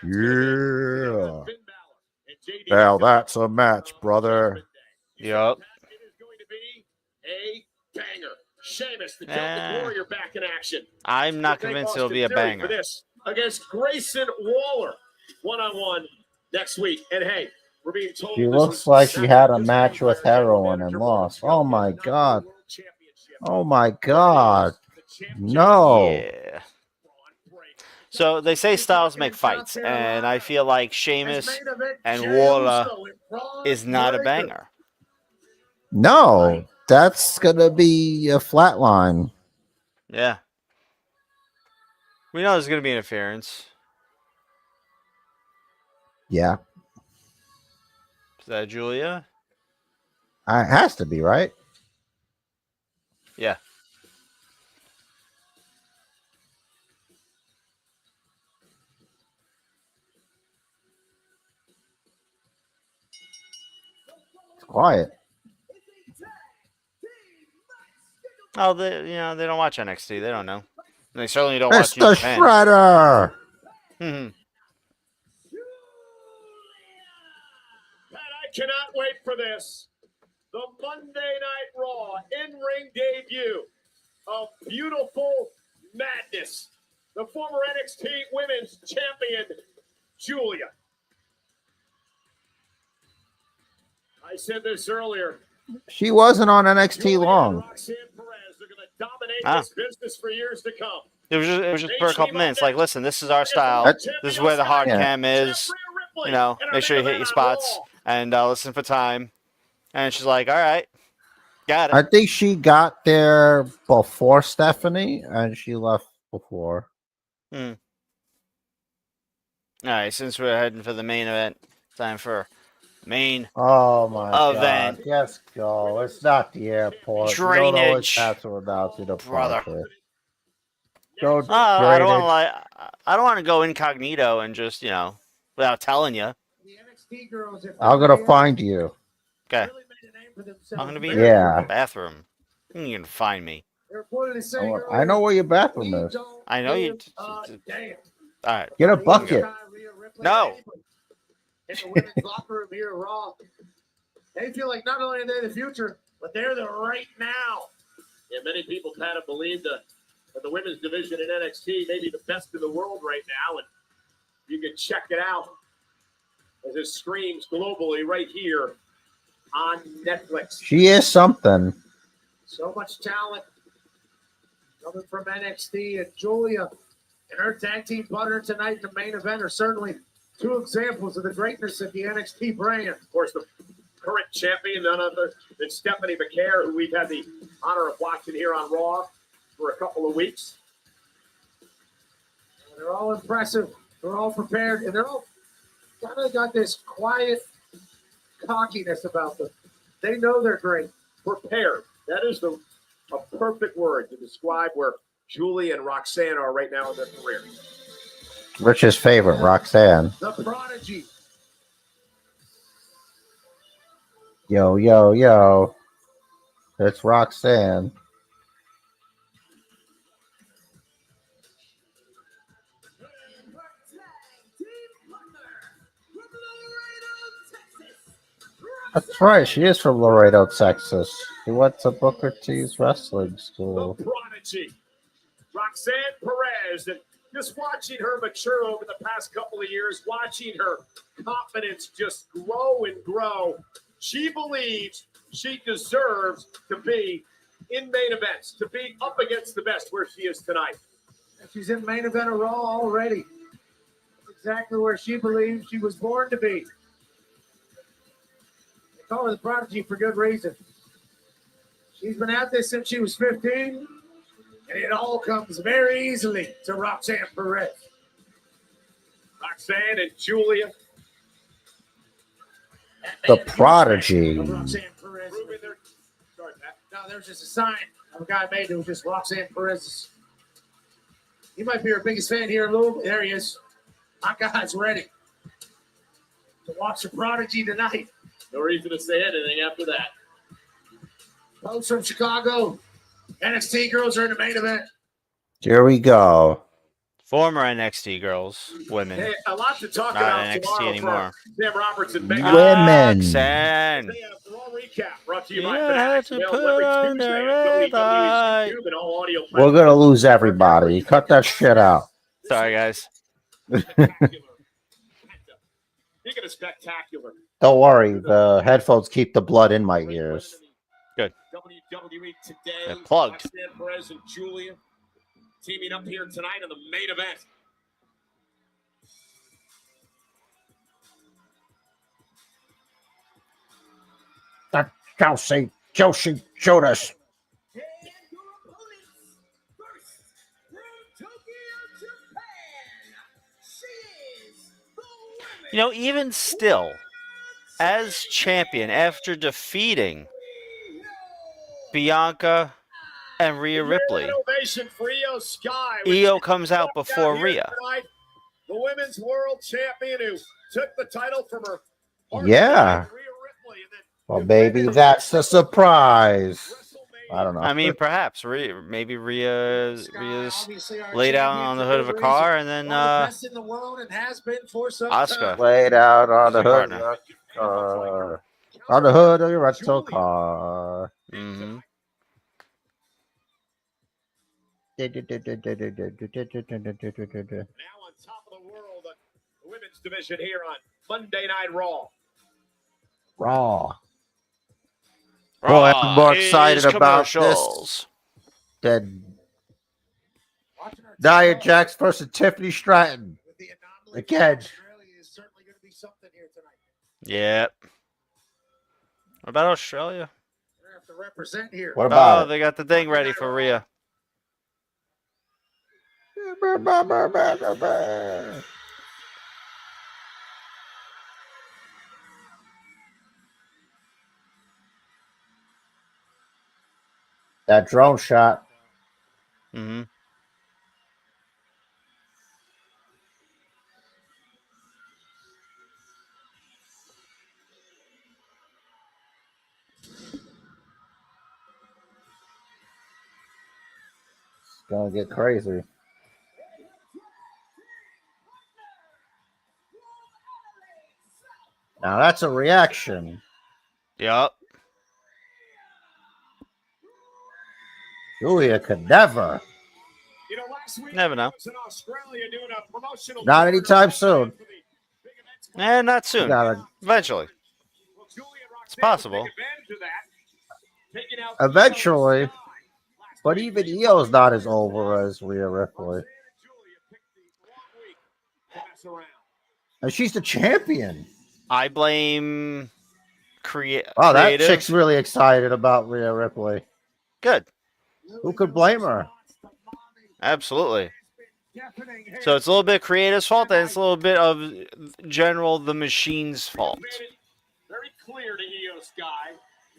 that's yeah. Finn Bálor. And Well, that's a match, brother. Yup. It is going to be a banger. Sheamus, the Celtic Warrior, back in action. I'm not We'll take convinced it'll Austin be a Theory banger. for this against Grayson Waller, one-on-one next week. And hey, we're being told She this looks was like she not had a just match by with our general heroin and manager, lost. but Oh my not the God. World Championship. Oh my God. No. Yeah. So they say styles make fights, and I feel like Sheamus and Waller is not a banger. No. That's going to be a flatline. Yeah. We know there's going to be interference. Yeah. Is that Giulia? It has to be, right? Yeah. It's quiet. Oh, they don't watch NXT. They don't know. They certainly don't It's watch New the Japan. Shredder. Pat, I cannot wait for this. The Monday Night Raw in-ring debut of Beautiful Madness. The former NXT Women's Champion, Giulia. I said this earlier. She wasn't on NXT long. Roxanne Perez are going to dominate this business for years to come. It was just for a couple minutes. Like, listen, this is our style. This is where the hard cam is. You know, make sure you hit your spots and listen for time. And she's like, all right, got it. I think she got there before Stephanie, and she left before. All right, since we're heading for the main event, time for main Oh my event. God! Just go. It's not the airport. You don't always Drainage. have to announce it Brother. appropriate. Go I don't want drainage. I don't want to go incognito and just without telling you. I'm gonna find you. Okay. I'm gonna be in Yeah. the bathroom. You can find me. I know where your bathroom is. I know you. All right. Get a bucket. No. In the women's locker room here at Raw. They feel like not only are they the future, but they're the right now. Yeah, many people, Pat, have believed that the women's division in NXT may be the best in the world right now, and you can check it out as it screams globally right here on Netflix. She is something. So much talent coming from NXT, and Giulia and her tag team partner tonight in the main event are certainly two examples of the greatness of the NXT brand. Of course, the current champion, none other than Stephanie McCare, who we've had the honor of watching here on Raw for a couple of weeks. They're all impressive. They're all prepared, and they're all kind of got this quiet cockiness about them. They know they're great. Prepared. That is a perfect word to describe where Julie and Roxanne are right now in their career. Rich's favorite, Roxanne. The Prodigy. Yo, yo, yo. That's Roxanne. That's right. She is from Laredo, Texas. She went to Booker T's wrestling school. The Prodigy. Roxanne Perez. And just watching her mature over the past couple of years, watching her confidence just grow and grow, she believes she deserves to be in main events, to be up against the best where she is tonight. She's in main event of Raw already. Exactly where she believes she was born to be. They call her the Prodigy for good reason. She's been at this since she was 15. And it all comes very easily to Roxanne Perez. Roxanne and Giulia. The Prodigy. Roxanne Perez. No, there's just a sign a guy made that was just Roxanne Perez. He might be our biggest fan here in Louisville. There he is. My guy's ready to watch the Prodigy tonight. No reason to say anything after that. Folks from Chicago. NXT girls are in the main event. Here we go. Former NXT girls, women. Hey, a lot to talk Not about NXT tomorrow anymore. for Sam Roberts and Women. Roxanne. Raw recap brought to you You by don't have Fanatics. to Available put every on the Tuesday on red WWE's light. YouTube and all audio We're gonna lose everybody. Cut that shit out. Sorry, guys. Speaking of spectacular, Don't worry. The headphones keep the blood in my ears. Good. WWE today. They're plugged. Roxanne Perez and Giulia teaming up here tonight on the main event. That Josie showed us. You know, even still, as champion, after defeating Bianca and Rhea Ripley, Ovation for IYO SKY. IYO comes out before Rhea. Tonight, the women's world champion who took the title from her. Yeah. Well, baby, that's the surprise. I don't know. I mean, perhaps maybe Rhea's laid out on the hood of a car, and then Asuka laid out on the hood partner. of a car. On the hood of your rental car. Mm-hmm. Now on top of the world, the women's division here on Monday Night Raw. Raw. Boy, I'm more excited about this commercials. than Nia Jax versus Tiffany Stratton. Again. Yep. What about Australia? Have to represent here. What about Oh, they got the thing ready for Rhea. That drone shot. Mm-hmm. It's gonna get crazy. Now that's a reaction. Yep. Giulia could never. You know, last week Never know. I was in Australia doing a promotional Not anytime soon. Not soon. Gotta- Eventually. It's possible. Eventually. But even IYO's not as over as Rhea Ripley. And she's the champion. I blame Oh, that creative. chick's really excited about Rhea Ripley. Good. Who could blame her? Absolutely. So it's a little bit creative's fault, and it's a little bit of the machine's fault. Very clear to IYO SKY.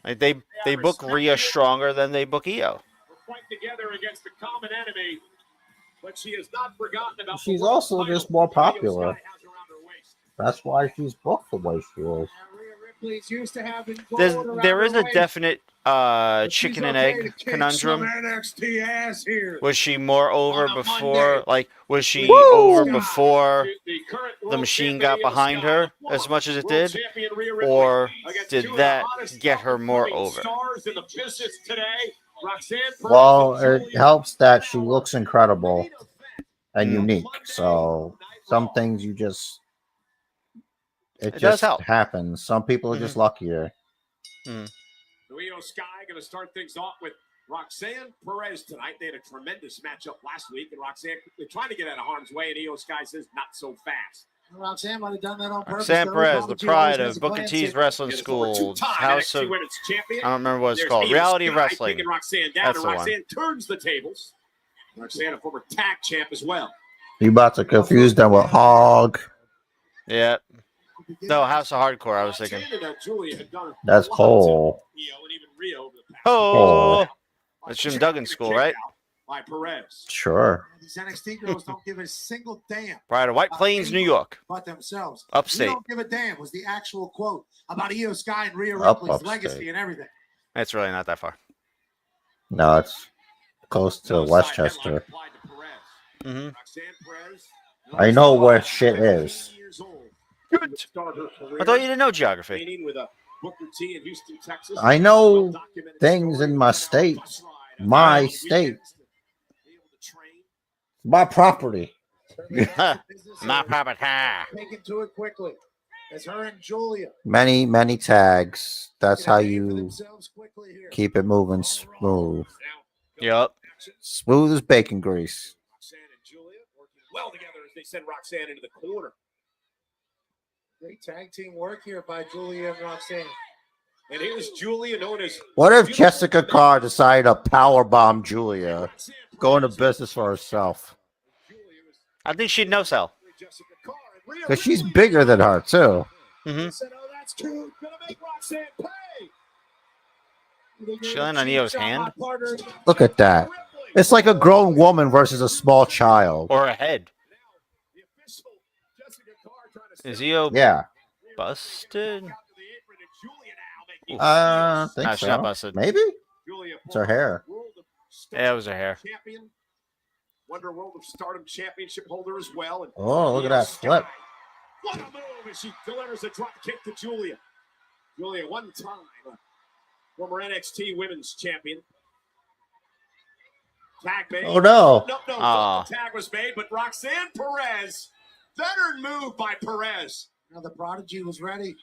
Like they book Rhea stronger than they book IYO. We're fighting together against a common enemy, but she has not forgotten about. She's also just more popular. That's why she's booked the way she is. There is a definite chicken and egg conundrum. Was she more over before? Like, was she over before the machine got behind her as much as it did, or did that get her more over? Well, it helps that she looks incredible and unique. So some things you just it just happens. Some people are just luckier. IYO SKY going to start things off with Roxanne Perez tonight. They had a tremendous matchup last week, and Roxanne they're trying to get out of harm's way, and IYO SKY says not so fast. Roxanne might have done that on purpose. Roxanne Perez, the pride of Booker T's Wrestling School, House of, I don't remember what it's called, Reality Wrestling. Roxanne down, That's and the one. Roxanne turns the tables. Roxanne, a former tag champ as well. You about to confuse them with Hog. Yeah. No, House of Hardcore, I was thinking. That's Cole. Oh, that's Jim Duggan's school, right? By Perez. Sure. These NXT girls don't give a single damn. Pride of White Plains, New York. About themselves. Upstate. We don't give a damn was the actual quote about IYO SKY and Rhea Upstate. Ripley's legacy and everything. It's really not that far. No, it's close to Westchester. Mm-hmm. I know where shit is. Good. I thought you didn't know geography. I know things in my state. My state. My property. My property. Taken to it quickly. It's her and Giulia. Many tags. That's how you keep it moving smooth. Yep. Smooth as bacon grease. Roxanne and Giulia working well together as they send Roxanne into the corner. Great tag team work here by Giulia and Roxanne. And here's Giulia, known as. What if Jessica Carr decided to powerbomb Giulia, go into business for herself? I think she'd no sell. Because she's bigger than her, too. Mm-hmm. Said, oh, that's cute. Gonna make Roxanne pay. She landed on Io's hand. Look at that. It's like a grown woman versus a small child. Or a head. Is Io busted? I think Nah, so. she's not busted. Maybe? It's her hair. Yeah, it was her hair. Champion, Wonder World of Stardom Championship holder as well. And Oh, look at that flip. what a move as she delivers a drop kick to Giulia. Giulia, one time, former NXT Women's Champion. Tag made. Oh, no. No, the tag was made, but Roxanne Perez, veteran move by Perez. Now the prodigy was ready.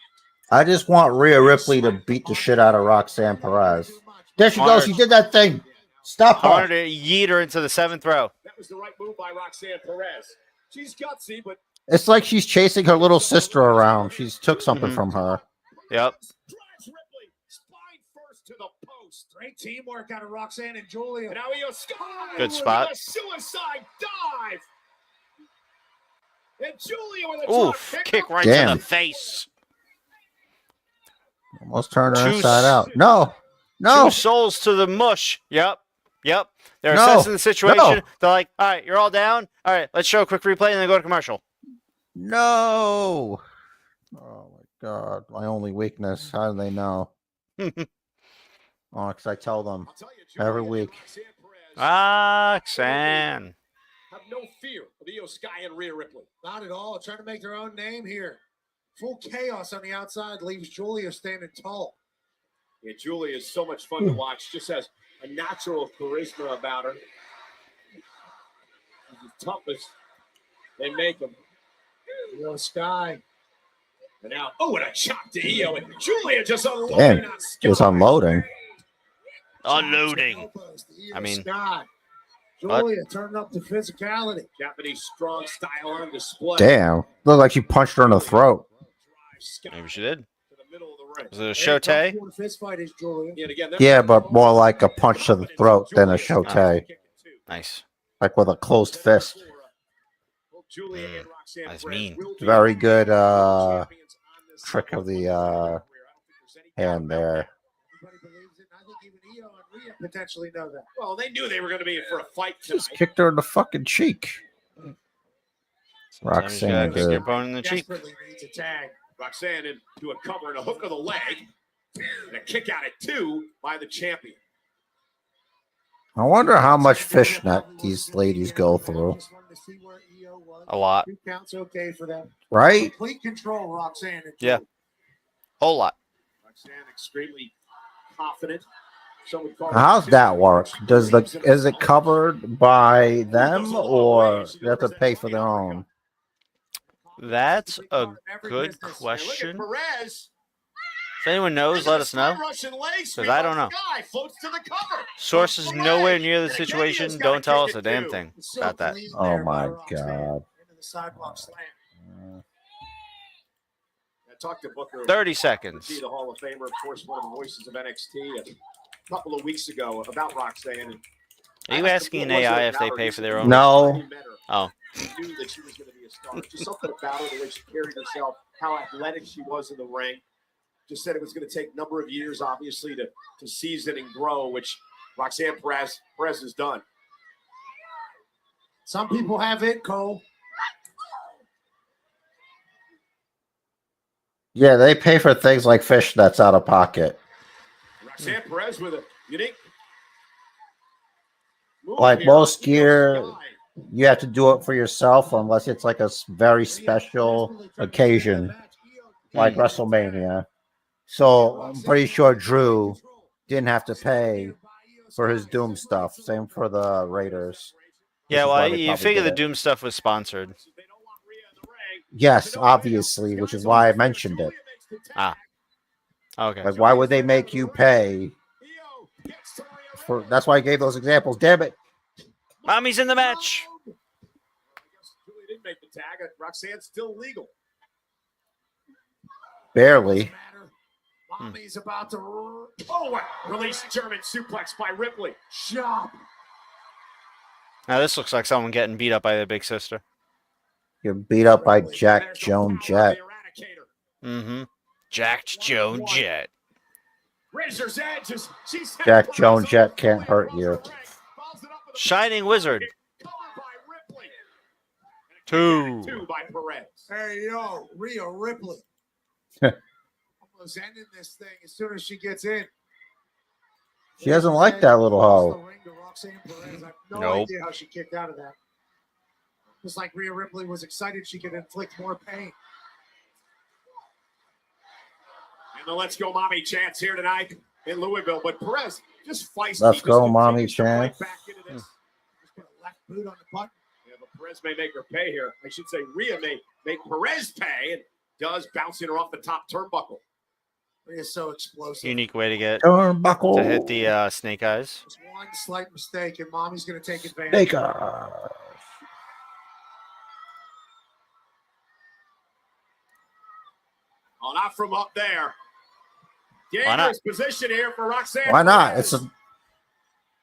I just want Rhea Ripley to beat the shit out of Roxanne Perez. There she goes. She did that thing. Stop I her. wanted to yeet her into the 7th row. That was the right move by Roxanne Perez. She's gutsy, but It's like she's chasing her little sister around. She's took something from her. Yep. drives Ripley spine first to the post. Great teamwork out of Roxanne and Giulia. And now IYO SKY Good spot. with a suicide dive. And Giulia with a drop Oof. Kick right to Damn. the face. Almost turned her Two inside s- out. No. No. 2 souls to the mush. Yep. They're No. assessing the situation. No. They're like, all right, you're all down. All right, let's show a quick replay and then go to commercial. No. Oh, my God. My only weakness. How do they know? Oh, because I tell them every week. Roxanne. Have no fear of IYO SKY and Rhea Ripley. Not at all. Trying to make their own name here. Full chaos on the outside leaves Giulia standing tall. Yeah, Giulia is so much fun to watch. Just has a natural charisma about her. She's the toughest they make them. IYO SKY. And now, what a chop to IYO. And Giulia just unloading Damn. on It was unloading. Unloading. I mean, SKY. Giulia turning up the physicality. Japanese strong style on display. Damn. Looked like she punched her in the throat. maybe she did. To the middle of the ring. Was it a shote? Fist fight is Giulia. And again, Yeah, but more like a punch to the throat than a shote. Nice. Like with a closed fist. Giulia and Roxanne That's Perez mean. will be Very good champions on this trick of the level. I don't think there's any doubt hand about there. that. Everybody believes it. I think even IYO and Rhea potentially know that. Well, they knew they were going to be in for a fight Just tonight. kicked her in the fucking cheek. Sometimes you Roxanne gotta kick your did. opponent in the cheek. Desperately needs a tag. Roxanne into a cover and a hook of the leg. And a kick out at 2 by the champion. I wonder how much fishnet these ladies go through. Just wanted to see where IYO was. A lot. 2 counts okay for them. Right? Complete control, Roxanne. And Yeah. Giulia. Whole lot. Roxanne extremely confident. Some would call How's her that work? Is it covered by them or you have to pay for their own? That's a good And look at question. Perez. If anyone knows, let us know. Russian leg Because I don't know. Guy floats to the cover. Sources nowhere near the situation don't tell us a damn thing So about that. clean Oh there by my Roxanne. God. Into the sidewalk slam. I talked to Booker. 30 seconds. The Hall of Famer, of course, one of the voices of NXT, a couple of weeks ago about Roxanne. And Are you asking an AI if they pay for their own? No. Oh. She knew that she was going to be a star. Just something about her, the way she carried herself, how athletic she was in the ring. Just said it was going to take a number of years, obviously, to season and grow, which Roxanne Perez has done. Some people have it, Cole. Yeah, they pay for things like fishnets out of pocket. Roxanne Perez with a unique move Like here. most gear, you have to do it for yourself unless it's like a very special occasion, like WrestleMania. So I'm pretty sure Drew didn't have to pay for his Doom stuff. Same for the Raiders. Yeah, This is well, why they you probably figure did the it. Doom stuff was sponsored. Yes, obviously, which is why I mentioned it. Ah. Okay. Like, why would they make you pay for? That's why I gave those examples. Damn it! Mommy's in the match. Julia didn't make the tag. Roxanne's still legal. Barely. Mommy's about to. Oh, release German suplex by Ripley. Shot. Now this looks like someone getting beat up by their big sister. You're beat up by Jack Joan Jett. Mm-hmm. Jacked Joan Jett. Razor's Edge is. Jack Joan Jett can't hurt you. Shining Wizard. 2. Two by Perez. Hey, yo, Rhea Ripley. Almost ending this thing as soon as she gets in. She doesn't like that little hoe. Roxanne Perez. I have no Nope. idea how she kicked out of that. Just like Rhea Ripley was excited she could inflict more pain. And the Let's Go Mommy chants here tonight in Louisville. But Perez just feisty. Let's go, mommy chance. Back into this. Just put a left boot on the button. Yeah, but Perez may make her pay here. I should say Rhea may make Perez pay and does, bouncing her off the top turnbuckle. Rhea's so explosive. Unique way to get Turnbuckle. to hit the snake eyes. Just one slight mistake, and Mommy's going to take advantage. Snake eyes. Oh, not from up there. Why not? Dangerous position here for Roxanne. Why not? Perez. It's a.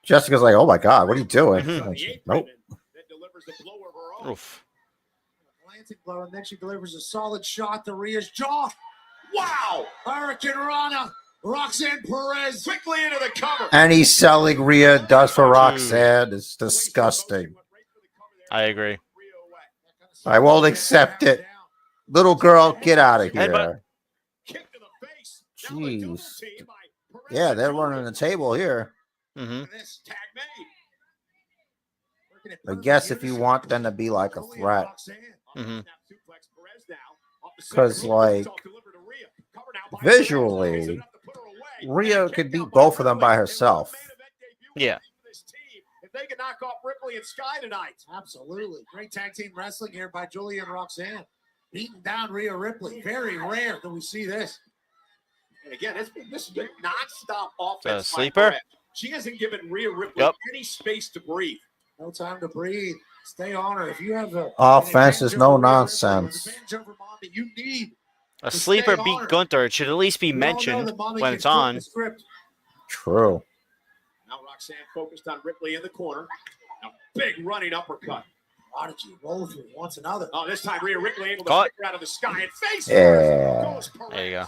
Jessica's like, oh my god, what are you doing? Mhm. Nope. That delivers the blow of her own. Oof. Glancing blow, and then she delivers a solid shot to Rhea's jaw. Wow! Hurricane Rana. Roxanne Perez. Quickly into the cover. Any selling Rhea does for Roxanne is disgusting. I agree. I won't accept it. Little girl, get out of here. Kick to the face. Jeez. Yeah, they're running the table here. Mm-hmm. This tag made. I guess if you want them to be like a threat. Mm-hmm. Because, like, visually, Rhea could beat both of them by herself. Yeah. If they can knock off Ripley and Sky tonight. Absolutely. Great tag team wrestling here by Giulia and Roxanne. Beating down Rhea Ripley. Very rare that we see this. And again, this has been nonstop offense. Sleeper? She hasn't given Rhea Ripley any space to breathe. No time to breathe. Stay on her. If you have the Offense is no nonsense. You need A sleeper beat Gunther. It should at least be mentioned when it's on. True. Now Roxanne focused on Ripley in the corner. A big running uppercut. Prodigy roll through once another. Oh, this time Rhea Ripley able to Caught. pick her out of the sky and face Yeah. goes Perez. There you go.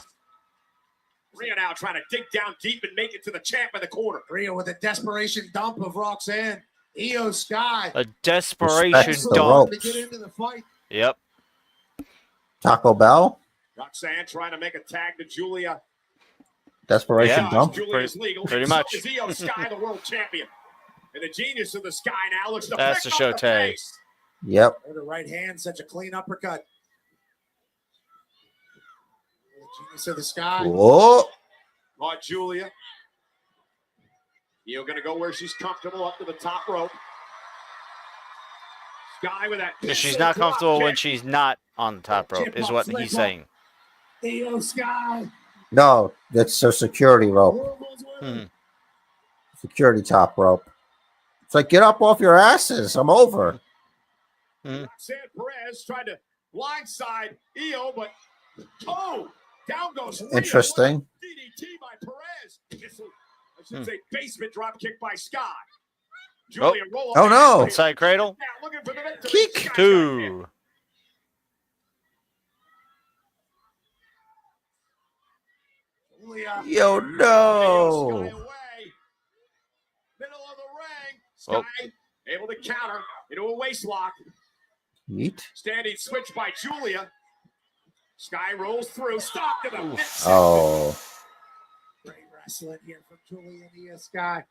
Rhea now trying to dig down deep and make it to the champ in the corner. Rhea with a desperation dump of Roxanne. IYO SKY. A desperation Respects the dump. To get into the fight. Yep. Taco Bell? Roxanne trying to make a tag to Giulia. Desperation Yeah. dump? Julia's legal. pretty So much. is IYO SKY the world champion. And the genius of the Sky now looks to That's pick to show up the Tay. face. Yep. With the right hand, such a clean uppercut. The genius of the Sky. Whoa. Oh, Giulia. IYO gonna go where she's comfortable up to the top rope. Sky with that. Because she's pistol not drop comfortable when kick. she's not on the top rope, is what he's saying. IYO SKY. No, that's a security rope. Hmm. Security top rope. It's like, get up off your asses. I'm over. Roxanne Perez tried to blindside IYO, but down goes Rhea. Interesting. DDT by Perez. I should say basement drop kick by Sky. Oh, Giulia roll Oh, no. Inside cradle. Now looking for the victory. Kick. Sky got hit. 2. Giulia. Yo, Sky no. away. Middle of the ring. Sky able to counter into a waist lock. Yeet. Standing switch by Giulia. Sky rolls through. Stop to the midsection. Oh. Great wrestling here from Giulia and IYO SKY.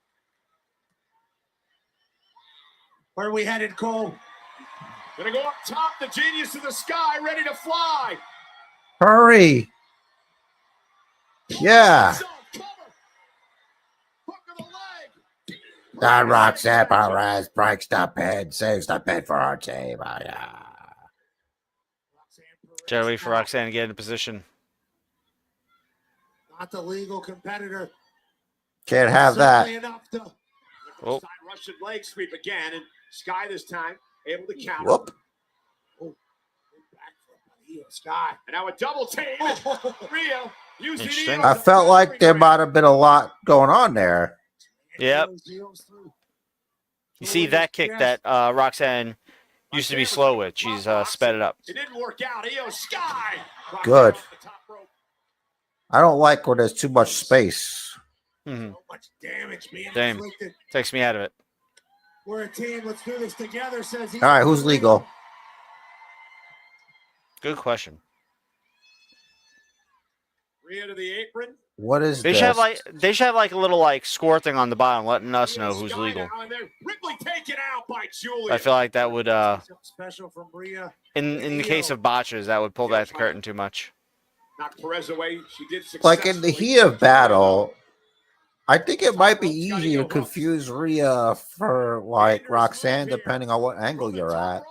Where are we headed, Cole? Gonna go up top, the genius of the sky, ready to fly. Hurry. Yeah. That Roxanne Perez breaks the pin, saves the pin for our team. Oh, yeah. Joey for Roxanne to get into position. Not the legal competitor. Can't have that. Oh. Russian leg sweep again, and Sky this time able to counter. Whoop. Oh. Back from IYO SKY. And now a double team. Rhea using I felt like there might have been a lot going on there. Yep. You see that kick that Roxanne used to be slow with. She's sped it up. It didn't work out. IYO SKY. Good. I don't like when there's too much space. Mm-hmm. So much damage being Damn. inflicted. Takes me out of it. We're a team. Let's do this together, says he. All right, who's legal? Good question. Rhea to the apron. What is They this? should have like a little like score thing on the bottom letting us know who's legal. Ripley taken out by Giulia. I feel like that would Special from Rhea. in the case of botches, that would pull back the curtain too much. Knocked Perez away. She did Like in the heat of battle, I think it might be easy to confuse Rhea for like Roxanne, depending on what angle you're at.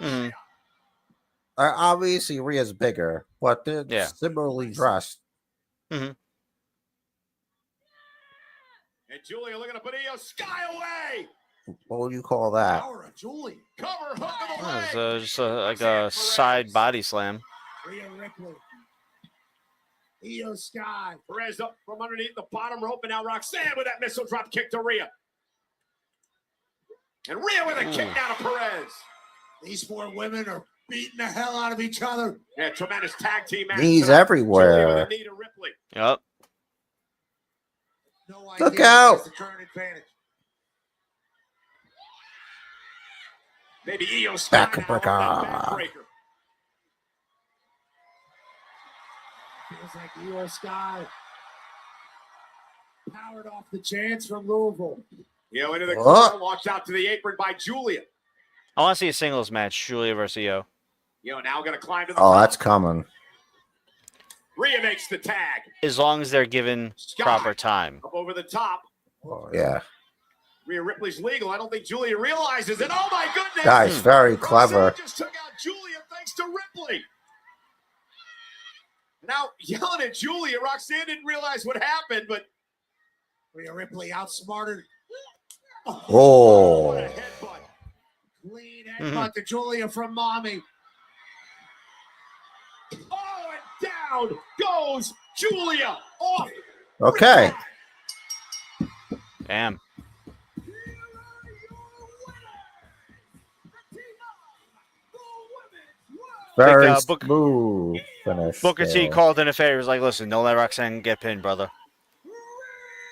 Mm-hmm. Obviously, Rhea's bigger, but they're similarly dressed. Mm-hmm. And Giulia looking to put IYO SKY away. What would you call that? Power of Giulia. Cover hook of the leg. Oh, it's just like a side body slam. Rhea Ripley. IYO SKY. Perez up from underneath the bottom rope, and now Roxanne with that missile drop kick to Rhea. And Rhea with a kick down to Perez. These four women are beating the hell out of each other. Yeah, tremendous tag team match. Knees Giulia everywhere. with a knee to Ripley. Yep. No Look idea out. who has the current advantage. Maybe IYO SKY now on that Backbreaker. backbreaker. Feels like IYO SKY powered off the chance from Louisville. Into the What? corner, launched out to the apron by Giulia. I want to see a singles match, Giulia versus IYO. Now going to climb to the Oh, top. that's coming. Rhea makes the tag. As long as they're given proper time. Up over the top. Oh, yeah. Rhea Ripley's legal. I don't think Giulia realizes it. Oh, my goodness. Guys, very clever. Roxanne just took out Giulia thanks to Ripley. Now, yelling at Giulia, Roxanne didn't realize what happened, but Rhea Ripley outsmarted. Oh. what a headbutt. Clean headbutt to Giulia from Mommy. Oh, and down goes Giulia off. Okay. Damn. Very Book- smooth finish. Booker T there. called in a favor. He was like, listen, don't let Roxanne get pinned, brother.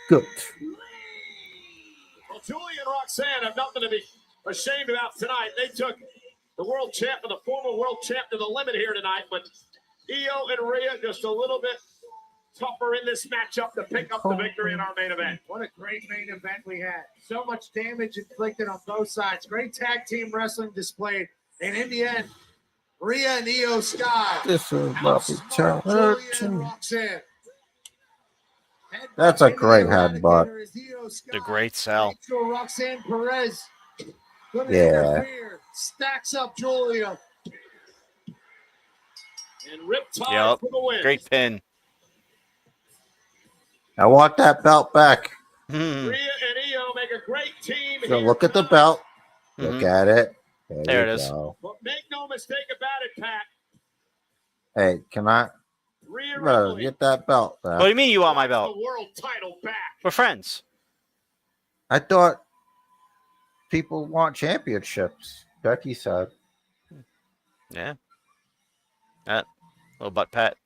Good. Well, Giulia and Roxanne have nothing to be ashamed about tonight. They took the world champ and the former world champ to the limit here tonight, but IYO and Rhea just a little bit tougher in this matchup to pick up the victory in our main event. What a great main event we had. So much damage inflicted on both sides. Great tag team wrestling displayed. And in the end, Rhea and IYO SKY. This is Buffy outsmart Giulia and Turner. Roxanne. That's a great headbutt. The great sell. Roxanne Perez. Couldn't Yeah. interfere. Stacks up Giulia. And Riptide Yep. for the win. Great pin. I want that belt back. Hmm. Rhea and IYO make a great team. So here look at the tonight. belt. Mhm. Look at it. There you it is. go. But make no mistake about it, Pat. Hey, can I Rhea Ripley, get that belt back? What do you mean you want my the belt? world title back. We're friends. I thought people want championships. Becky said. Yeah. That little butt pat.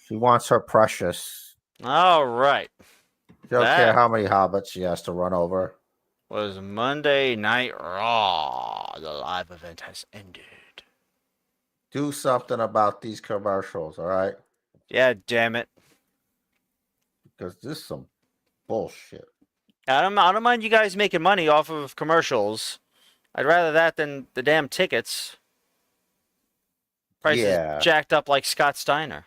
She wants her precious. All right. She don't That- care how many hobbits she has to run over. Was Monday Night Raw. The live event has ended. Do something about these commercials, all right? Yeah, damn it. Because this is some bullshit. I don't mind you guys making money off of commercials. I'd rather that than the damn tickets. Prices Yeah. jacked up like Scott Steiner.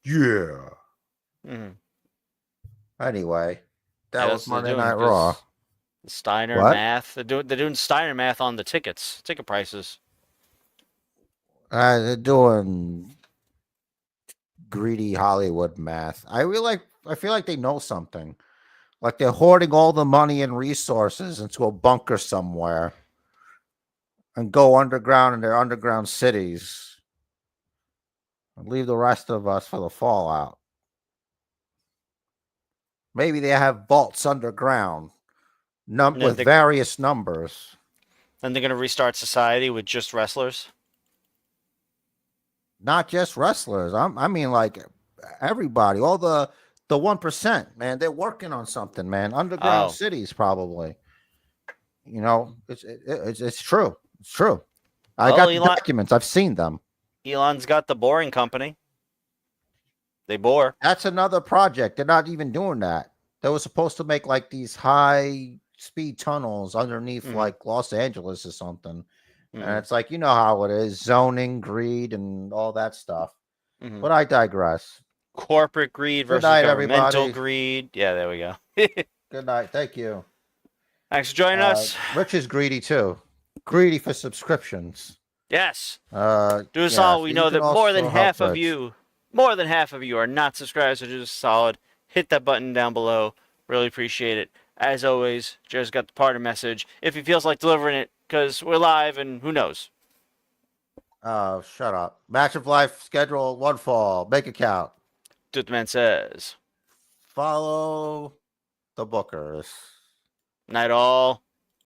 Yeah. Mm-hmm. Anyway, that Yeah, was that's what they're Monday doing, Night Raw. 'cause the Steiner What? math. They're doing Steiner math on the ticket prices. They're doing greedy Hollywood math. I feel like they know something. Like they're hoarding all the money and resources into a bunker somewhere and go underground in their underground cities and leave the rest of us for the fallout. Maybe they have vaults underground with various numbers. Then they're going to restart society with just wrestlers? Not just wrestlers. I mean, like everybody, all the 1%, man. They're working on something, man. Underground cities, probably. You know, it's true. It's true. I got the documents. I've seen them. Elon's got the boring company. They bore. That's another project. They're not even doing that. They were supposed to make like these high speed tunnels underneath like Los Angeles or something. And it's like, you know how it is, zoning, greed, and all that stuff. But I digress. Corporate greed versus governmental greed. Yeah, there we go. Good night. Thank you. Thanks for joining us. Rich is greedy too. Greedy for subscriptions. Yes. Do us all. We know that more than half of you are not subscribed, so do us a solid. Hit that button down below. Really appreciate it. As always, Jer's got the parting message. If he feels like delivering it, because we're live and who knows. Shut up. Match of life schedule, one fall. Make it count. Do what the man says. Follow the bookers. Night all.